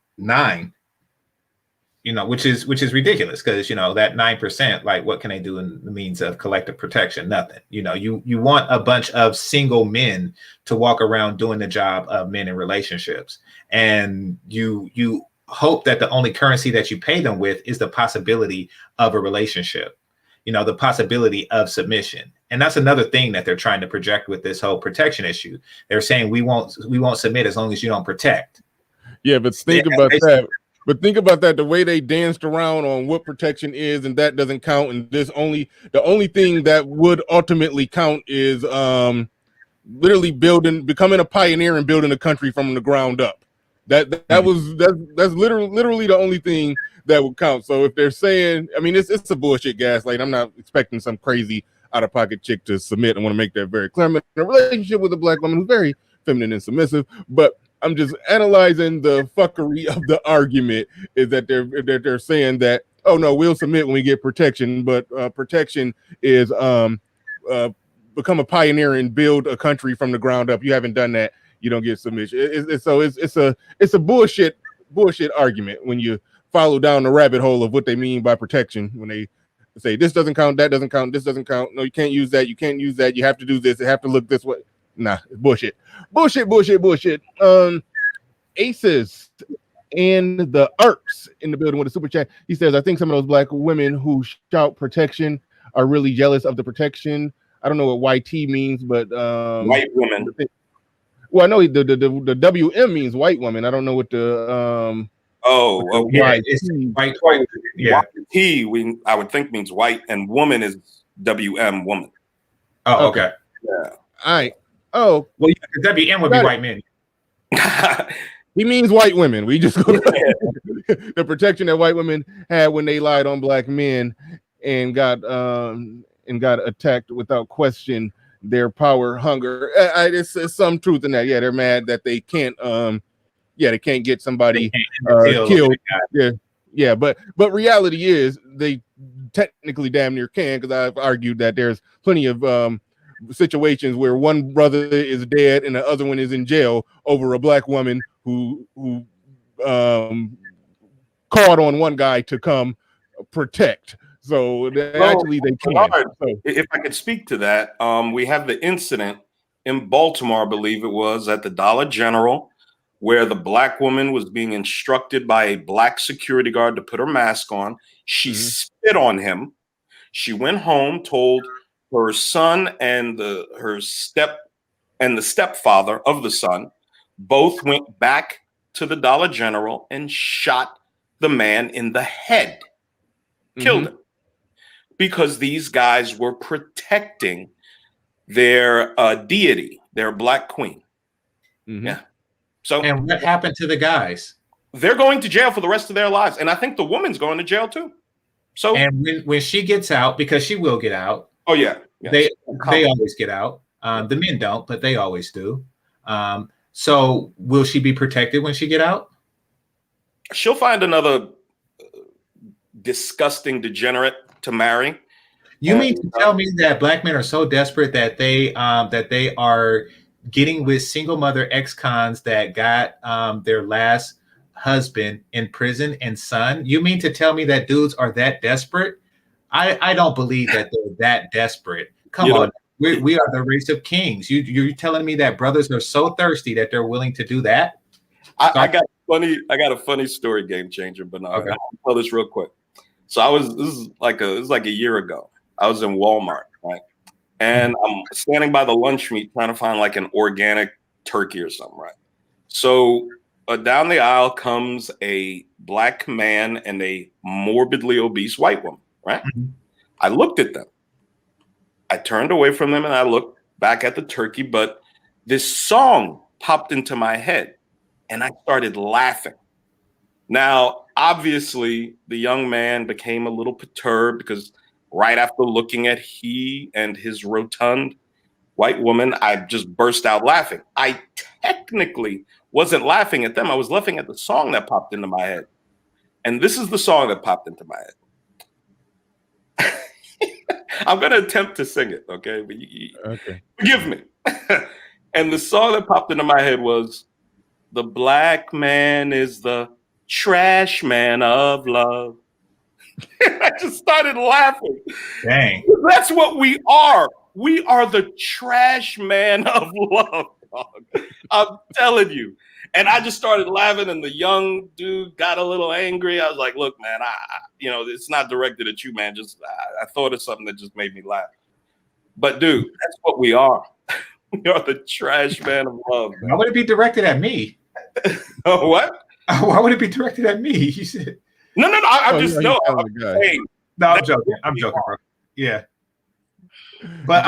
which is ridiculous because, that 9%, like what can they do in the means of collective protection? Nothing. You want a bunch of single men to walk around doing the job of men in relationships. And you hope that the only currency that you pay them with is the possibility of a relationship, the possibility of submission. And that's another thing that they're trying to project with this whole protection issue. They're saying we won't submit as long as you don't protect. Yeah, but think about that. But think about that, the way they danced around on what protection is, and that doesn't count. And the only thing that would ultimately count is literally becoming a pioneer and building a country from the ground up. That's literally the only thing that would count. So if they're saying, I mean, it's a bullshit gaslight. I'm not expecting some crazy out-of-pocket chick to submit. I want to make that very clear. I'm in a relationship with a black woman who's very feminine and submissive, but I'm just analyzing the fuckery of the argument is that they're saying that, oh no, we'll submit when we get protection, but protection is become a pioneer and build a country from the ground up. You haven't done that, you don't get submission. It's a bullshit argument when you follow down the rabbit hole of what they mean by protection. When they say this doesn't count, that doesn't count, this doesn't count. No, you can't use that. You can't use that. You have to do this. It have to look this way. Nah, it's bullshit. Aces and the Arps in the building with a super chat. He says, I think some of those black women who shout protection are really jealous of the protection. I don't know what YT means, but white women. Well, I know the WM means white woman. I don't know what the okay. It's white. Yeah. YT I would think means white, and woman is WM, woman. Oh, okay. Yeah. All right. Oh, well, yeah, WM would be white men. He means white women. We just go the protection that white women had when they lied on black men and got attacked without question. Their power, hunger. It's some truth in that. Yeah, they're mad that they can't. They can't get somebody killed. Yeah. But reality is they technically damn near can, because I've argued that there's plenty of situations where one brother is dead and the other one is in jail over a black woman who called on one guy to come protect. So they can. So, if I could speak to that, we have the incident in Baltimore, I believe it was, at the Dollar General, where the black woman was being instructed by a black security guard to put her mask on. She spit on him. She went home, told her son and the stepfather of the son. Both went back to the Dollar General and shot the man in the head, killed him, because these guys were protecting their deity, their black queen. Yeah. So, and what happened to the guys? They're going to jail for the rest of their lives, and I think the woman's going to jail too. So, and when she gets out, because she will get out. Oh yeah. They always get out. The men don't, but they always do. So will she be protected when she get out? She'll find another disgusting degenerate to marry. You mean to tell me that black men are so desperate that they are getting with single mother ex-cons that got their last husband in prison and son? You mean to tell me that dudes are that desperate? I don't believe that they're that desperate. Come on. We are the race of kings. You're telling me that brothers are so thirsty that they're willing to do that? I got a funny story, Game Changer, but okay. I'll tell this real quick. So this is like a year ago. I was in Walmart, right? And I'm standing by the lunch meat trying to find like an organic turkey or something, right? So down the aisle comes a black man and a morbidly obese white woman, right? Mm-hmm. I looked at them. I turned away from them and I looked back at the turkey, but this song popped into my head and I started laughing. Now, obviously, the young man became a little perturbed because right after looking at he and his rotund white woman, I just burst out laughing. I technically wasn't laughing at them. I was laughing at the song that popped into my head. And this is the song that popped into my head. I'm going to attempt to sing it, okay? But okay. Forgive me. And the song that popped into my head was, "The black man is the trash man of love." I just started laughing. Dang. That's what we are. We are the trash man of love, dog. I'm telling you. And I just started laughing, and the young dude got a little angry. I was like, "Look, man, it's not directed at you, man. Just I thought of something that just made me laugh." But dude, that's what we are. We are the trash man of love. Man. Why would it be directed at me? Oh, what? Why would it be directed at me? You said no. I'm just no. I'm joking, bro. Yeah. But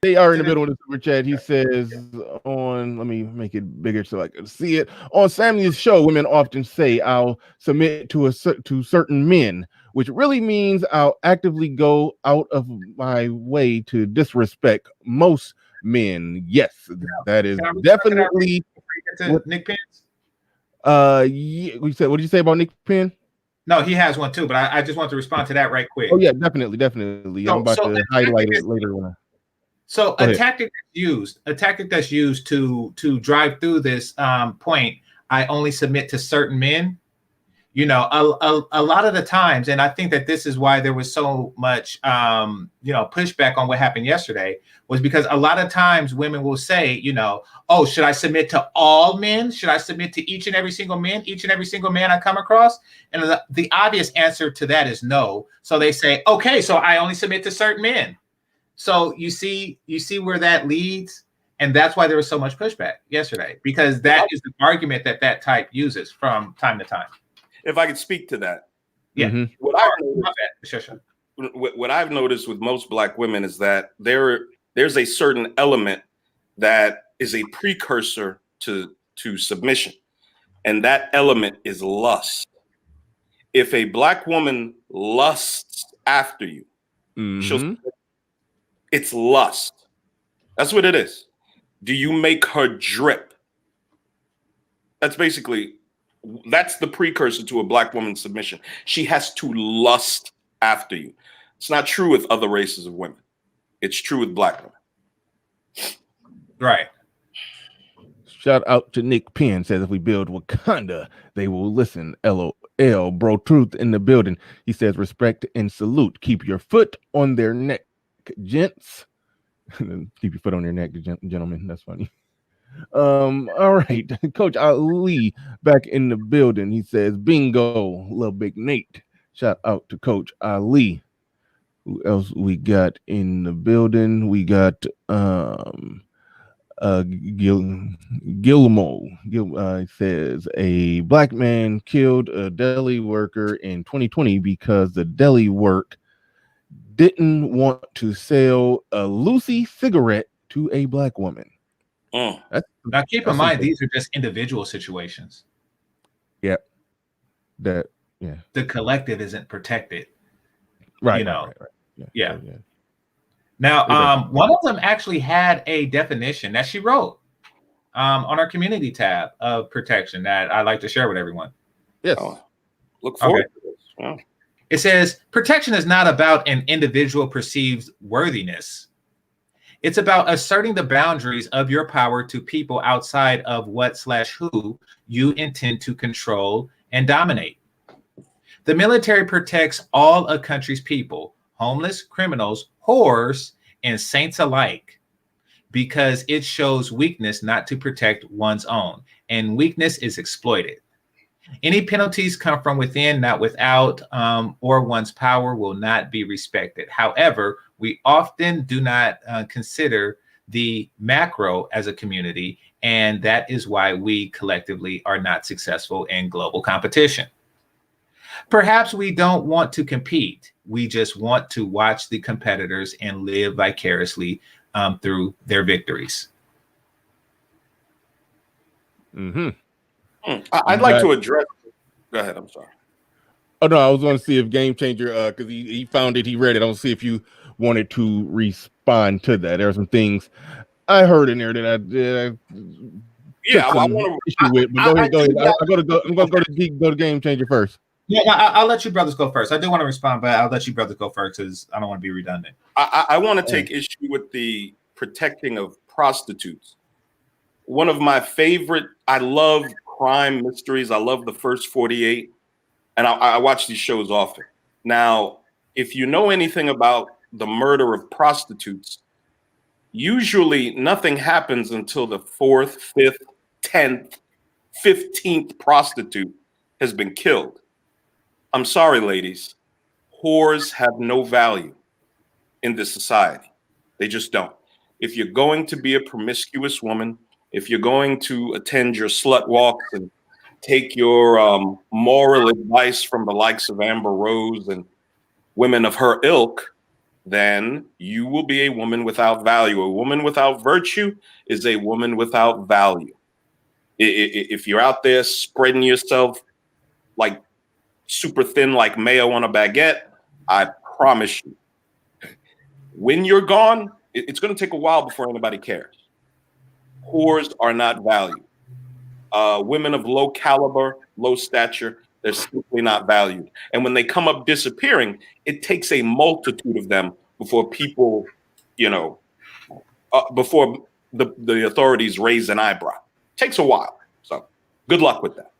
they are in the middle of the super chat. He says let me make it bigger so I can see it. On Samuel's show, women often say, "I'll submit to certain men," which really means I'll actively go out of my way to disrespect most men. Yes, that is definitely Nick Pence. Yeah, we said. What did you say about Nick Penn? No, he has one too, but I just want to respond to that right quick. Oh yeah, definitely. I'm about to highlight it later on. So a tactic that's used to drive through this point, I only submit to certain men. A lot of the times, and I think that this is why there was so much pushback on what happened yesterday, was because a lot of times women will say, "Oh, should I submit to all men? Should I submit to each and every single man I come across?" And the obvious answer to that is no. So they say, "Okay, so I only submit to certain men." So you see where that leads, and that's why there was so much pushback yesterday, because that is the argument that type uses from time to time. If I could speak to that. Yeah. Mm-hmm. What I've noticed with most Black women is that there's a certain element that is a precursor to submission. And that element is lust. If a Black woman lusts after you, it's lust. That's what it is. Do you make her drip? That's the precursor to a Black woman's submission. She has to lust after you. It's not true with other races of women. It's true with Black women. Right. Shout out to Nick Penn, says if we build Wakanda, they will listen. LOL, bro, truth in the building. He says respect and salute. Keep your foot on their neck, gents. Keep your foot on their neck, gentlemen. That's funny. All right, Coach Ali back in the building. He says bingo, little big Nate. Shout out to Coach Ali. Who else we got in the building? We got Gilmo says a Black man killed a deli worker in 2020 because the deli work didn't want to sell a Lucy cigarette to a Black woman. Now keep in mind, these are just individual situations. Yeah. The collective isn't protected. Right. Right. Yeah. Now, one of them actually had a definition that she wrote on our community tab of protection that I'd like to share with everyone. Yes. Look forward to this. Yeah. It says, protection is not about an individual perceived worthiness. It's about asserting the boundaries of your power to people outside of what/who you intend to control and dominate. The military protects all a country's people, homeless, criminals, whores, and saints alike, because it shows weakness not to protect one's own, and weakness is exploited. Any penalties come from within, not without, or one's power will not be respected. However, we often do not consider the macro as a community, and that is why we collectively are not successful in global competition. Perhaps we don't want to compete. We just want to watch the competitors and live vicariously through their victories. Mm-hmm. I'd like to address. Go ahead. I'm sorry. Oh no, I was going to see if Game Changer, because he found it, he read it. I want to see if you wanted to respond to that. There are some things I heard in there that I want to issue with. But go ahead. I'm going to go to Game Changer first. Yeah, I'll let you brothers go first. I do want to respond, but I'll let you brothers go first because I don't want to be redundant. I want to take issue with the protecting of prostitutes. One of my favorite, I love crime mysteries. I love the First 48, and I watch these shows often. Now, if you know anything about the murder of prostitutes, usually nothing happens until the 4th, 5th, 10th, 15th prostitute has been killed. I'm sorry, ladies. Whores have no value in this society. They just don't. If you're going to be a promiscuous woman, if you're going to attend your slut walks and take your moral advice from the likes of Amber Rose and women of her ilk, then you will be a woman without value. A woman without virtue is a woman without value. If you're out there spreading yourself like super thin like mayo on a baguette, I promise you, when you're gone, it's going to take a while before anybody cares. Whores are not valued. Women of low caliber, low stature, they're simply not valued. And when they come up disappearing, it takes a multitude of them before people, before the authorities raise an eyebrow. It takes a while. So good luck with that.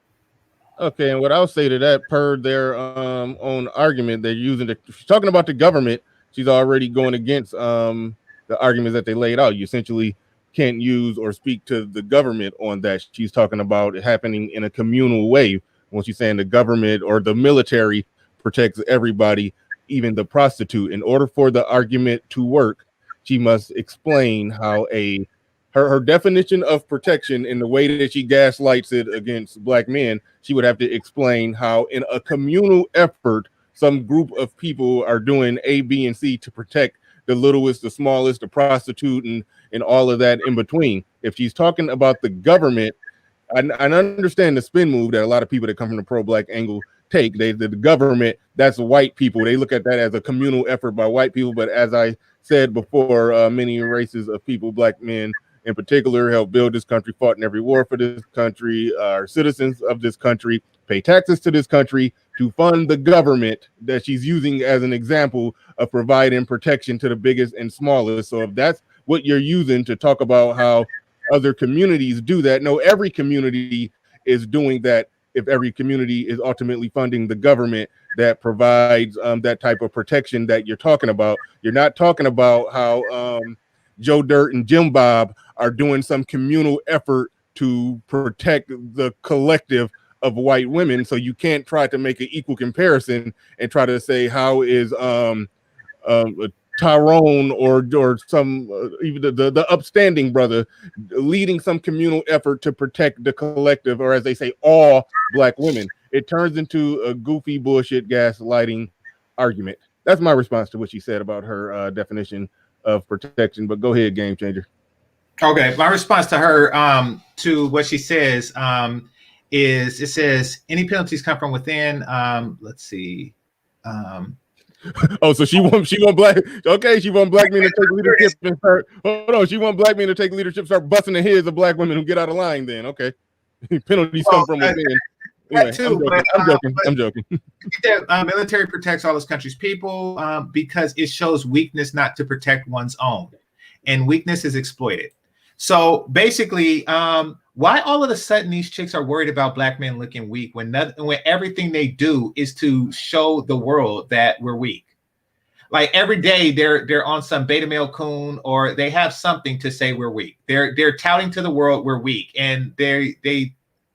Okay, and what I'll say to that, per their own argument, they're using talking about the government. She's already going against the arguments that they laid out. You essentially can't use or speak to the government on that. She's talking about it happening in a communal way. When she's saying the government or the military protects everybody, even the prostitute. In order for the argument to work, she must explain how her definition of protection in the way that she gaslights it against black men, she would have to explain how in a communal effort, some group of people are doing A, B, and C to protect the littlest, the smallest, the prostitute, and all of that in between. If she's talking about the government, I understand the spin move that a lot of people that come from the pro-black angle take. The government, that's white people. They look at that as a communal effort by white people. But as I said before, many races of people, black men in particular, helped build this country, fought in every war for this country, are citizens of this country, pay taxes to this country to fund the government that she's using as an example of providing protection to the biggest and smallest. So if that's what you're using to talk about how other communities do that, no, every community is doing that. If every community is ultimately funding the government that provides that type of protection that you're talking about, you're not talking about how Joe Dirt and Jim Bob are doing some communal effort to protect the collective of white women. So you can't try to make an equal comparison and try to say how is Tyrone or some even the upstanding brother leading some communal effort to protect the collective, or as they say, all black women. It turns into a goofy bullshit gaslighting argument. That's my response to what she said about her definition of protection. But go ahead, Game Changer. Okay, my response to her to what she says is, it says any penalties come from within. Let's see. Oh, so she want black. Okay, she want black men to take leadership and start. Hold on, she want black men to take leadership, start busting the heads of black women who get out of line. Then okay, penalties come from within. Anyway, I'm joking. Military protects all this country's people because it shows weakness not to protect one's own, and weakness is exploited. So basically, Why all of a sudden these chicks are worried about black men looking weak when everything they do is to show the world that we're weak? Like every day they're on some beta male coon, or they have something to say we're weak. They're touting to the world we're weak, and they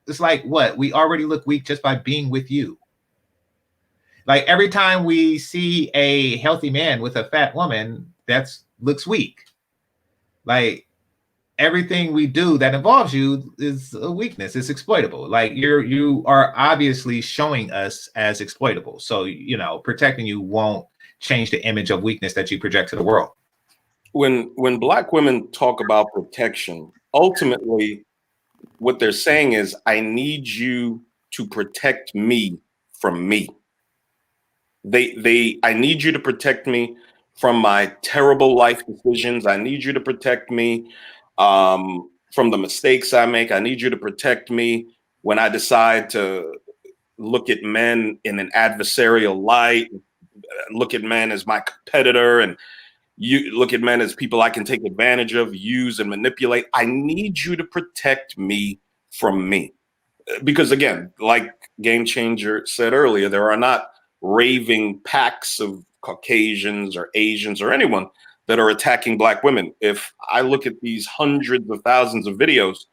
it's like, what? We already look weak just by being with you. Like every time we see a healthy man with a fat woman, that's looks weak. Like everything we do that involves you is a weakness. It's exploitable. Like you are obviously showing us as exploitable. So, you know, protecting you won't change the image of weakness that you project to the world. When black women talk about protection, ultimately what they're saying is, I need you to protect me from me. I need you to protect me from my terrible life decisions. I need you to protect me from the mistakes I make. I need you to protect me when I decide to look at men in an adversarial light, look at men as my competitor, and you look at men as people I can take advantage of, use, and manipulate. I need you to protect me from me. Because again, like Game Changer said earlier, there are not raving packs of Caucasians or Asians or anyone that are attacking black women. If I look at these hundreds of thousands of videos,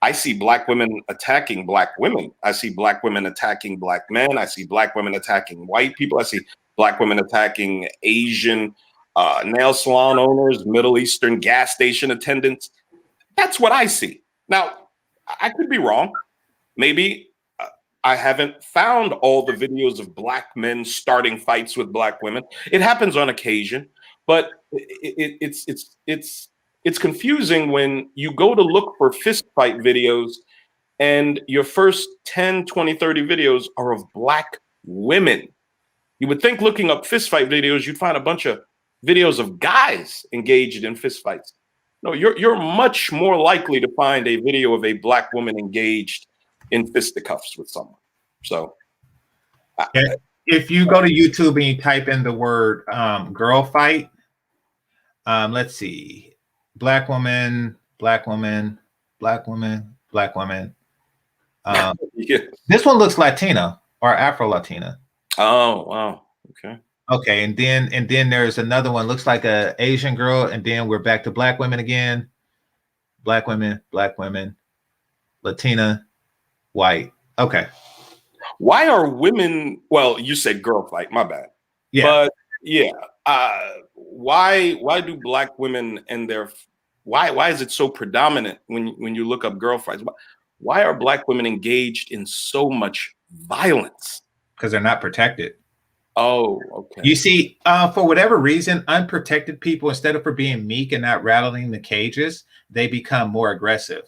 I see black women attacking black women. I see black women attacking black men. I see black women attacking white people. I see black women attacking Asian nail salon owners, Middle Eastern gas station attendants. That's what I see. Now, I could be wrong. Maybe I haven't found all the videos of black men starting fights with black women. It happens on occasion, but it's confusing when you go to look for fist fight videos and your first 10, 20, 30 videos are of black women. You would think looking up fist fight videos, you'd find a bunch of videos of guys engaged in fist fights. No, you're much more likely to find a video of a black woman engaged in fisticuffs with someone. So if you go to YouTube and you type in the word girl fight, let's see, black woman, black woman, black woman, black woman. Yeah. This one looks Latina or Afro-Latina. Oh, wow. Okay. Okay, and then there's another one, looks like a Asian girl, and then we're back to black women again. Black women, Latina, white. Okay. Why are women? Well, you said girl fight. My bad. Yeah. But yeah, why do black women and their why is it so predominant when you look up girl fights? Why are black women engaged in so much violence? Because they're not protected. Oh, okay. You see, for whatever reason, unprotected people, instead of being meek and not rattling the cages, they become more aggressive.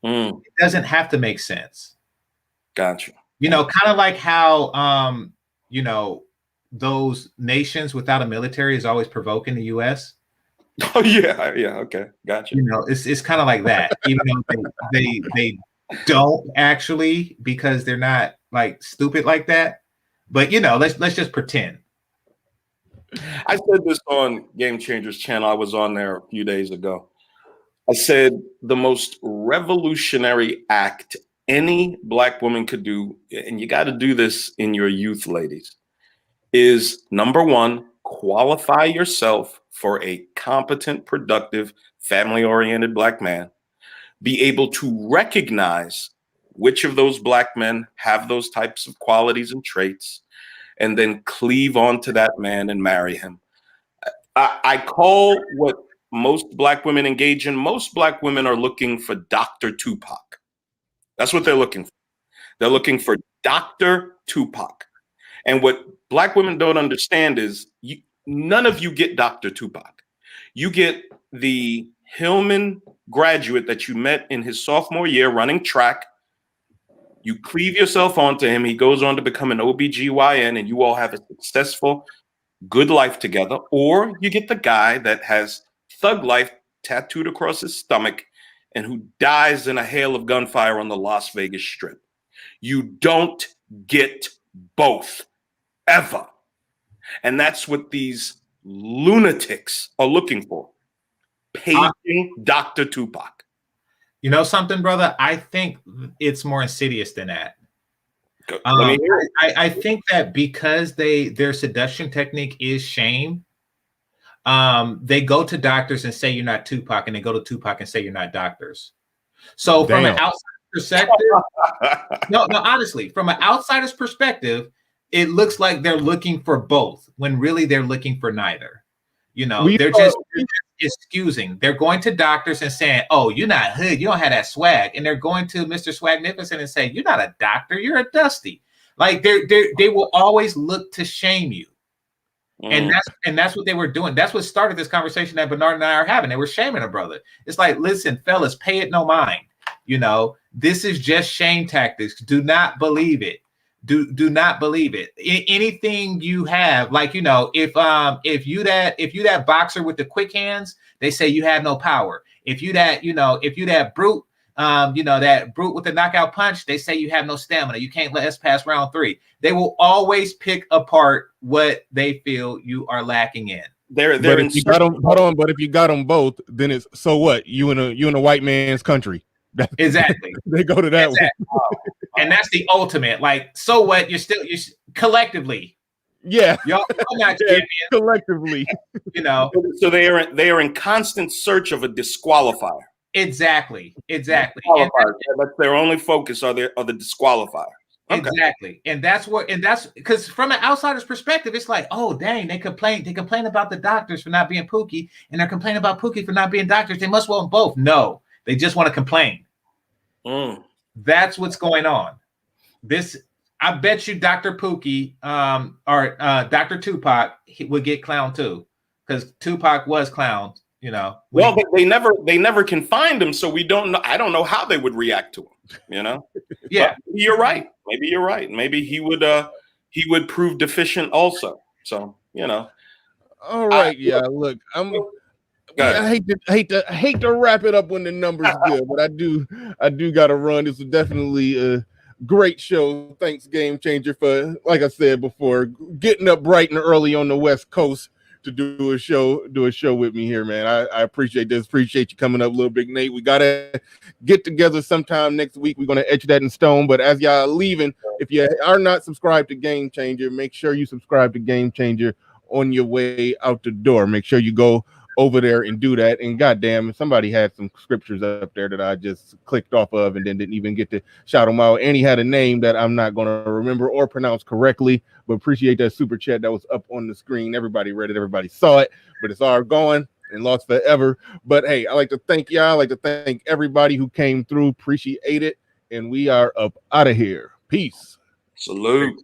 It doesn't have to make sense. Gotcha. You know, kind of like how, you know, those nations without a military is always provoking the U.S. Oh yeah, okay, gotcha. You know, it's kind of like that, even though they don't actually, because they're not like stupid like that. But you know, let's just pretend. I said this on Game Changer's channel. I was on there a few days ago. I said the most revolutionary act any black woman could do, and you got to do this in your youth, ladies, is number one, qualify yourself for a competent, productive, family-oriented black man. Be able to recognize which of those black men have those types of qualities and traits, and then cleave onto that man and marry him. I call what most black women engage in. Most black women are looking for Dr. Tupac. That's what they're looking for. They're looking for Dr. Tupac. And what black women don't understand is none of you get Dr. Tupac. You get the Hillman graduate that you met in his sophomore year running track. You cleave yourself onto him. He goes on to become an OBGYN, and you all have a successful, good life together. Or you get the guy that has thug life tattooed across his stomach and who dies in a hail of gunfire on the Las Vegas Strip. You don't get both, ever. And that's what these lunatics are looking for. Paging Dr. Tupac. You know something, brother? I think it's more insidious than that. I think that because their seduction technique is shame, they go to doctors and say you're not Tupac, and they go to Tupac and say you're not doctors. So from an outside perspective, no, honestly, from an outsider's perspective, it looks like they're looking for both when really they're looking for neither. You know, they're just excusing. They're going to doctors and saying, "Oh, you're not hood. You don't have that swag." And they're going to Mr. Swagnificent and say, "You're not a doctor. You're a dusty." Like they will always look to shame you. And that's what they were doing. That's what started this conversation that Bernard and I are having. They were shaming a brother. It's like, listen, fellas, pay it no mind. You know, this is just shame tactics. Do not believe it. Do not believe it. Anything you have, like, you know, if you that boxer with the quick hands, they say you have no power. If you that brute, that brute with the knockout punch, they say you have no stamina. You can't let us pass round 3. They will always pick apart what they feel you are lacking in. But if you got them, hold on. But if you got them both, then it's so what? You in a white man's country. Exactly. They go to that one. And that's the ultimate. Like, so what? You're collectively. Yeah. Y'all not champions. Collectively. You know. So they are in constant search of a disqualifier. Exactly. And that's their only focus are the disqualifier. Okay. Exactly. And that's because from an outsider's perspective, it's like, oh dang, they complain about the doctors for not being Pookie, and they're complaining about Pookie for not being doctors. They must want both. No, they just want to complain. That's what's going on. I bet you Dr. Pookie or Dr. Tupac would get clowned too, because Tupac was clowned. You know, well, they never confined him, so we don't know. I don't know how they would react to him. You know, yeah, but you're right. Maybe you're right. Maybe he would prove deficient also. So you know. All right, look, I hate to wrap it up when the numbers good, but I do gotta run. This is definitely a great show. Thanks, Game Changer, for, like I said before, getting up bright and early on the West Coast to do a show with me here, man. I appreciate this. Appreciate you coming up, Little Big Nate. We gotta get together sometime next week. We're gonna etch that in stone. But as y'all leaving, if you are not subscribed to Game Changer, make sure you subscribe to Game Changer on your way out the door. Make sure you go over there and do that. And goddamn, somebody had some scriptures up there that I just clicked off of and then didn't even get to shout them out. And he had a name that I'm not going to remember or pronounce correctly, but appreciate that super chat that was up on the screen. Everybody read it, everybody saw it, but it's all gone and lost forever. But hey, I like to thank y'all. I like to thank everybody who came through. Appreciate it. And we are up out of here. Peace. Salute.